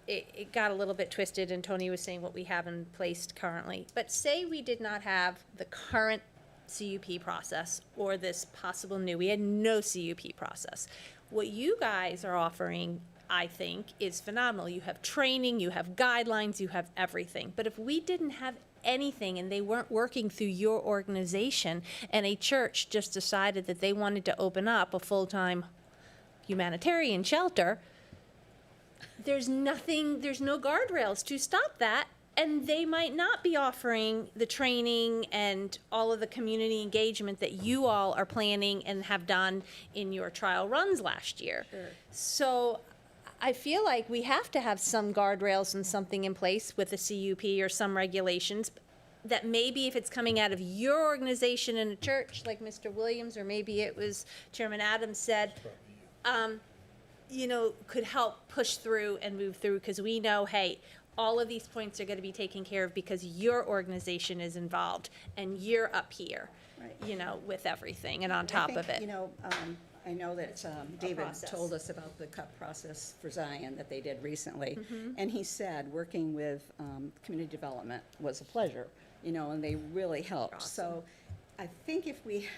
it got a little bit twisted, and Tony was saying what we have in place currently. But say we did not have the current CUP process or this possible new, we had no CUP process. What you guys are offering, I think, is phenomenal. You have training, you have guidelines, you have everything. But if we didn't have anything and they weren't working through your organization, and a church just decided that they wanted to open up a full-time humanitarian shelter, there's no guardrails to stop that, and they might not be offering the training and all of the community engagement that you all are planning and have done in your trial runs last year. So I feel like we have to have some guardrails and something in place with the CUP or some regulations that maybe if it's coming out of your organization in a church like Mr. Williams, or maybe it was Chairman Adams said, could help push through and move through, because we know, hey, all of these points are going to be taken care of because your organization is involved and you're up here, Right. with everything and on top of it. I know that David process. told us about the CUP process for Zion that they did recently. Mhm. And he said, working with community development was a pleasure, and they really helped. So I think if we,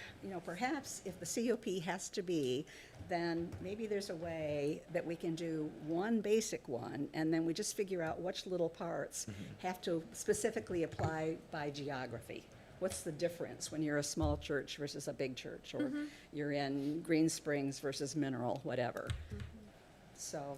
perhaps if the COP has to be, then maybe there's a way that we can do one basic one, and then we just figure out which little parts have to specifically apply by geography. What's the difference when you're a small church versus a big church, or you're in Green Springs versus Mineral, whatever. So,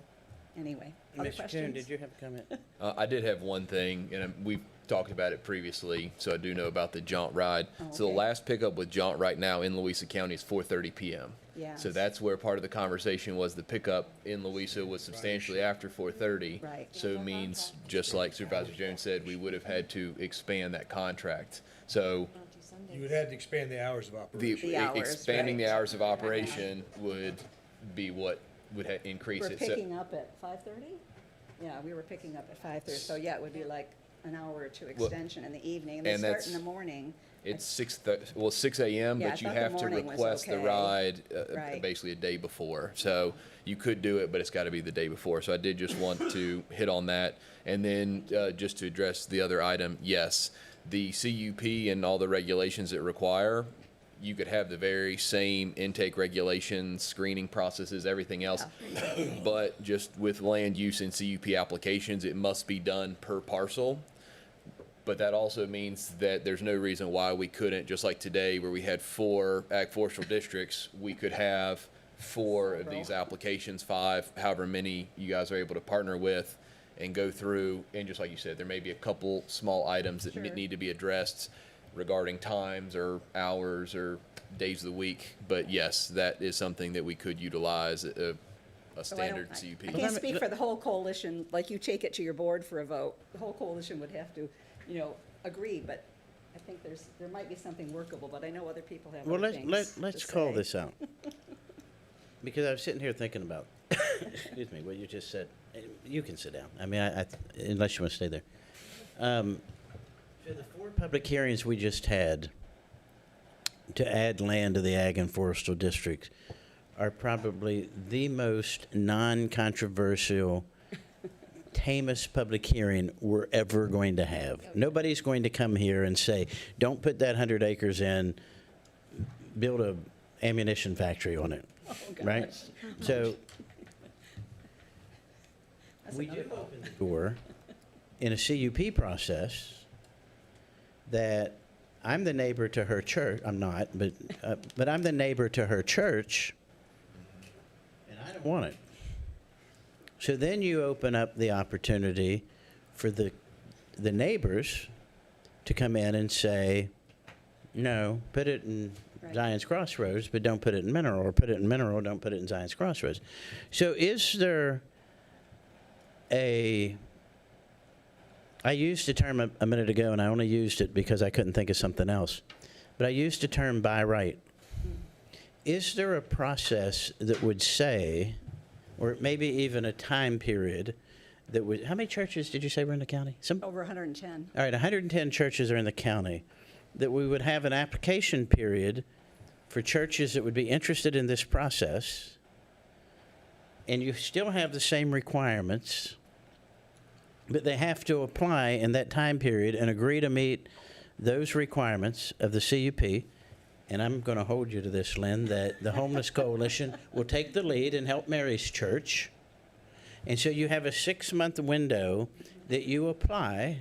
anyway, other Mr. questions? Coon, did you have a comment? I did have one thing, and we've talked about it previously, so I do know about the jaunt ride. So the okay. last pickup with jaunt right now in Louisa County is 4:30 p.m. Yes. So that's where part of the conversation was. The pickup in Louisa was substantially after 4:30. Right. So it means, just like Supervisor Jones said, we would have had to expand that contract. So You would have to expand the hours of operation. The hours, expanding right. the hours of operation would be what would increase We're it. So- picking up at 5:30? Yeah, we were picking up at 5:30, so yeah, it would be like an hour or two extension in the evening, and they and start that's- in the morning. It's 6 a.m., Yeah, I but you thought the have to morning was request the okay. ride Right. basically a day before. So you could do it, but it's got to be the day before. So I did just want to hit on that. And then just to address the other item, yes, the CUP and all the regulations it require, you could have the very same intake regulations, screening processes, everything else. But just with land use and CUP applications, it must be done per parcel. But that also means that there's no reason why we couldn't, just like today where we had 4 agricultural districts, we could have 4 of these applications, 5, however many you guys are able to partner with and go through. And just like you said, there may be a couple small items that Sure. need to be addressed regarding times or hours or days of the week. But yes, that is something that we could utilize a So I standard don't- CUP. I can't speak for the whole coalition, like you take it to your board for a vote. The whole coalition would have to, agree, but I think there might be something workable, but I know other people have Well, other things let's to call say. this out. Because I was sitting here thinking about, excuse me, what you just said. You can sit down. I mean, unless you want to stay there. So the 4 public hearings we just had to add land to the Ag and Forestal District are probably the most non-controversial, tamest public hearing we're ever going to have. Nobody's going to come here and say, don't put that 100 acres in, build a ammunition factory on it, right? So we do open the door in a CUP process that I'm the neighbor to her church. I'm not, but I'm the neighbor to her church, and I don't want it. So then you open up the opportunity for the neighbors to come in and say, no, put it in Zion's Crossroads, but don't put it in Mineral, or put it in Mineral, don't put it in Zion's Crossroads. So is there I used a term a minute ago, and I only used it because I couldn't think of something else, but I used the term by right. Is there a process that would say, or maybe even a time period that would, how many churches did you say were in the county? Over 110. All right, 110 churches are in the county, that we would have an application period for churches that would be interested in this process, and you still have the same requirements, but they have to apply in that time period and agree to meet those requirements of the CUP. And I'm going to hold you to this, Lynn, that the Homeless Coalition will take the lead and help Mary's Church. And so you have a 6-month window that you apply,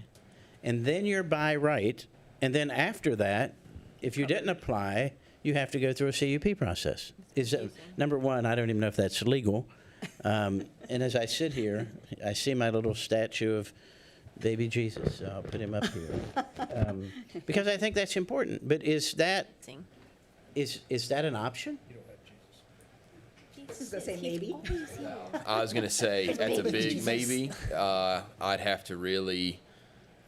and then you're by right. And then after that, if you didn't apply, you have to go through a CUP process. Is that, number one, I don't even know if that's legal. And as I sit here, I see my little statue of baby Jesus, so I'll put him up here. Because I think that's important. But is that an option? I was gonna say maybe. I was going to say, that's a big maybe. I'd have to really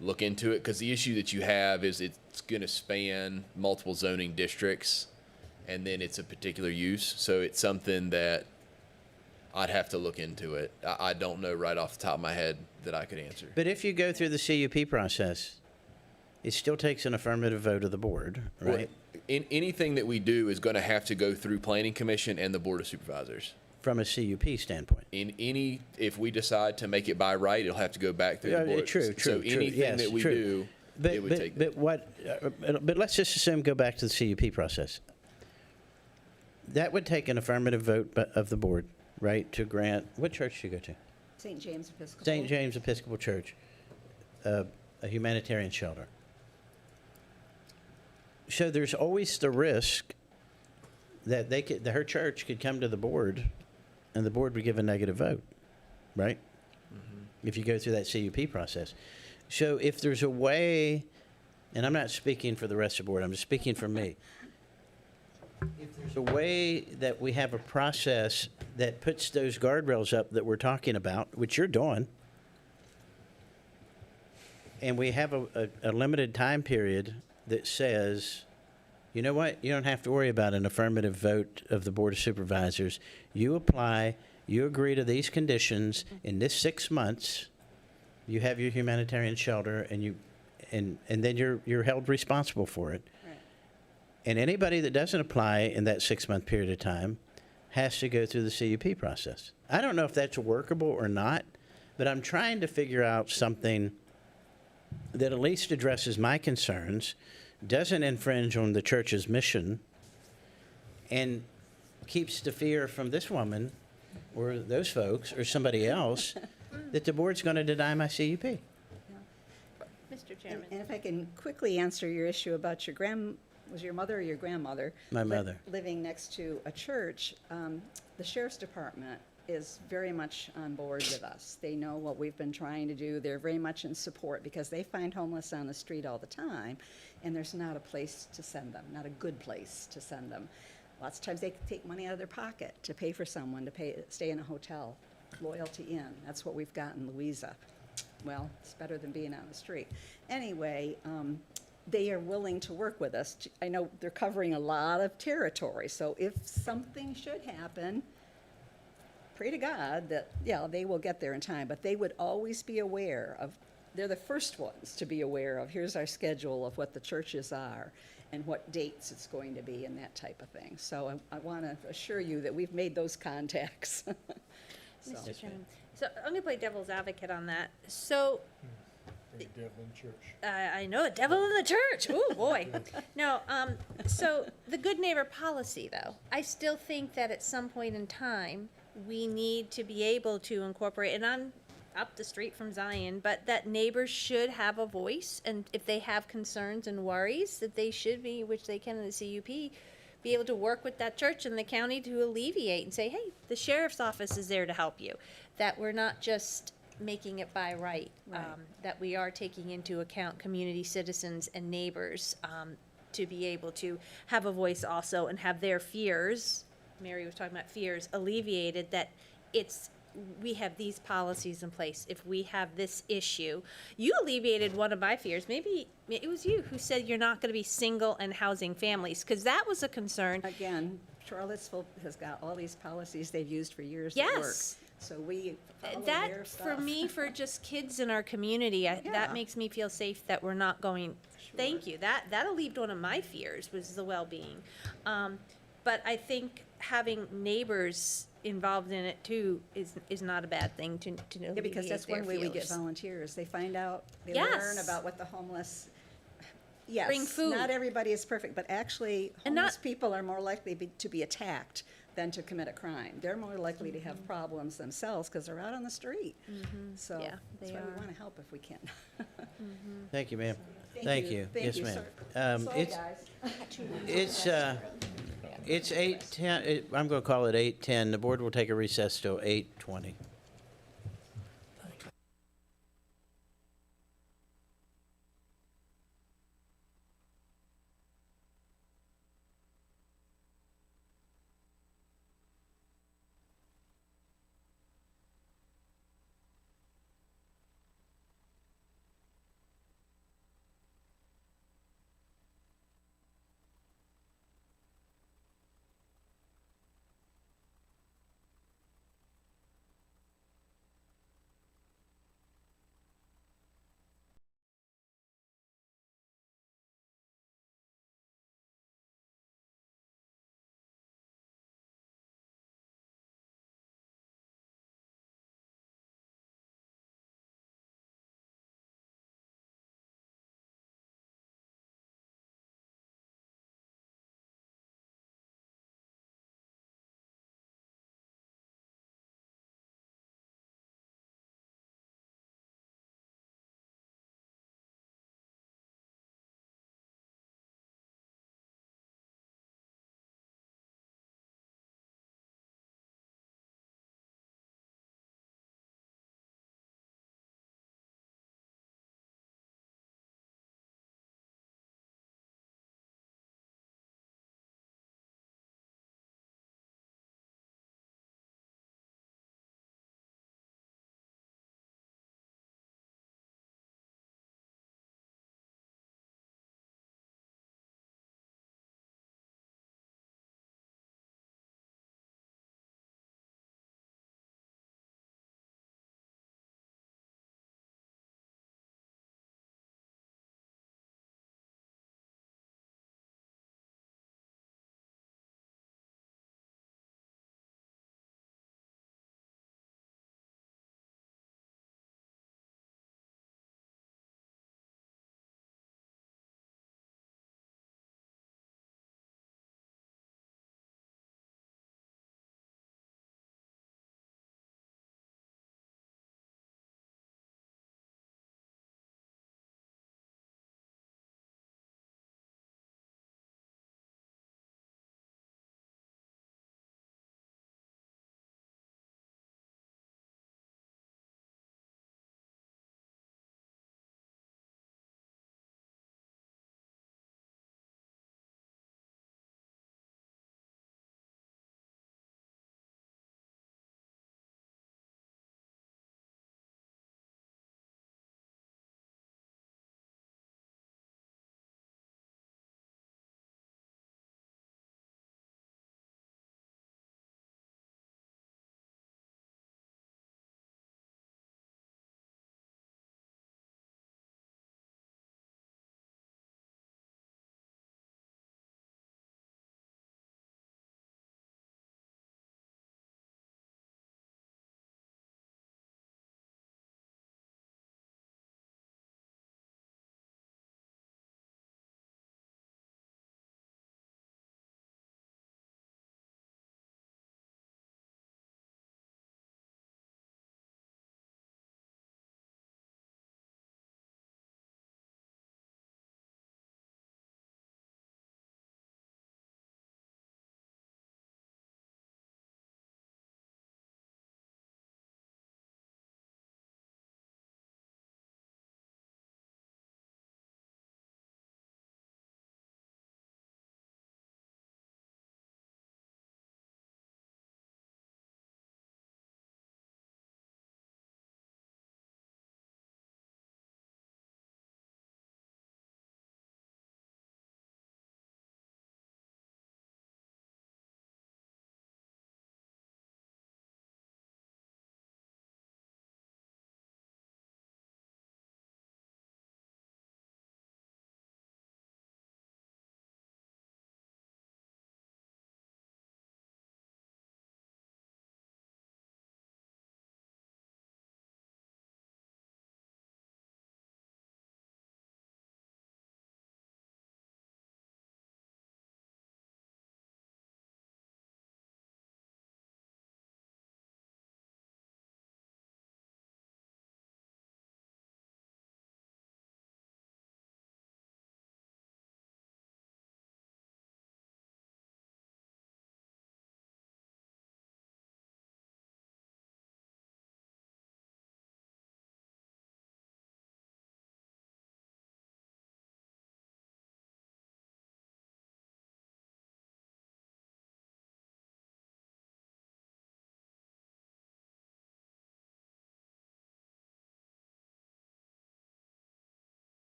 look into it, because the issue that you have is it's going to span multiple zoning districts, and then it's a particular use. So it's something that I'd have to look into it. I don't know right off the top of my head that I could answer. But if you go through the CUP process, it still takes an affirmative vote of the board, right? Anything that we do is going to have to go through Planning Commission and the Board of Supervisors. From a CUP standpoint. If we decide to make it by right, it'll have to go back through the board. True. So anything Yes, that we true. do, it would take that. But let's just assume, go back to the CUP process. That would take an affirmative vote of the board, right, to grant, what church do you go to? St. James Episcopal. St. James Episcopal Church, a humanitarian shelter. So there's always the risk that her church could come to the board, and the board would give a negative vote, right? If you go through that CUP process. So if there's a way, and I'm not speaking for the rest of the board, I'm just speaking for me. If there's a way that we have a process that puts those guardrails up that we're talking about, which you're doing, and we have a limited time period that says, you know what, you don't have to worry about an affirmative vote of the Board of Supervisors. You apply, you agree to these conditions, in this 6 months, you have your humanitarian shelter, and then you're held responsible for it. And anybody that doesn't apply in that 6-month period of time has to go through the CUP process. I don't know if that's workable or not, but I'm trying to figure out something that at least addresses my concerns, doesn't infringe on the church's mission, and keeps the fear from this woman or those folks or somebody else that the board's going to deny my CUP. Mr. Chairman. And if I can quickly answer your issue about was your mother or your grandmother? My mother. Living next to a church, the sheriff's department is very much on board with us. They know what we've been trying to do. They're very much in support because they find homeless on the street all the time, and there's not a place to send them, not a good place to send them. Lots of times they take money out of their pocket to pay for someone to stay in a hotel, Loyalty Inn. That's what we've got in Louisa. Well, it's better than being on the street. Anyway, they are willing to work with us. I know they're covering a lot of territory, so if something should happen, pray to God that, yeah, they will get there in time, but they would always be aware of, they're the first ones to be aware of, here's our schedule of what the churches are and what dates it's going to be and that type of thing. So I want to assure you that we've made those contacts. Mr. Chairman, so I'm going to play devil's advocate on that. So The devil in church. I know, the devil in the church. Oh, boy. No, so the good neighbor policy, though, I still think that at some point in time, we need to be able to incorporate, and I'm up the street from Zion, but that neighbors should have a voice, and if they have concerns and worries, that they should be, which they can in the CUP, be able to work with that church and the county to alleviate and say, hey, the sheriff's office is there to help you. That we're not just making it by right, that we are taking into account community citizens and neighbors to be able to have a voice also and have their fears, Mary was talking about fears, alleviated, that we have these policies in place. If we have this issue, you alleviated one of my fears. Maybe it was you who said you're not going to be single and housing families, because that was a concern. Again, Charlottesville has got all these policies they've used for years Yes. that work. So we follow That, their for stuff. me, for just kids in our community, that makes me feel safe that we're not going, thank you. That alleviated one of my fears, was the well-being. But I think having neighbors involved in it too is not a bad thing to alleviate Yeah, because that's their one way we get fears. volunteers. They find out, they Yes. learn about what the homeless, yes. Bring food. Not everybody is perfect, but actually homeless people are more likely to be attacked than to commit a crime. They're more likely to have problems themselves because they're out on the street. So Yeah, that's they why we are. want to help if we can. Thank you, ma'am. Thank Thank you. you. Thank Yes, you. ma'am. Sorry, guys. It's 8:10, I'm going to call it 8:10. The board will take a recess till 8:20.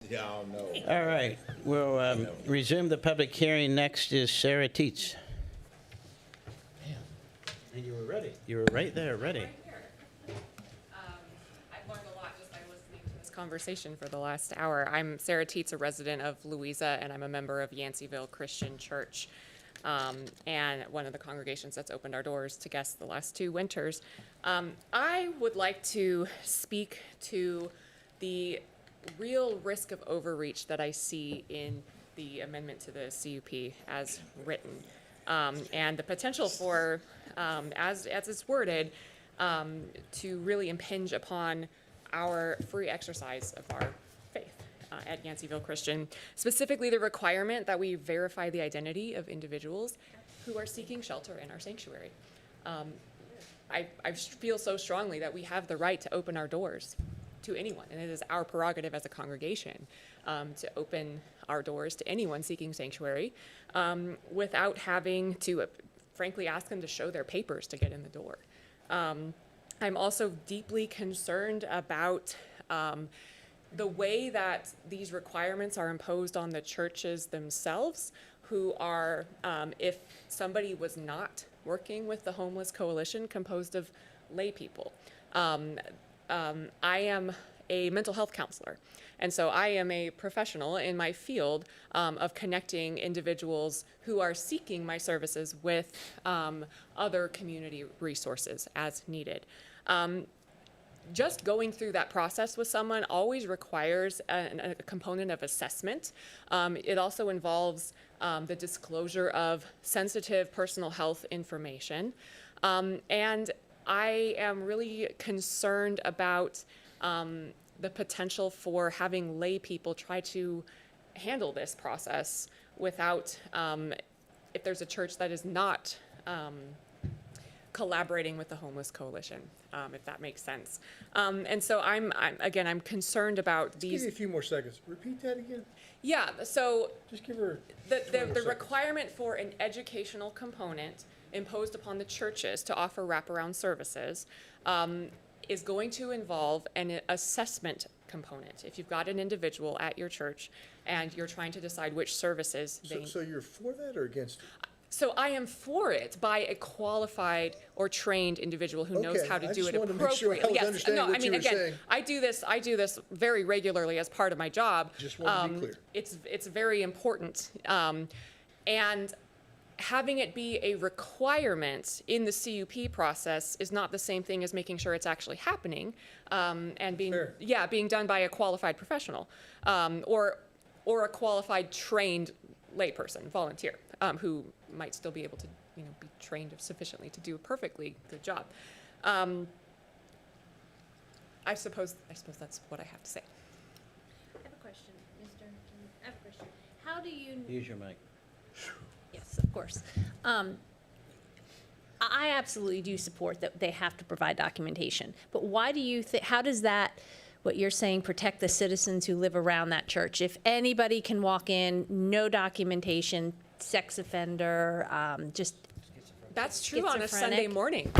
Yeah, I don't know. All right, we'll resume the public hearing. Next is Sarah Teets. And you were ready. You were right there, ready. I've learned a lot just by listening to this conversation for the last hour. I'm Sarah Teets, a resident of Louisa, and I'm a member of Yanceyville Christian Church, and one of the congregations that's opened our doors to guests the last 2 winters. I would like to speak to the real risk of overreach that I see in the amendment to the CUP as written, and the potential for, as it's worded, to really impinge upon our free exercise of our faith at Yanceyville Christian, specifically the requirement that we verify the identity of individuals who are seeking shelter in our sanctuary. I feel so strongly that we have the right to open our doors to anyone, and it is our prerogative as a congregation to open our doors to anyone seeking sanctuary without having to, frankly, ask them to show their papers to get in the door. I'm also deeply concerned about the way that these requirements are imposed on the churches themselves, who are, if somebody was not working with the Homeless Coalition, composed of lay people. I am a mental health counselor, and so I am a professional in my field of connecting individuals who are seeking my services with other community resources as needed. Just going through that process with someone always requires a component of assessment. It also involves the disclosure of sensitive personal health information. And I am really concerned about the potential for having lay people try to handle this process without, if there's a church that is not collaborating with the Homeless Coalition, if that makes sense. And so I'm concerned about these. Give you a few more seconds. Repeat that again. Yeah, so just give her the requirement for an educational component imposed upon the churches to offer wraparound services is going to involve an assessment component. If you've got an individual at your church and you're trying to decide which services they So you're for that or against it? So I am for it by a qualified or trained individual who knows how to do it appropriately. I do this very regularly as part of my job. Just want to be clear. It's very important. And having it be a requirement in the CUP process is not the same thing as making sure it's actually happening and being done by a qualified professional or a qualified trained layperson, volunteer, who might still be able to be trained sufficiently to do a perfectly good job. I suppose that's what I have to say. I have a question, Mr. I have a question. How do you? Use your mic. Yes, of course. I absolutely do support that they have to provide documentation. But why do you think? How does that, what you're saying, protect the citizens who live around that church? If anybody can walk in, no documentation, sex offender, just that's true on a Sunday morning.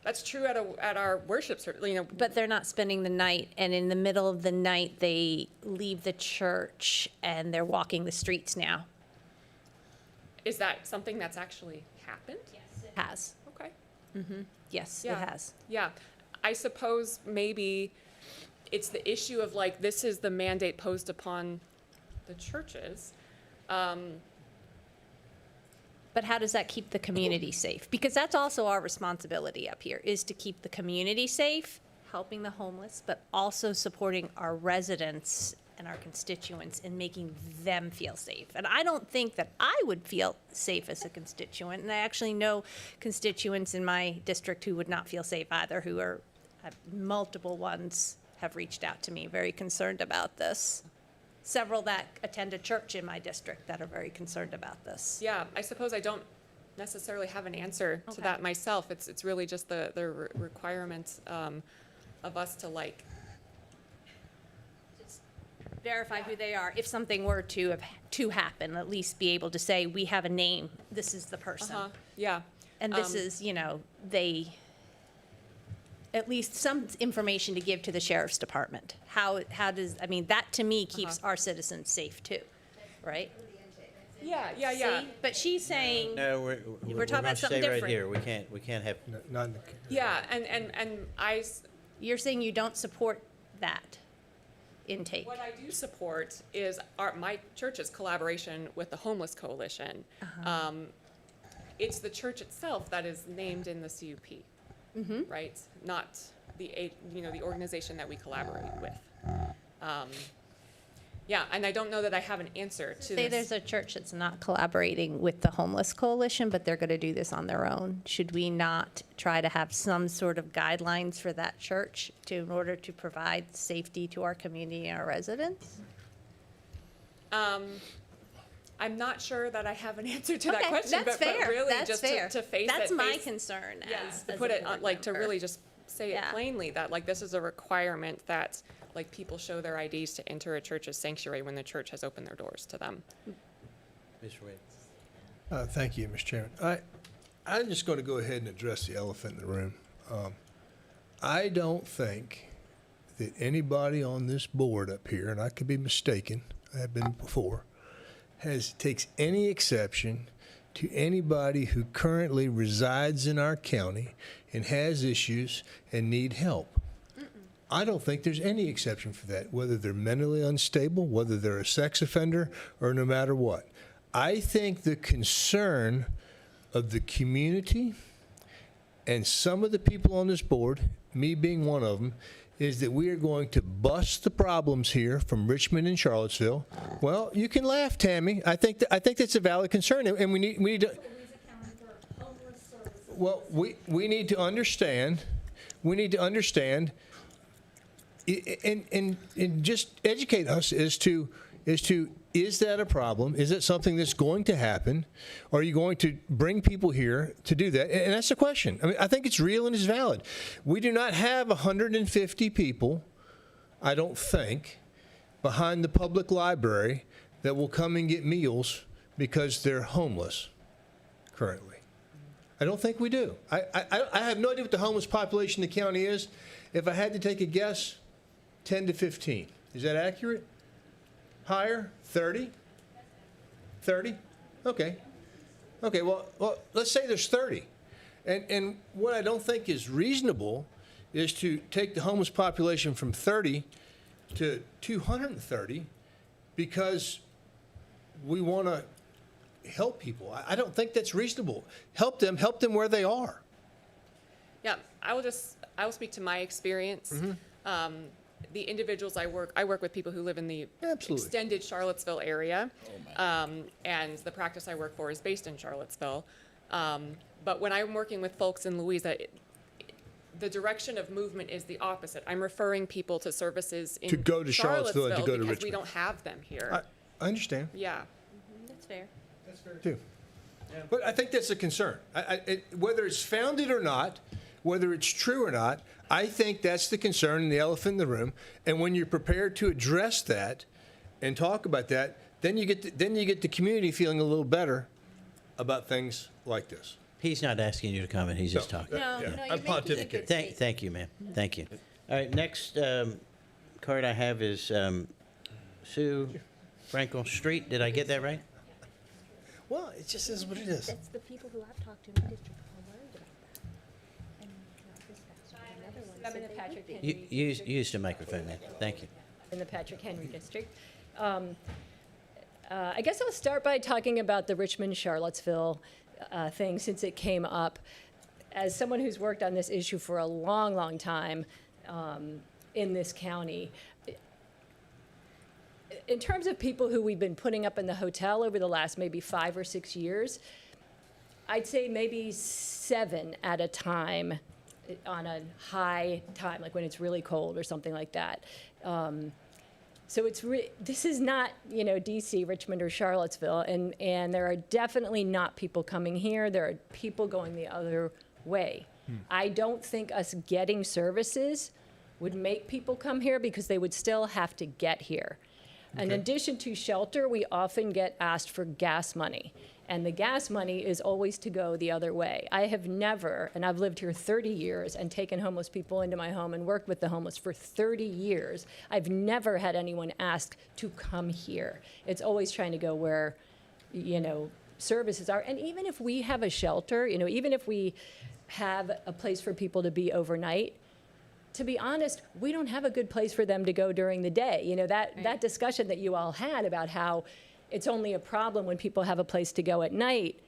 That's true at our worship service. But they're not spending the night, and in the middle of the night they leave the church and they're walking the streets now. Is that something that's actually happened? Yes, it has. Okay. Mm-hmm. Yes, Yeah. it has. Yeah. I suppose maybe it's the issue of this is the mandate posed upon the churches. But how does that keep the community safe? Because that's also our responsibility up here, is to keep the community safe, helping the homeless, but also supporting our residents and our constituents in making them feel safe. And I don't think that I would feel safe as a constituent. And I actually know constituents in my district who would not feel safe either, who are, multiple ones have reached out to me, very concerned about this. Several that attend a church in my district that are very concerned about this. Yeah, I suppose I don't necessarily have an answer to that myself. It's really just the requirements of us to just verify who they are. If something were to happen, at least be able to say, we have a name, this is the person. Yeah. And this is, at least some information to give to the sheriff's department. How does, I mean, that to me keeps our citizens safe too, right? Yeah. See? But she's saying, No, We're we're talking gonna about something stay right different. here. We can't have, Not in the. Yeah, and you're saying you don't support that intake. what I do support is my church's collaboration with the Homeless Coalition. It's the church itself that is named in the CUP, right? Not the organization that we collaborate with. Yeah, and I don't know that I have an answer to Say this. there's a church that's not collaborating with the Homeless Coalition, but they're going to do this on their own. Should we not try to have some sort of guidelines for that church in order to provide safety to our community and our residents? I'm not sure that I have an answer to that Okay, question, that's but fair. really That's just fair. to face That's it. my concern as to a put it board on, like to member. really just say it Yeah. plainly that like this is a requirement that like people show their IDs to enter a church's sanctuary when the church has opened their doors to them. Mr. Wade. Thank you, Mr. Chairman. I'm just going to go ahead and address the elephant in the room. I don't think that anybody on this board up here, and I could be mistaken, I have been before, takes any exception to anybody who currently resides in our county and has issues and need help. I don't think there's any exception for that, whether they're mentally unstable, whether they're a sex offender, or no matter what. I think the concern of the community and some of the people on this board, me being one of them, is that we are going to bust the problems here from Richmond and Charlottesville. Well, you can laugh, Tammy. I think that's a valid concern, and we need to. Well, we need to understand. We need to understand. And just educate us as to is that a problem? Is it something that's going to happen? Are you going to bring people here to do that? And that's the question. I mean, I think it's real and it's valid. We do not have 150 people, I don't think, behind the public library that will come and get meals because they're homeless currently. I don't think we do. I have no idea what the homeless population in the county is. If I had to take a guess, 10 to 15. Is that accurate? Higher? 30? 30? Okay. Okay, well, let's say there's 30. And what I don't think is reasonable is to take the homeless population from 30 to 230 because we want to help people. I don't think that's reasonable. Help them where they are. Yeah, I will speak to my experience. The individuals I work with people who live in the extended Charlottesville area, and the practice I work for is based in Charlottesville. But when I'm working with folks in Louisa, the direction of movement is the opposite. I'm referring people to services in To go to Charlottesville and to go to because we Richmond. don't have them here. I understand. Yeah. That's fair. That's fair too. But I think that's a concern. Whether it's founded or not, whether it's true or not, I think that's the concern and the elephant in the room. And when you're prepared to address that and talk about that, then you get the community feeling a little better about things like this. He's not asking you to comment. He's just talking. No, Yeah. no, I'm you're making a pontificating. good Thank you, ma'am. Thank you. All right, next card I have is Sue Frankel Street. Did I get that right? Well, it just is what it is. That's the people who I've talked to in my district are worried about that. And this past week, another one I'm said in the they Patrick would be. Henry. Use the microphone, ma'am. Thank you. In the Patrick Henry district. I guess I'll start by talking about the Richmond-Charlottesville thing since it came up. As someone who's worked on this issue for a long, long time in this county, in terms of people who we've been putting up in the hotel over the last maybe 5 or 6 years, I'd say maybe 7 at a time on a high time, like when it's really cold or something like that. So this is not, DC, Richmond, or Charlottesville, and there are definitely not people coming here. There are people going the other way. I don't think us getting services would make people come here because they would still have to get here. In addition to shelter, we often get asked for gas money. And the gas money is always to go the other way. I have never, and I've lived here 30 years and taken homeless people into my home and worked with the homeless for 30 years. I've never had anyone ask to come here. It's always trying to go where, services are. And even if we have a shelter, even if we have a place for people to be overnight, to be honest, we don't have a good place for them to go during the day. That discussion that you all had about how it's only a problem when people have a place to go at night,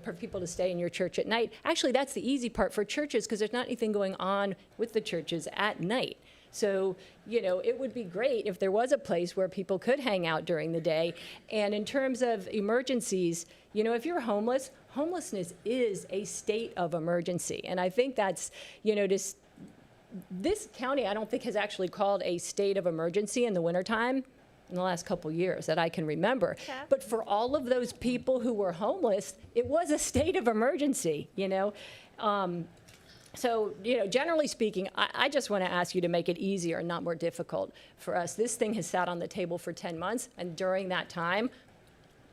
for people to stay in your church at night. Actually, that's the easy part for churches because there's not anything going on with the churches at night. So, it would be great if there was a place where people could hang out during the day. And in terms of emergencies, if you're homeless, homelessness is a state of emergency. And I think that's, this county, I don't think has actually called a state of emergency in the wintertime in the last couple years that I can remember. But for all of those people who were homeless, it was a state of emergency, So, generally speaking, I just want to ask you to make it easier and not more difficult for us. This thing has sat on the table for 10 months, and during that time,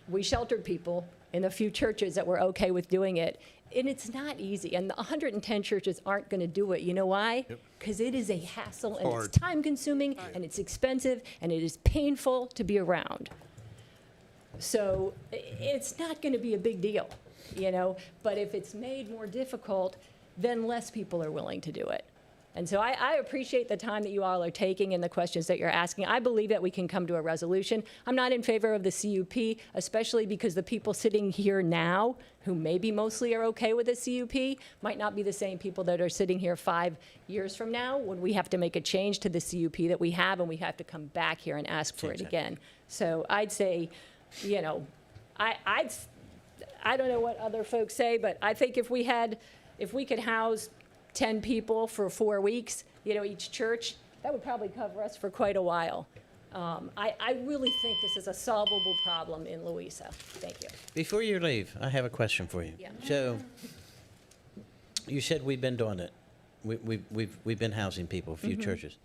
we sheltered people in a few churches that were okay with doing it. And it's not easy, and the 110 churches aren't going to do it. You know why? Because it is a hassle, and it's time-consuming, and it's expensive, and it is painful to be around. So it's not going to be a big deal, But if it's made more difficult, then less people are willing to do it. And so I appreciate the time that you all are taking and the questions that you're asking. I believe that we can come to a resolution. I'm not in favor of the CUP, especially because the people sitting here now, who maybe mostly are okay with the CUP, might not be the same people that are sitting here 5 years from now when we have to make a change to the CUP that we have and we have to come back here and ask for it again. So I'd say, I don't know what other folks say, but I think if we could house 10 people for 4 weeks, each church, that would probably cover us for quite a while. I really think this is a solvable problem in Louisa. Thank you. Before you leave, I have a question for you. Yeah. So, you said we've been doing it. We've been housing people, a few churches.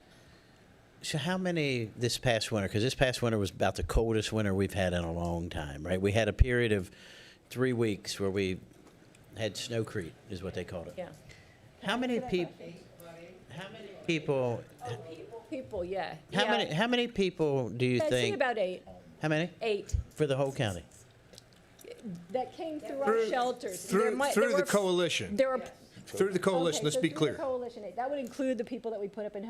So how many this past winter? Because this past winter was about the coldest winter we've had in a long time, right? We had a period of 3 weeks where we had snowcrete, is what they called it. Yeah. How many people? How many people? People, yeah. How many people do you I'd say think? about 8. How many? 8 For the whole county. that came through our shelters. There Through were the coalition. There were. Through the coalition, Okay, let's so be through clear. the coalition, that would include the people that we put up in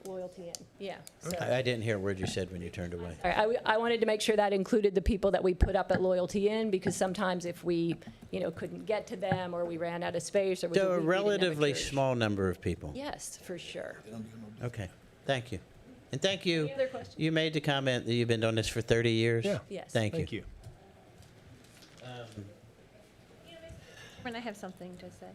Loyalty Inn. Yeah. So. I didn't hear a word you said when you turned away. All right, I wanted to make sure that included the people that we put up at Loyalty Inn, because sometimes if we, couldn't get to them, or we ran out of space, or we So a we didn't have a relatively church. small number of people. Yes, for sure. Okay, thank you. And thank you. Any other questions? You made the comment that you've been doing this for 30 years? Yeah. Yes. Thank you. Thank you. And I have something to say.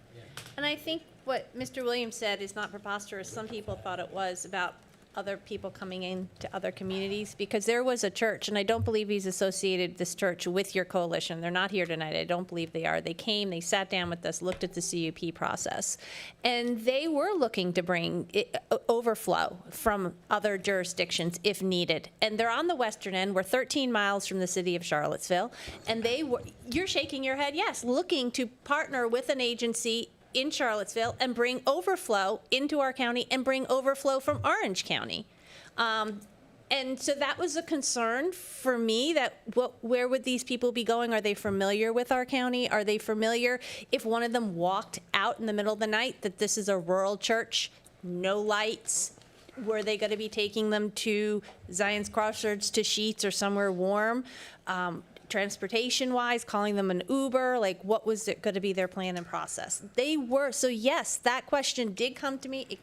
And I think what Mr. Williams said is not preposterous. Some people thought it was about other people coming in to other communities, because there was a church, and I don't believe he's associated this church with your coalition. They're not here tonight. I don't believe they are. They came, they sat down with us, looked at the CUP process, and they were looking to bring overflow from other jurisdictions if needed. And they're on the western end. We're 13 miles from the city of Charlottesville, and they were, you're shaking your head, yes, looking to partner with an agency in Charlottesville and bring overflow into our county and bring overflow from Orange County. And so that was a concern for me, that where would these people be going? Are they familiar with our county? Are they familiar if one of them walked out in the middle of the night that this is a rural church, no lights? Were they going to be taking them to Zion's Crossroads, to Sheetz, or somewhere warm? Transportation-wise, calling them an Uber, like what was it going to be their plan and process? They were, so yes, that question did come to me.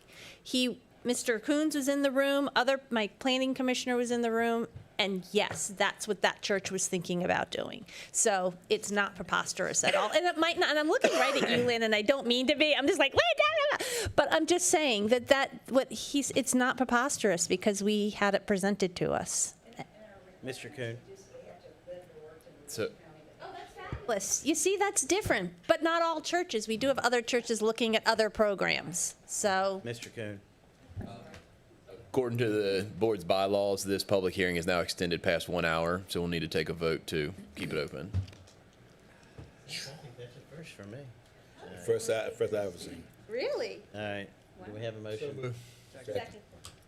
Mr. Coons was in the room, my planning commissioner was in the room, and yes, that's what that church was thinking about doing. So it's not preposterous at all. And it might not, and I'm looking right at you, Lynn, and I don't mean to be, I'm just like, wait, but I'm just saying it's not preposterous because we had it presented to us. Mr. Coon. So, You see, that's different, but not all churches. We do have other churches looking at other programs. So, Mr. Coon. according to the board's bylaws, this public hearing is now extended past 1 hour, so we'll need to take a vote to keep it open. from me. First I ever seen. Really? All right, do we have a motion? Second.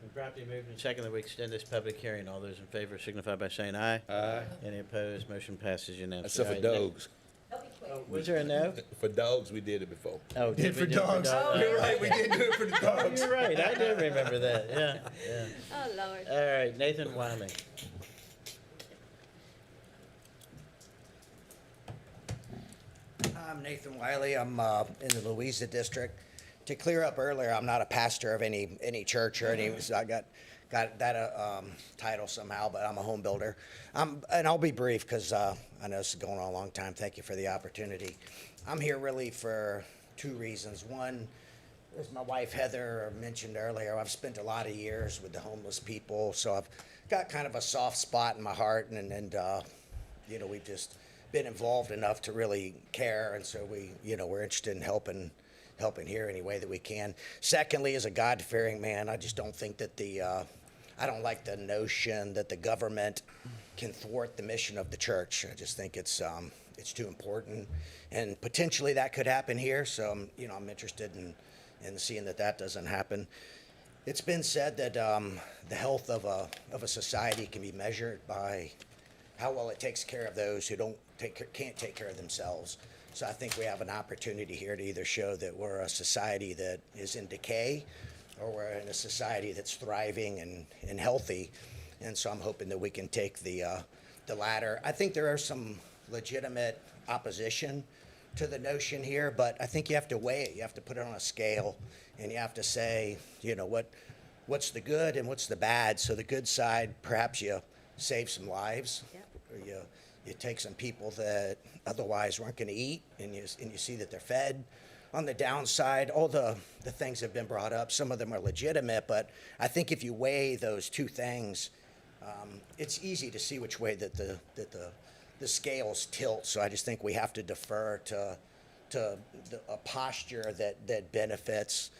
Been properly moved and seconded that we extend this public hearing. All those in favor signify by saying aye. Aye. Any opposed? Motion passes unanimously. Except for All right, dogs. Was there a no? For dogs, we did it before. Oh, Did we for do it dogs. You're right, we did do it for the Oh, dogs. you're right, I do remember that, yeah, yeah. Oh, Lord. All right, Nathan Wyman. I'm Nathan Wiley. I'm in the Louisa district. To clear up earlier, I'm not a pastor of any church or any. So I got that title somehow, but I'm a home builder. And I'll be brief because I know this is going on a long time. Thank you for the opportunity. I'm here really for two reasons. One, as my wife Heather mentioned earlier, I've spent a lot of years with the homeless people, so I've got kind of a soft spot in my heart, and you know, we've just been involved enough to really care, and so we're interested in helping here any way that we can. Secondly, as a God-fearing man, I just don't think that I don't like the notion that the government can thwart the mission of the church. I just think it's too important, and potentially that could happen here. So I'm interested in seeing that doesn't happen. It's been said that the health of a society can be measured by how well it takes care of those who can't take care of themselves. So I think we have an opportunity here to either show that we're a society that is in decay, or we're in a society that's thriving and healthy. And so I'm hoping that we can take the latter. I think there are some legitimate opposition to the notion here, but I think you have to weigh it. You have to put it on a scale, and you have to say, what's the good and what's the bad. So the good side, perhaps you save some lives, or you take some people that otherwise weren't going to eat, and you see that they're fed. On the downside, all the things have been brought up. Some of them are legitimate, but I think if you weigh those two things, it's easy to see which way that the scales tilt. So I just think we have to defer to a posture that benefits,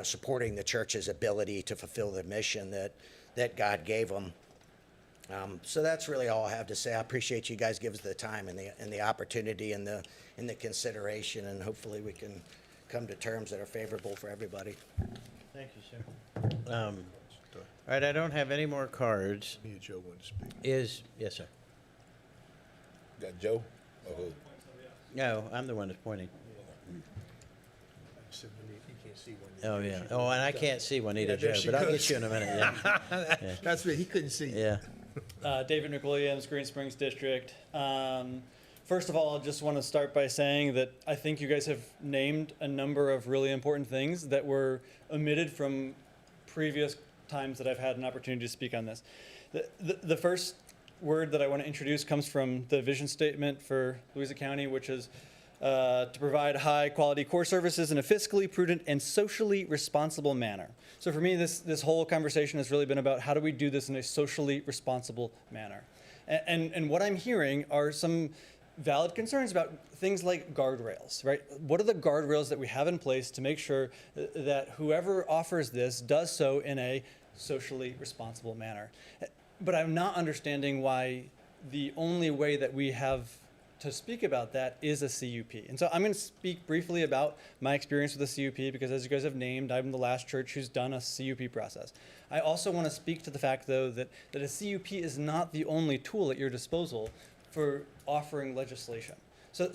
supporting the church's ability to fulfill the mission that God gave them. So that's really all I have to say. I appreciate you guys giving us the time and the opportunity and the consideration, and hopefully we can come to terms that are favorable for everybody. Thank you, sir. All right, I don't have any more cards. Me and Joe want to speak. Yes, sir. Got Joe? Oh, who? No, I'm the one that's pointing. He can't see one. Oh, yeah. Oh, and I can't see Juanita there Joe, she but I'll goes. get you in a minute, yeah. Yeah. That's what he couldn't see. Yeah. David McWilliams, Green Springs District. First of all, I just want to start by saying that I think you guys have named a number of really important things that were omitted from previous times that I've had an opportunity to speak on this. The first word that I want to introduce comes from the vision statement for Louisa County, which is to provide high-quality core services in a fiscally prudent and socially responsible manner. So for me, this whole conversation has really been about how do we do this in a socially responsible manner. And what I'm hearing are some valid concerns about things like guardrails, right? What are the guardrails that we have in place to make sure that whoever offers this does so in a socially responsible manner? But I'm not understanding why the only way that we have to speak about that is a CUP. And so I'm going to speak briefly about my experience with the CUP because, as you guys have named, I'm the last church who's done a CUP process. I also want to speak to the fact, though, that a CUP is not the only tool at your disposal for offering legislation. So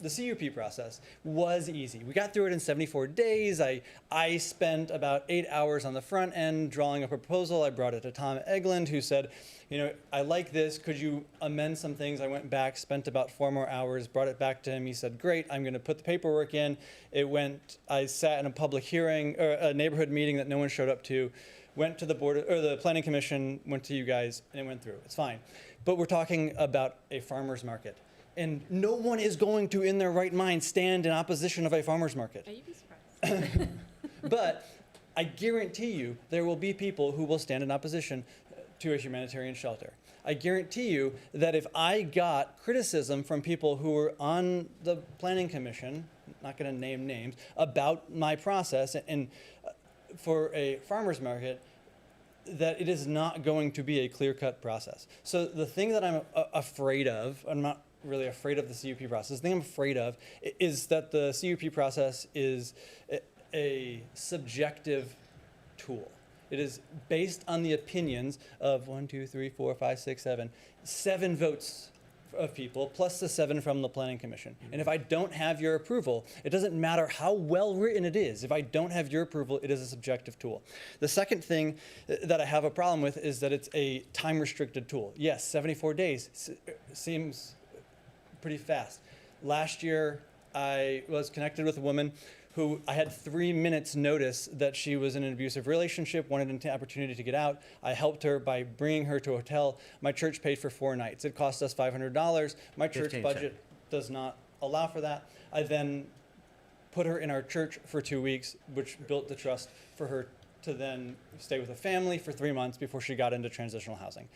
the CUP process was easy. We got through it in 74 days. I spent about 8 hours on the front end drawing a proposal. I brought it to Tom Eglund, who said, I like this. Could you amend some things? I went back, spent about 4 more hours, brought it back to him. He said, great, I'm going to put the paperwork in. I sat in a public hearing, or a neighborhood meeting that no one showed up to, went to the board, or the planning commission, went to you guys, and it went through. It's fine. But we're talking about a farmer's market. And no one is going to, in their right mind, stand in opposition of a farmer's market. You'd be surprised. But I guarantee you there will be people who will stand in opposition to a humanitarian shelter. I guarantee you that if I got criticism from people who were on the planning commission, not going to name names, about my process and for a farmer's market, that it is not going to be a clear-cut process. So the thing that I'm afraid of, I'm not really afraid of the CUP process. The thing I'm afraid of is that the CUP process is a subjective tool. It is based on the opinions of 7 votes of people, plus the 7 from the Planning Commission. And if I don't have your approval, it doesn't matter how well written it is. If I don't have your approval, it is a subjective tool. The second thing that I have a problem with is that it's a time-restricted tool. Yes, 74 days seems pretty fast. Last year, I was connected with a woman who I had 3 minutes notice that she was in an abusive relationship, wanted an opportunity to get out. I helped her by bringing her to a hotel. My church paid for 4 nights. It cost us $500. My church 15 budget does not allow for that. I then put her in our church for 2 weeks, which built the trust for her to then stay with a family for 3 months before she got into transitional housing.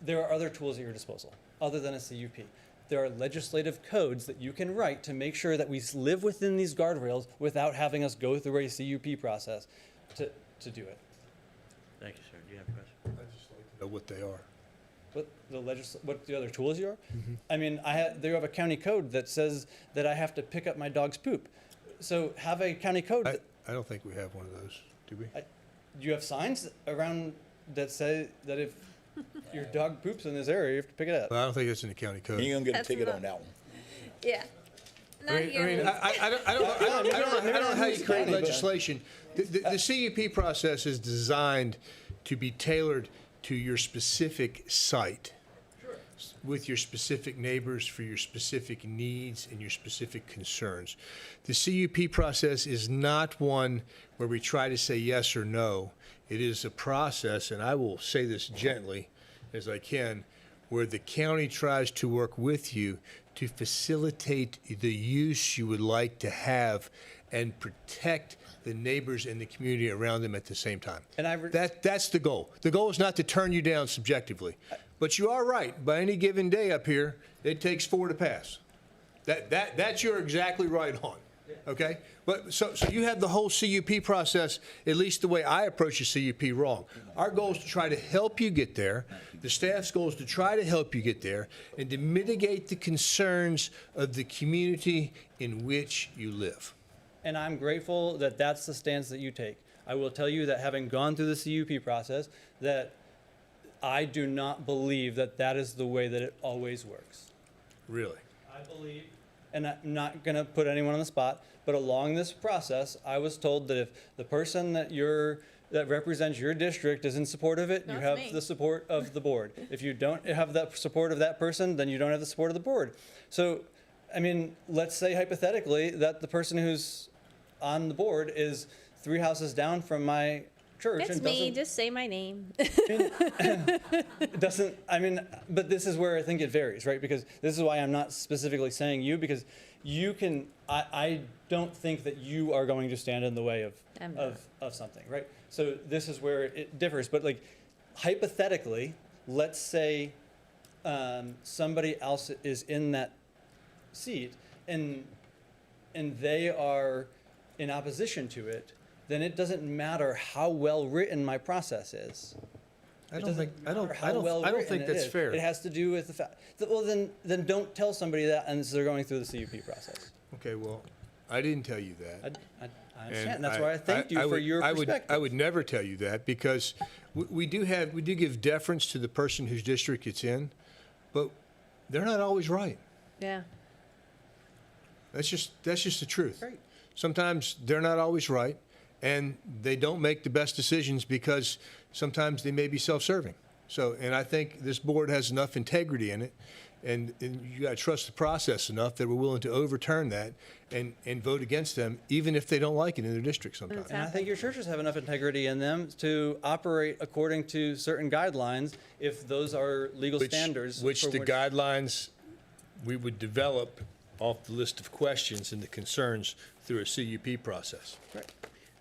There are other tools at your disposal other than a CUP. There are legislative codes that you can write to make sure that we live within these guardrails without having us go through a CUP process to do it. Thank you, sir. Do you have a question? I'd just like to know what they are. What the other tools you are? I mean, they have a county code that says that I have to pick up my dog's poop. So have a county code. I don't think we have one of those, do we? Do you have signs around that say that if your dog poops in this area, you have to pick it up? Well, I don't think it's in the county code. You ain't gonna get a That's ticket not- on that one. Yeah. Not I mean, here. I don't know how you create legislation. The CUP process is designed to be tailored to your specific site. With your specific neighbors for your specific needs and your specific concerns. The CUP process is not one where we try to say yes or no. It is a process, and I will say this gently as I can, where the county tries to work with you to facilitate the use you would like to have and protect the neighbors and the community around them at the same time. And That's the goal. The goal is not to turn you down subjectively. But you are right. By any given day up here, it takes 4 to pass. That you're exactly right on. Okay? But so you have the whole CUP process, at least the way I approach the CUP, wrong. Our goal is to try to help you get there. The staff's goal is to try to help you get there and to mitigate the concerns of the community in which you live. And I'm grateful that that's the stance that you take. I will tell you that having gone through the CUP process, that I do not believe that that is the way that it always works. Really? I believe, and I'm not going to put anyone on the spot, but along this process, I was told that if the person that represents your district is in support of it, you have the support of the board. If you don't have the support of that person, then you don't have the support of the board. So, I mean, let's say hypothetically that the person who's on the board is 3 houses down from my church. It's and me. doesn't- Just say my name. It doesn't, I mean, but this is where I think it varies, right? Because this is why I'm not specifically saying you, because you can, I don't think that you are going to stand in the way of something, right? So this is where it differs. But like, hypothetically, let's say somebody else is in that seat and they are in opposition to it, then it doesn't matter how well written my process is. I It don't doesn't think matter how well I don't written think it that's is. fair. It has to do with the fact. Well, then don't tell somebody that, and they're going through the CUP process. Okay, well, I didn't tell you that. I understand. That's why I thanked you for your perspective. I would never tell you that because we do give deference to the person whose district it's in, but they're not always right. Yeah. That's just the truth. Right. Sometimes they're not always right, and they don't make the best decisions because sometimes they may be self-serving. So, and I think this board has enough integrity in it, and you got to trust the process enough that we're willing to overturn that and vote against them, even if they don't like it in their district sometimes. And I think your churches have enough integrity in them to operate according to certain guidelines if those are legal standards. Which for the guidelines we would develop off the list of questions and the concerns through a CUP process. Right.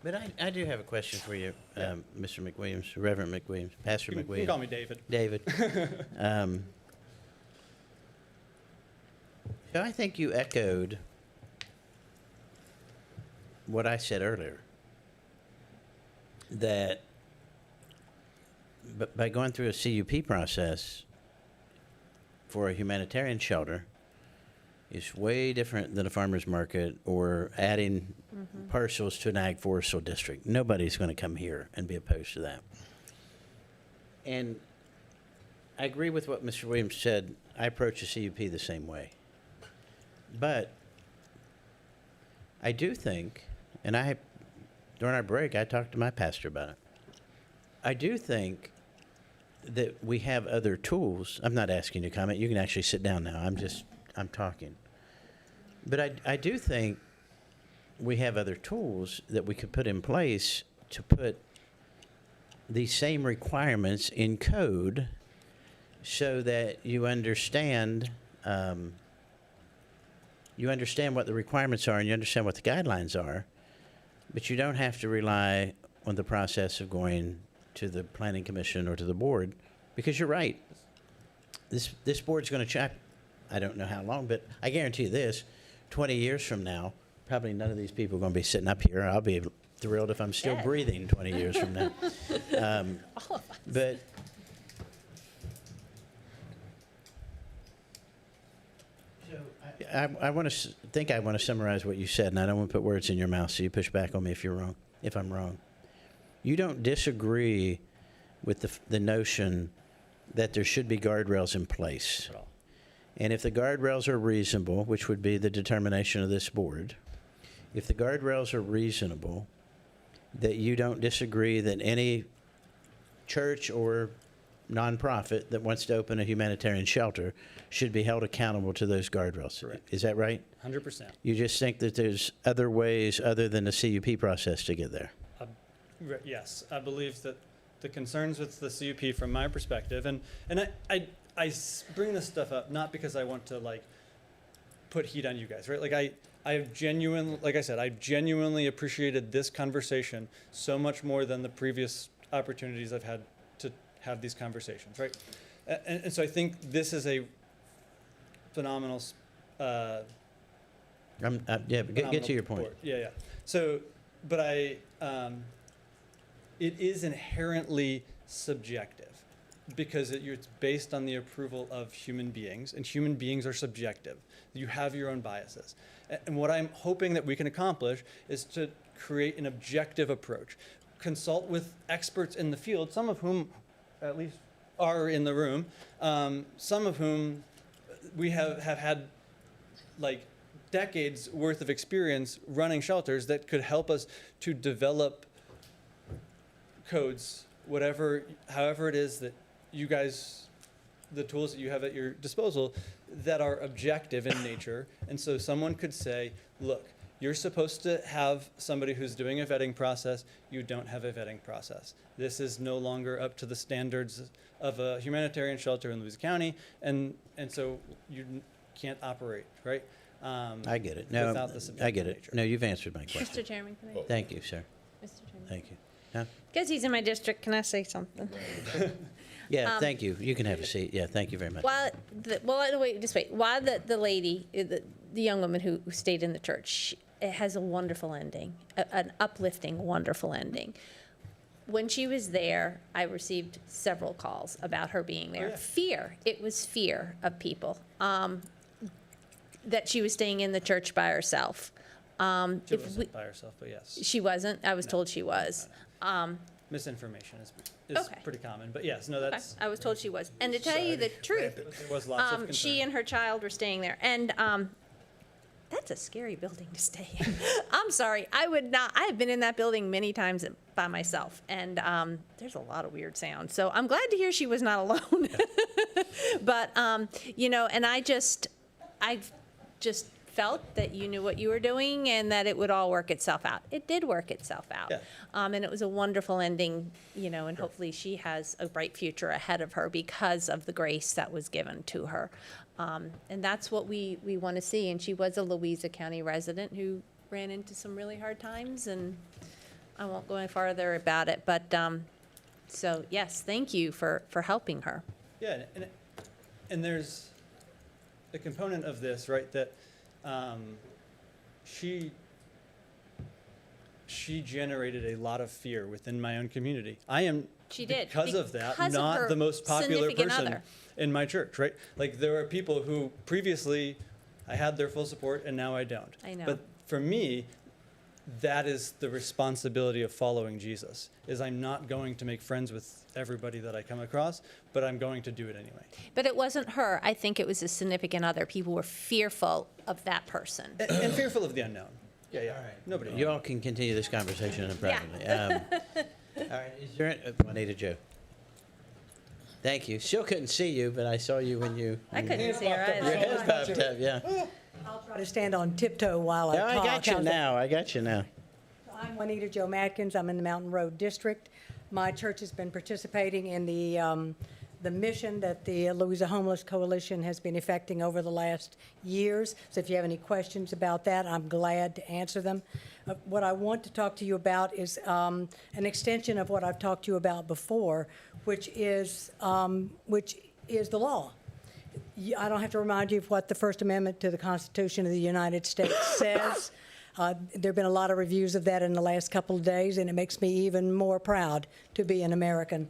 But I do have a question for you, Mr. McWilliams, Reverend McWilliams, Pastor McWilliams. You can call me David. David. So I think you echoed what I said earlier, that by going through a CUP process, for a humanitarian shelter is way different than a farmer's market or adding parcels to an ag forestal district. Nobody's going to come here and be opposed to that. And I agree with what Mr. Williams said. I approach the CUP the same way. But I do think, and during our break, I talked to my pastor about it. I do think that we have other tools. I'm not asking you to comment. You can actually sit down now. I'm talking. But I do think we have other tools that we could put in place to put these same requirements in code so that you understand what the requirements are and you understand what the guidelines are, but you don't have to rely on the process of going to the planning commission or to the board, because you're right. This board's going to check. I don't know how long, but I guarantee you this: 20 years from now, probably none of these people are going to be sitting up here. I'll be thrilled if I'm still breathing 20 years from now. All of us. But I want to summarize what you said, and I don't want to put words in your mouth, so you push back on me if I'm wrong. You don't disagree with the notion that there should be guardrails in place. And if the guardrails are reasonable, which would be the determination of this board, if the guardrails are reasonable, that you don't disagree that any church or nonprofit that wants to open a humanitarian shelter should be held accountable to those guardrails. Correct. Is that right? 100%. You just think that there's other ways other than the CUP process to get there? Yes, I believe that the concerns with the CUP from my perspective, and I bring this stuff up not because I want to put heat on you guys, right? I've genuinely appreciated this conversation so much more than the previous opportunities I've had to have these conversations, right? And so I think this is a phenomenal. But get to your point. Report. Yeah. So, but it is inherently subjective because it's based on the approval of human beings, and human beings are subjective. You have your own biases. And what I'm hoping that we can accomplish is to create an objective approach. Consult with experts in the field, some of whom at least are in the room, some of whom we have had decades worth of experience running shelters that could help us to develop codes, however it is that you guys, the tools that you have at your disposal that are objective in nature. And so someone could say, look, you're supposed to have somebody who's doing a vetting process. You don't have a vetting process. This is no longer up to the standards of a humanitarian shelter in Louisa County. And so you can't operate, right? I get it. No, without the I get it. nature. No, you've answered my question. Mr. Chairman, can I? Thank you, sir. Mr. Chairman. Thank you. Huh? Because he's in my district, can I say something? Yeah, thank you. You can have a seat. Yeah, thank you very much. Wait. Why the lady, the young woman who stayed in the church, it has a wonderful ending, an uplifting, wonderful ending. When she was there, I received several calls about her being there. Oh, yeah. Fear. It was fear of people that she was staying in the church by herself. She wasn't by herself, but yes. She wasn't. I was told she was. Misinformation is Okay. pretty common, but yes, no, that's. I was told she was. And to tell you the truth, There was lots of concern. she and her child were staying there. And that's a scary building to stay in. I'm sorry. I would not. I have been in that building many times by myself. And there's a lot of weird sounds. So I'm glad to hear she was not alone. But, and I just felt that you knew what you were doing and that it would all work itself out. It did work itself out. Yeah. And it was a wonderful ending, and hopefully she has a bright future ahead of her because of the grace that was given to her. And that's what we want to see. And she was a Louisa County resident who ran into some really hard times, and I won't go any farther about it. But so, yes, thank you for helping her. Yeah, and there's a component of this, right, that she she generated a lot of fear within my own community. I am, She did, because of that, because of not her the most popular significant person other. in my church, right? Like, there are people who previously I had their full support and now I don't. I know. But for me, that is the responsibility of following Jesus, is I'm not going to make friends with everybody that I come across, but I'm going to do it anyway. But it wasn't her. I think it was a significant other. People were fearful of that person. And fearful of the unknown. Yeah. Nobody. You all can continue this conversation privately. All right, is there, Juanita Joe? Thank you. Still couldn't see you, but I saw you when you. I couldn't see her Your either. head popped up, yeah. I'll try to stand on tiptoe while I No, talk. I got you How's that? now. I got you now. I'm Juanita Joe Matkins. I'm in the Mountain Road District. My church has been participating in the mission that the Louisa Homeless Coalition has been effecting over the last years. So if you have any questions about that, I'm glad to answer them. What I want to talk to you about is an extension of what I've talked to you about before, which is the law. I don't have to remind you of what the First Amendment to the Constitution of the United States says. There have been a lot of reviews of that in the last couple of days, and it makes me even more proud to be an American.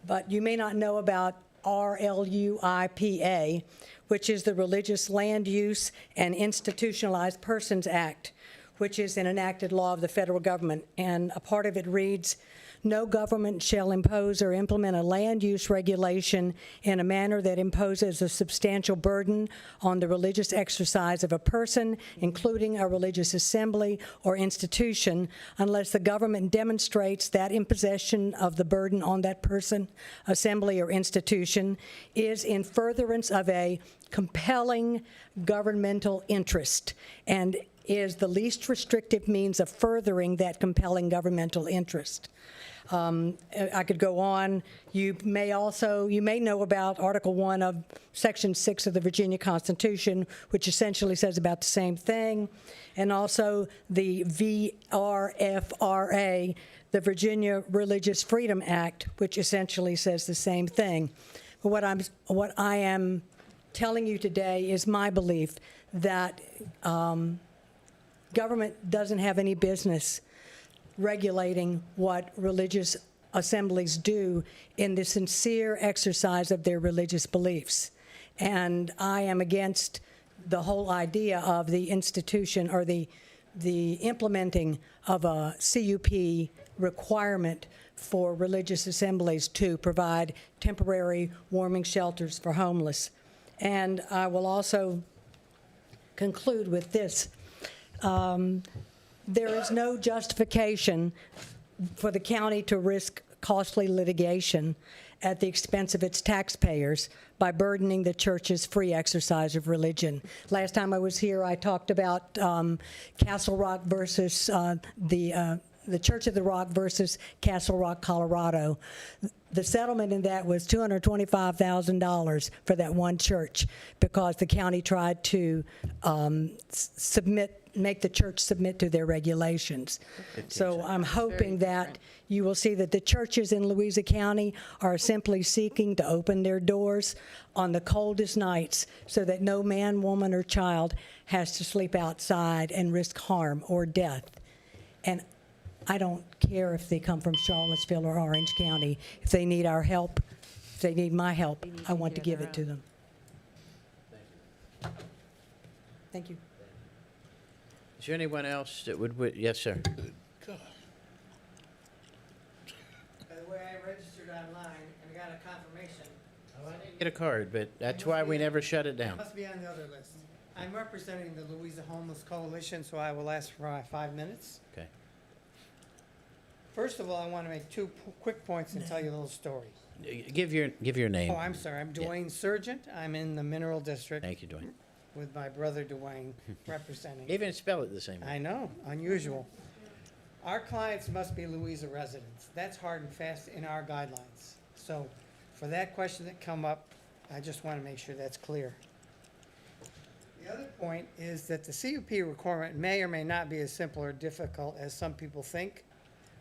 But you may not know about RLUIPA, which is the Religious Land Use and Institutionalized Persons Act, which is an enacted law of the federal government. And a part of it reads, "No government shall impose or implement a land use regulation in a manner that imposes a substantial burden on the religious exercise of a person, including a religious assembly or institution, unless the government demonstrates that imposition of the burden on that person, assembly, or institution is in furtherance of a compelling governmental interest and is the least restrictive means of furthering that compelling governmental interest." I could go on. You may know about Article 1 of Section 6 of the Virginia Constitution, which essentially says about the same thing, and also the VRFRA, the Virginia Religious Freedom Act, which essentially says the same thing. But what I am telling you today is my belief that government doesn't have any business regulating what religious assemblies do in the sincere exercise of their religious beliefs. And I am against the whole idea of the institution or the implementing of a CUP requirement for religious assemblies to provide temporary warming shelters for homeless. And I will also conclude with this. There is no justification for the county to risk costly litigation at the expense of its taxpayers by burdening the church's free exercise of religion. Last time I was here, I talked about Castle Rock versus the Church of the Rock versus Castle Rock, Colorado. The settlement in that was $225,000 for that one church because the county tried to make the church submit to their regulations. So I'm hoping that you will see that the churches in Louisa County are simply seeking to open their doors on the coldest nights so that no man, woman, or child has to sleep outside and risk harm or death. And I don't care if they come from Charlottesville or Orange County. If they need our help, if they need my help, I want to give it to them. Thank you. Is there anyone else that would, yes, sir? By the way, I registered online and got a confirmation. Oh, I didn't get a card, but that's why we never shut it down. Must be on the other list. I'm representing the Louisa Homeless Coalition, so I will ask for 5 minutes. Okay. First of all, I want to make two quick points and tell you a little story. Give your name. Oh, I'm sorry. I'm Dwayne Surgent. I'm in the Mineral District. Thank you, Dwayne. With my brother Dwayne representing. Even spell it the same way. I know, unusual. Our clients must be Louisa residents. That's hard and fast in our guidelines. So for that question that come up, I just want to make sure that's clear. The other point is that the CUP requirement may or may not be as simple or difficult as some people think,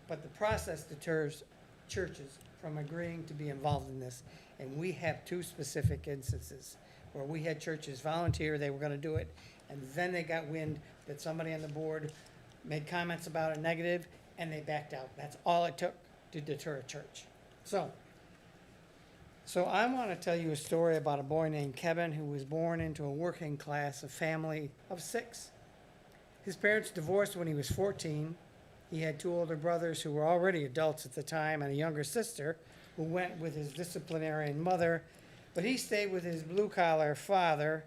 but the process deters churches from agreeing to be involved in this. And we have two specific instances where we had churches volunteer, they were going to do it, and then they got wind that somebody on the board made comments about it negative, and they backed out. That's all it took to deter a church. So I want to tell you a story about a boy named Kevin who was born into a working class, a family of 6. His parents divorced when he was 14. He had 2 older brothers who were already adults at the time and a younger sister who went with his disciplinarian mother. But he stayed with his blue-collar father,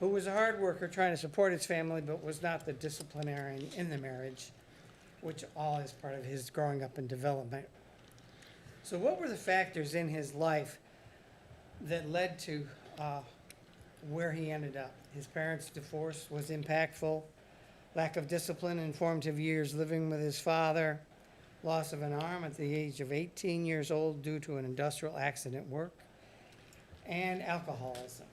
who was a hard worker trying to support his family, but was not the disciplinarian in the marriage, which all is part of his growing up and development. So what were the factors in his life that led to where he ended up? His parents' divorce was impactful. Lack of discipline in formative years living with his father. Loss of an arm at the age of 18 years old due to an industrial accident at work. And alcoholism.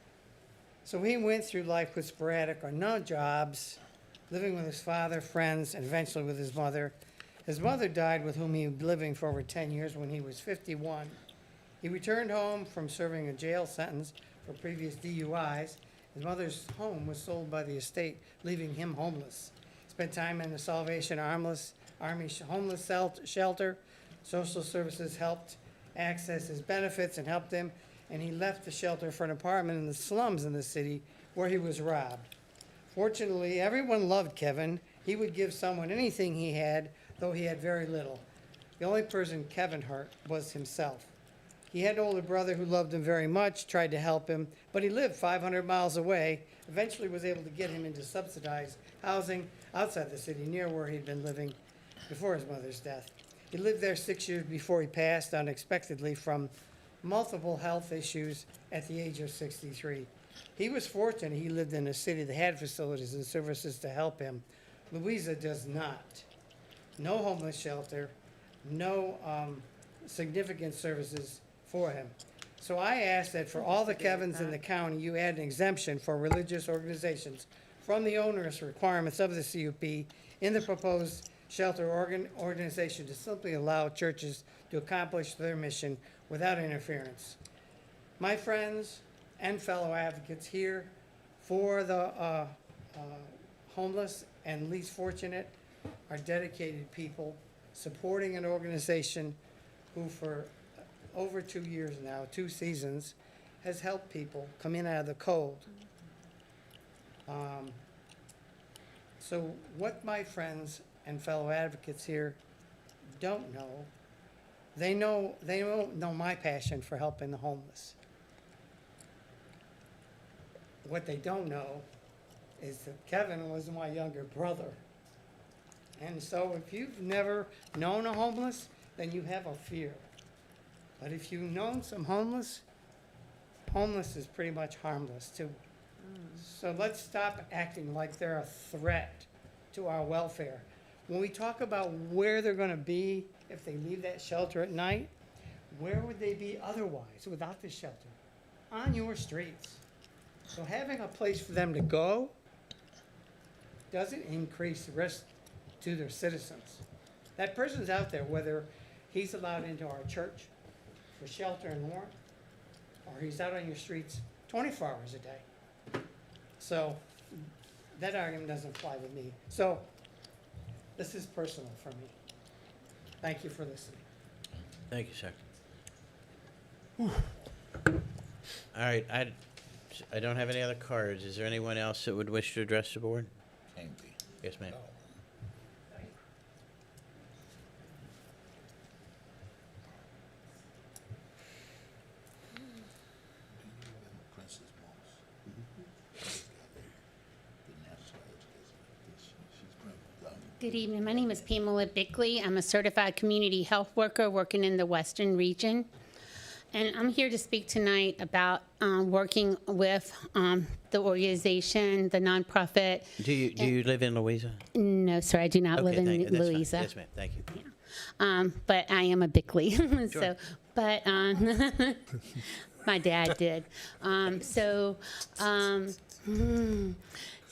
So he went through life with sporadic or no jobs, living with his father, friends, and eventually with his mother. His mother died, with whom he was living for over 10 years when he was 51. He returned home from serving a jail sentence for previous DUIs. His mother's home was sold by the estate, leaving him homeless. Spent time in the Salvation Army homeless shelter. Social services helped access his benefits and helped him, and he left the shelter for an apartment in the slums in the city where he was robbed. Fortunately, everyone loved Kevin. He would give someone anything he had, though he had very little. The only person Kevin hurt was himself. He had an older brother who loved him very much, tried to help him, but he lived 500 miles away, eventually was able to get him into subsidized housing outside the city near where he'd been living before his mother's death. He lived there 6 years before he passed unexpectedly from multiple health issues at the age of 63. He was fortunate he lived in a city that had facilities and services to help him. Louisa does not. No homeless shelter, no significant services for him. So I ask that for all the Kevins in the county, you add an exemption for religious organizations from the onerous requirements of the CUP in the proposed shelter organization to simply allow churches to accomplish their mission without interference. My friends and fellow advocates here for the homeless and least fortunate are dedicated people supporting an organization who for over 2 years now, 2 seasons, has helped people come in out of the cold. So what my friends and fellow advocates here don't know, they don't know my passion for helping the homeless. What they don't know is that Kevin was my younger brother. And so if you've never known a homeless, then you have a fear. But if you've known some homeless is pretty much harmless too. So let's stop acting like they're a threat to our welfare. When we talk about where they're going to be if they leave that shelter at night, where would they be otherwise without the shelter? On your streets. So having a place for them to go doesn't increase the risk to their citizens. That person's out there, whether he's allowed into our church for shelter and warmth, or he's out on your streets 24 hours a day. So that argument doesn't fly with me. So this is personal for me. Thank you for listening. Thank you, sir. All right, I don't have any other cards. Is there anyone else that would wish to address the board? Can't be. Yes, ma'am. Good evening. My name is Pamela Bickley. I'm a certified community health worker working in the Western region. And I'm here to speak tonight about working with the organization, the nonprofit. Do you live in Louisa? No, sir, I do not live in That's fine. Louisa. Yes, ma'am. Thank you. But I am a Bickley. Sure. But my dad did.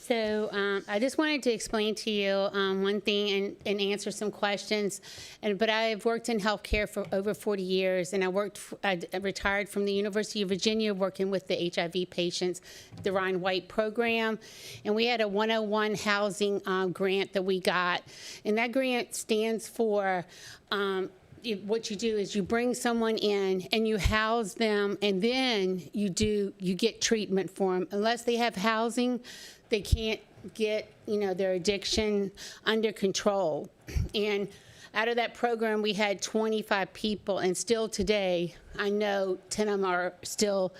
So I just wanted to explain to you one thing and answer some questions. But I've worked in healthcare for over 40 years, and I retired from the University of Virginia working with the HIV patients, the Ryan White program. And we had a 101 housing grant that we got. And that grant stands for what you do is you bring someone in and you house them, and then you get treatment for them. Unless they have housing, they can't get their addiction under control. And out of that program, we had 25 people, and still today, I know 10 of them are still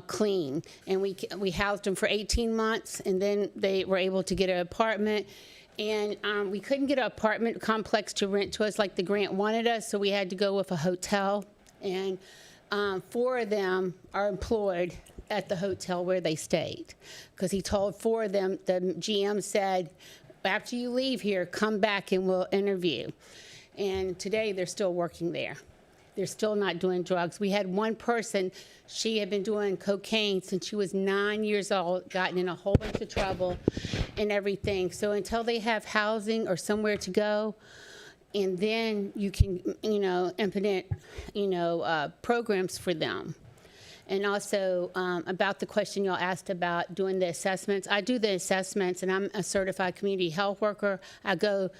clean. And we housed them for 18 months, and then they were able to get an apartment. And we couldn't get an apartment complex to rent to us like the grant wanted us, so we had to go with a hotel. And 4 of them are employed at the hotel where they stayed, because he told 4 of them, the GM said, after you leave here, come back and we'll interview. And today they're still working there. They're still not doing drugs. We had one person, she had been doing cocaine since she was 9 years old, gotten in a whole bunch of trouble and everything. So until they have housing or somewhere to go, and then you can, implement, programs for them. And also about the question y'all asked about doing the assessments. I do the assessments, and I'm a certified community health worker. I go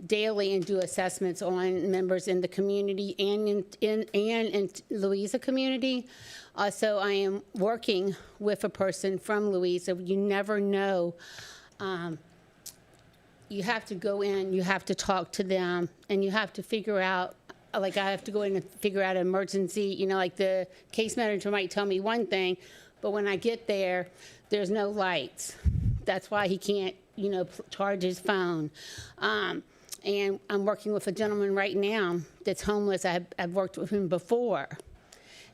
daily and do assessments on members in the community and in Louisa community. Also, I am working with a person from Louisa. You never know. You have to go in, you have to talk to them, and you have to figure out, like I have to go in and figure out an emergency, like the case manager might tell me one thing, but when I get there, there's no lights. That's why he can't, charge his phone. And I'm working with a gentleman right now that's homeless. I've worked with him before,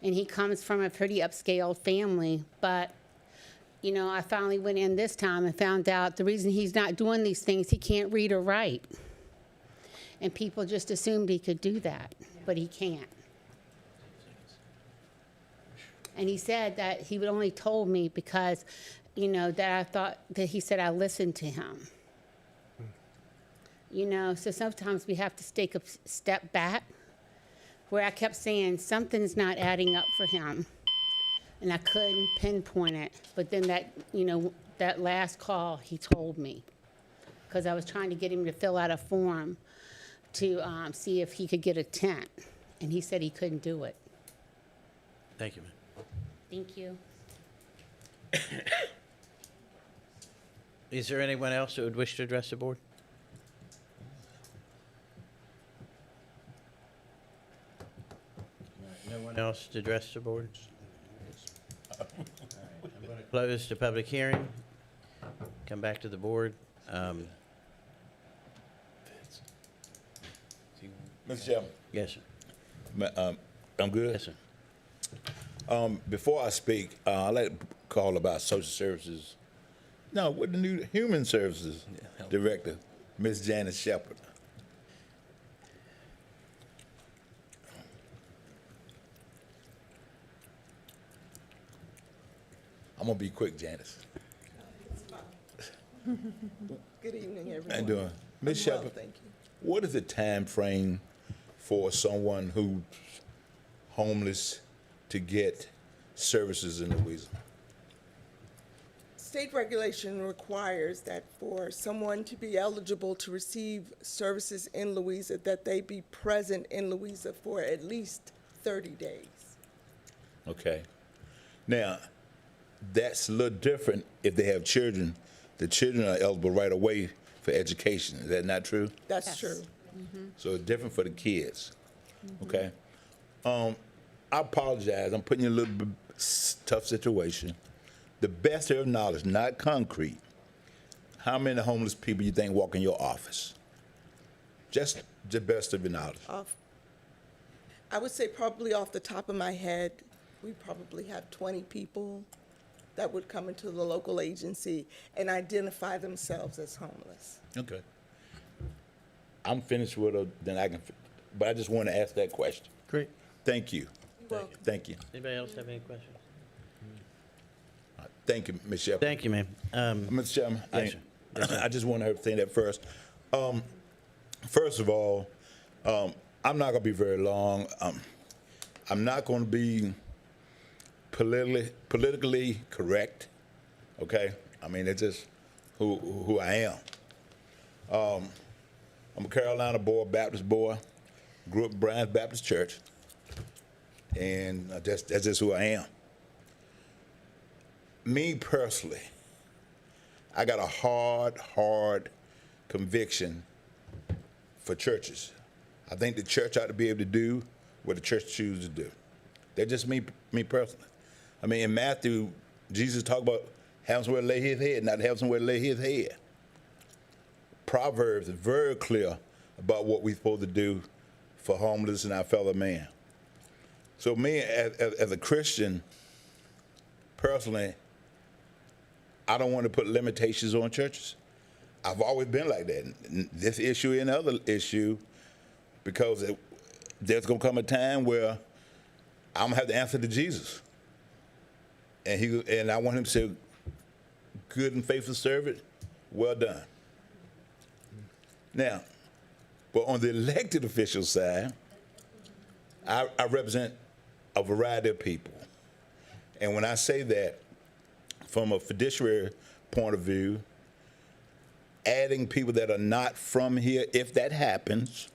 and he comes from a pretty upscale family. But, I finally went in this time and found out the reason he's not doing these things, he can't read or write. And people just assumed he could do that, but he can't. And he said that he would only told me because, that I thought that he said I listened to him. So sometimes we have to take a step back, where I kept saying something's not adding up for him, and I couldn't pinpoint it. But then that last call, he told me, because I was trying to get him to fill out a form to see if he could get a tent, and he said he couldn't do it. Thank you, ma'am. Thank you. Is there anyone else who would wish to address the board? No one else to address the board? All right, I'm going to close the public hearing. Come back to the board. Mr. Chairman. Yes, sir. I'm good? Yes, sir. Before I speak, I'd like to call about social services. No, with the new human services director, Ms. Janice Shepherd. I'm gonna be quick, Janice. Good evening, everyone. How you doing? Ms. I'm well, Shepherd, thank you. what is the time frame for someone who's homeless to get services in Louisa? State regulation requires that for someone to be eligible to receive services in Louisa, that they be present in Louisa for at least 30 days. Okay. Now, that's a little different if they have children. The children are eligible right away for education. Is that not true? That's true. So it's different for the kids. Okay. I apologize. I'm putting you in a little bit tough situation. The best of your knowledge, not concrete. How many homeless people you think walk in your office? Just the best of your knowledge. I would say probably off the top of my head, we probably have 20 people that would come into the local agency and identify themselves as homeless. Okay. I'm finished with her, then I can, but I just want to ask that question. Great. Thank you. You're welcome. Thank you. Anybody else have any questions? Thank you, Ms. Shepard. Thank you, ma'am. Mr. Chairman, Yes, sir. Yes, sir. I just want to say that first. First of all, I'm not going to be very long. I'm not going to be politically correct, okay? I mean, it's just who I am. I'm a Carolina boy, Baptist boy, grew up in Bryan's Baptist Church, and that's just who I am. Me personally, I got a hard conviction for churches. I think the church ought to be able to do what the church chooses to do. That's just me personally. I mean, in Matthew, Jesus talked about having somewhere to lay his head, not having somewhere to lay his head. Proverbs is very clear about what we're supposed to do for homeless and our fellow man. So me, as a Christian, personally, I don't want to put limitations on churches. I've always been like that. This issue and other issue, because there's going to come a time where I'm going to have to answer to Jesus. And I want him to say, good and faithful servant, well done. Now, but on the elected official side, I represent a variety of people. And when I say that, from a fiduciary point of view, adding people that are not from here, if that happens,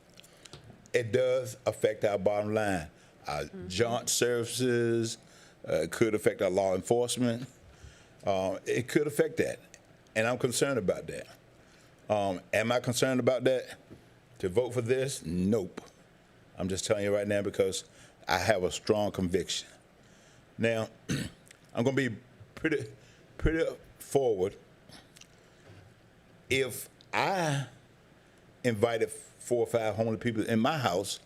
it does affect our bottom line. Our jaunt services, it could affect our law enforcement. It could affect that, and I'm concerned about that. Am I concerned about that? To vote for this? Nope. I'm just telling you right now because I have a strong conviction. Now, I'm going to be pretty forward. If I invited 4 or 5 homeless people in my house,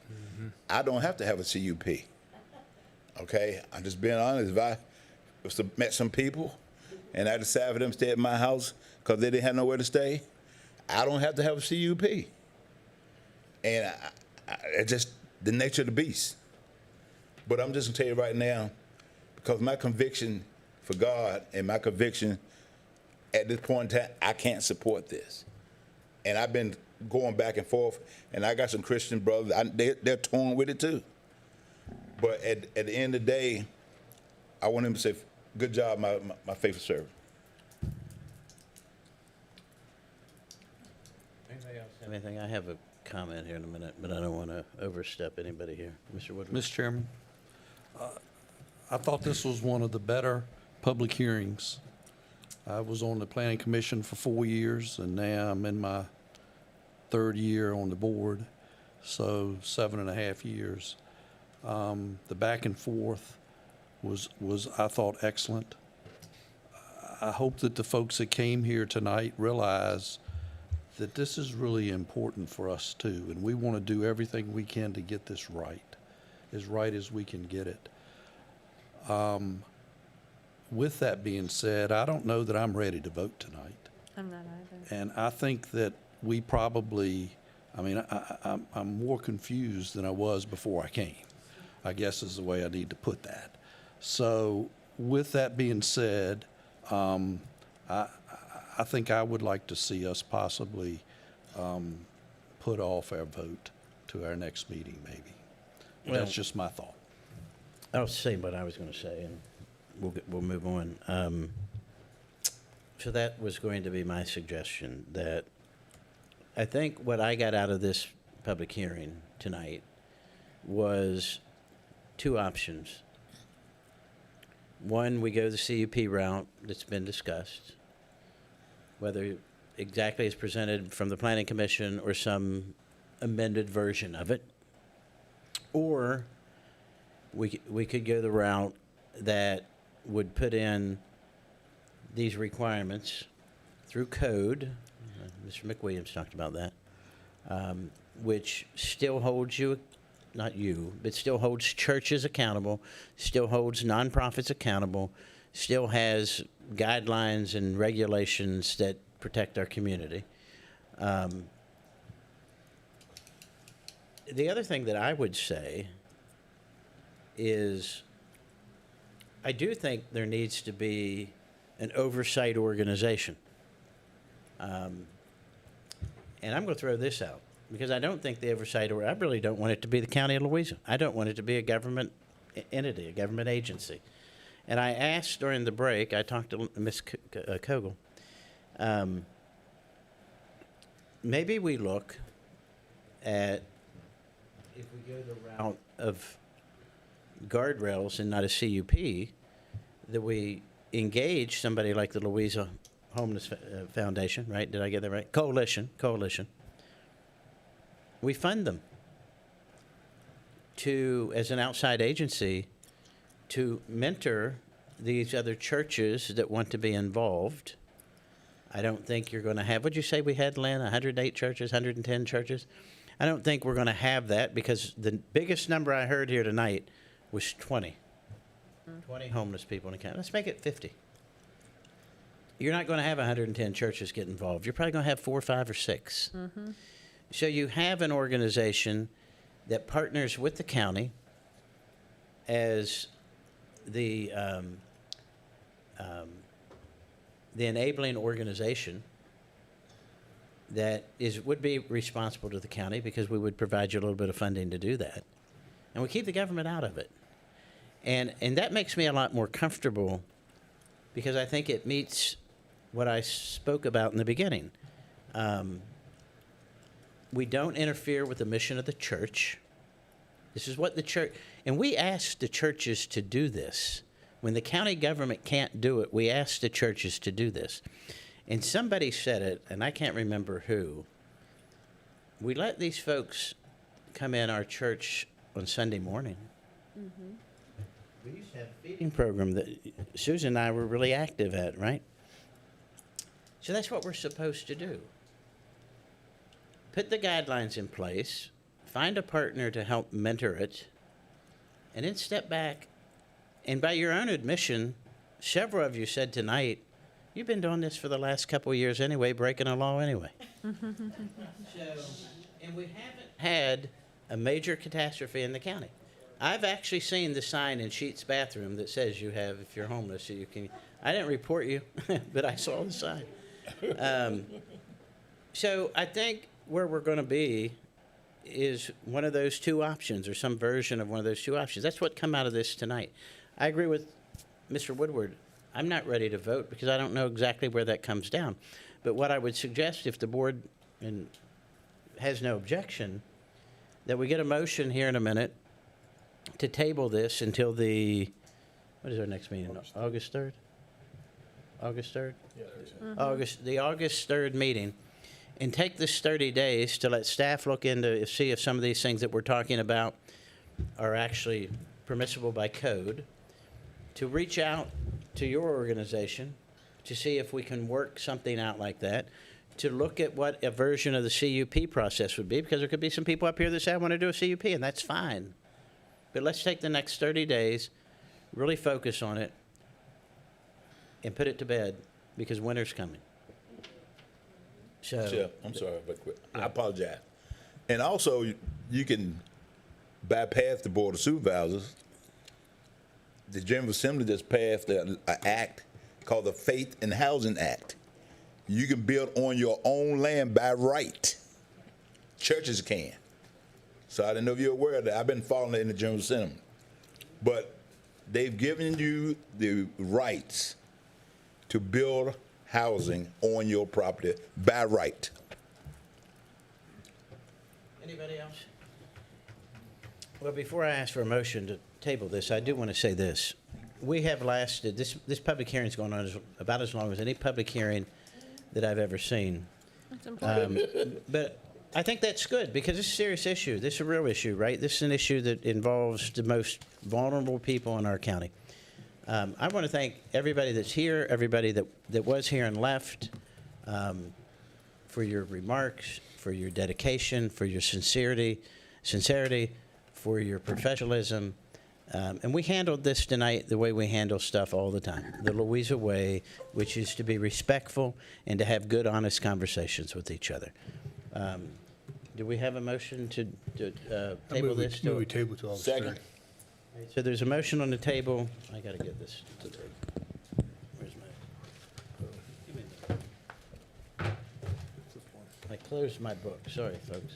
I don't have to have a CUP. Okay? I'm just being honest. If I met some people and I decided for them to stay at my house because they didn't have nowhere to stay, I don't have to have a CUP. And it's just the nature of the beast. But I'm just going to tell you right now, because my conviction for God and my conviction at this point in time, I can't support this. And I've been going back and forth, and I got some Christian brothers, they're torn with it too. But at the end of the day, I want him to say, good job, my faithful servant. Anybody else have anything? I have a comment here in a minute, but I don't want to overstep anybody here. Mr. Woodward? Mr. Chairman, I thought this was one of the better public hearings. I was on the Planning Commission for 4 years, and now I'm in my 3rd year on the board, so 7.5 years. The back and forth was I thought, excellent. I hope that the folks that came here tonight realize that this is really important for us too, and we want to do everything we can to get this right as we can get it. With that being said, I don't know that I'm ready to vote tonight. I'm not either. And I think that we probably, I'm more confused than I was before I came, I guess is the way I need to put that. So with that being said, I think I would like to see us possibly put off our vote to our next meeting, maybe. Well, that's just my thought. I'll say what I was going to say, and we'll move on. So that was going to be my suggestion, that I think what I got out of this public hearing tonight was 2 options. One, we go the CUP route that's been discussed, whether exactly as presented from the Planning Commission or some amended version of it. Or we could go the route that would put in these requirements through code. Mr. McWilliams talked about that, which still holds you, not you, but still holds churches accountable, still holds nonprofits accountable, still has guidelines and regulations that protect our community. The other thing that I would say is I do think there needs to be an oversight organization. And I'm going to throw this out because I don't think the oversight, I really don't want it to be the County of Louisa. I don't want it to be a government entity, a government agency. And I asked during the break, I talked to Ms. Kogel, maybe we look at, if we go the route of guardrails and not a CUP, that we engage somebody like the Louisa Homeless Foundation, right? Did I get that right? Coalition. We fund them to, as an outside agency, to mentor these other churches that want to be involved. I don't think you're going to have, what'd you say we had, Lynn, 108 churches, 110 churches? I don't think we're going to have that because the biggest number I heard here tonight was 20. 20 homeless people in the county. Let's make it 50. You're not going to have 110 churches get involved. You're probably going to have 4, 5, or 6. So you have an organization that partners with the county as the enabling organization that would be responsible to the county because we would provide you a little bit of funding to do that. And we keep the government out of it. And that makes me a lot more comfortable because I think it meets what I spoke about in the beginning. We don't interfere with the mission of the church. This is what the church, and we ask the churches to do this. When the county government can't do it, we ask the churches to do this. And somebody said it, and I can't remember who. We let these folks come in our church on Sunday morning. We used to have a feeding program that Susan and I were really active at, right? So that's what we're supposed to do. Put the guidelines in place, find a partner to help mentor it, and then step back. And by your own admission, several of you said tonight, you've been doing this for the last couple of years anyway, breaking a law anyway. And we haven't had a major catastrophe in the county. I've actually seen the sign in Sheets bathroom that says you have, if you're homeless, so you can. I didn't report you, but I saw the sign. So I think where we're going to be is one of those two options or some version of one of those two options. That's what come out of this tonight. I agree with Mr. Woodward. I'm not ready to vote because I don't know exactly where that comes down. But what I would suggest, if the board has no objection, that we get a motion here in a minute to table this until what is our next meeting? August 3rd? August 3rd? Yeah. The August 3rd meeting, and take this 30 days to let staff look into, see if some of these things that we're talking about are actually permissible by code, to reach out to your organization to see if we can work something out like that, to look at what a version of the CUP process would be, because there could be some people up here that say, I want to do a CUP, and that's fine. But let's take the next 30 days, really focus on it, and put it to bed, because winter's coming. So, I'm sorry, but quick. I apologize. And also, you can bypass the Board of Supervisors. The General Assembly just passed an act called the Faith and Housing Act. You can build on your own land by right. Churches can. So I didn't know if you're aware of that. I've been following it in the General Assembly. But they've given you the rights to build housing on your property by right. Anybody else? Well, before I ask for a motion to table this, I do want to say this. We have lasted, this public hearing's going on about as long as any public hearing that I've ever seen. That's important. But I think that's good, because it's a serious issue. This is a real issue, right? This is an issue that involves the most vulnerable people in our county. I want to thank everybody that's here, everybody that was here and left, for your remarks, for your dedication, for your sincerity, for your professionalism. And we handled this tonight the way we handle stuff all the time, the Louisa way, which is to be respectful and to have good, honest conversations with each other. Do we have a motion to table this? Move we table to August 3rd. So there's a motion on the table. I got to get this to the, where's closed my book, sorry, folks.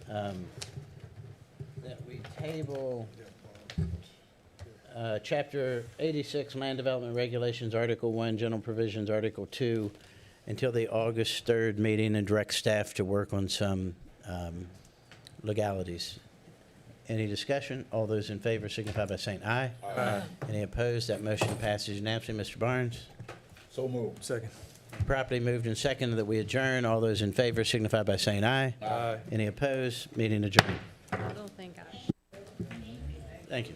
That we table Chapter 86, Land Development Regulations, Article 1, General Provisions, Article 2, until the August 3rd meeting, and direct staff to work on some legalities. Any discussion? All those in favor signify by saying aye. Aye. Any opposed? That motion passes unanimously. Mr. Barnes? So moved. Second. Properly moved and seconded that we adjourn. All those in favor signify by saying aye. Aye. Any opposed? Meeting adjourned. I don't think I. Thank you.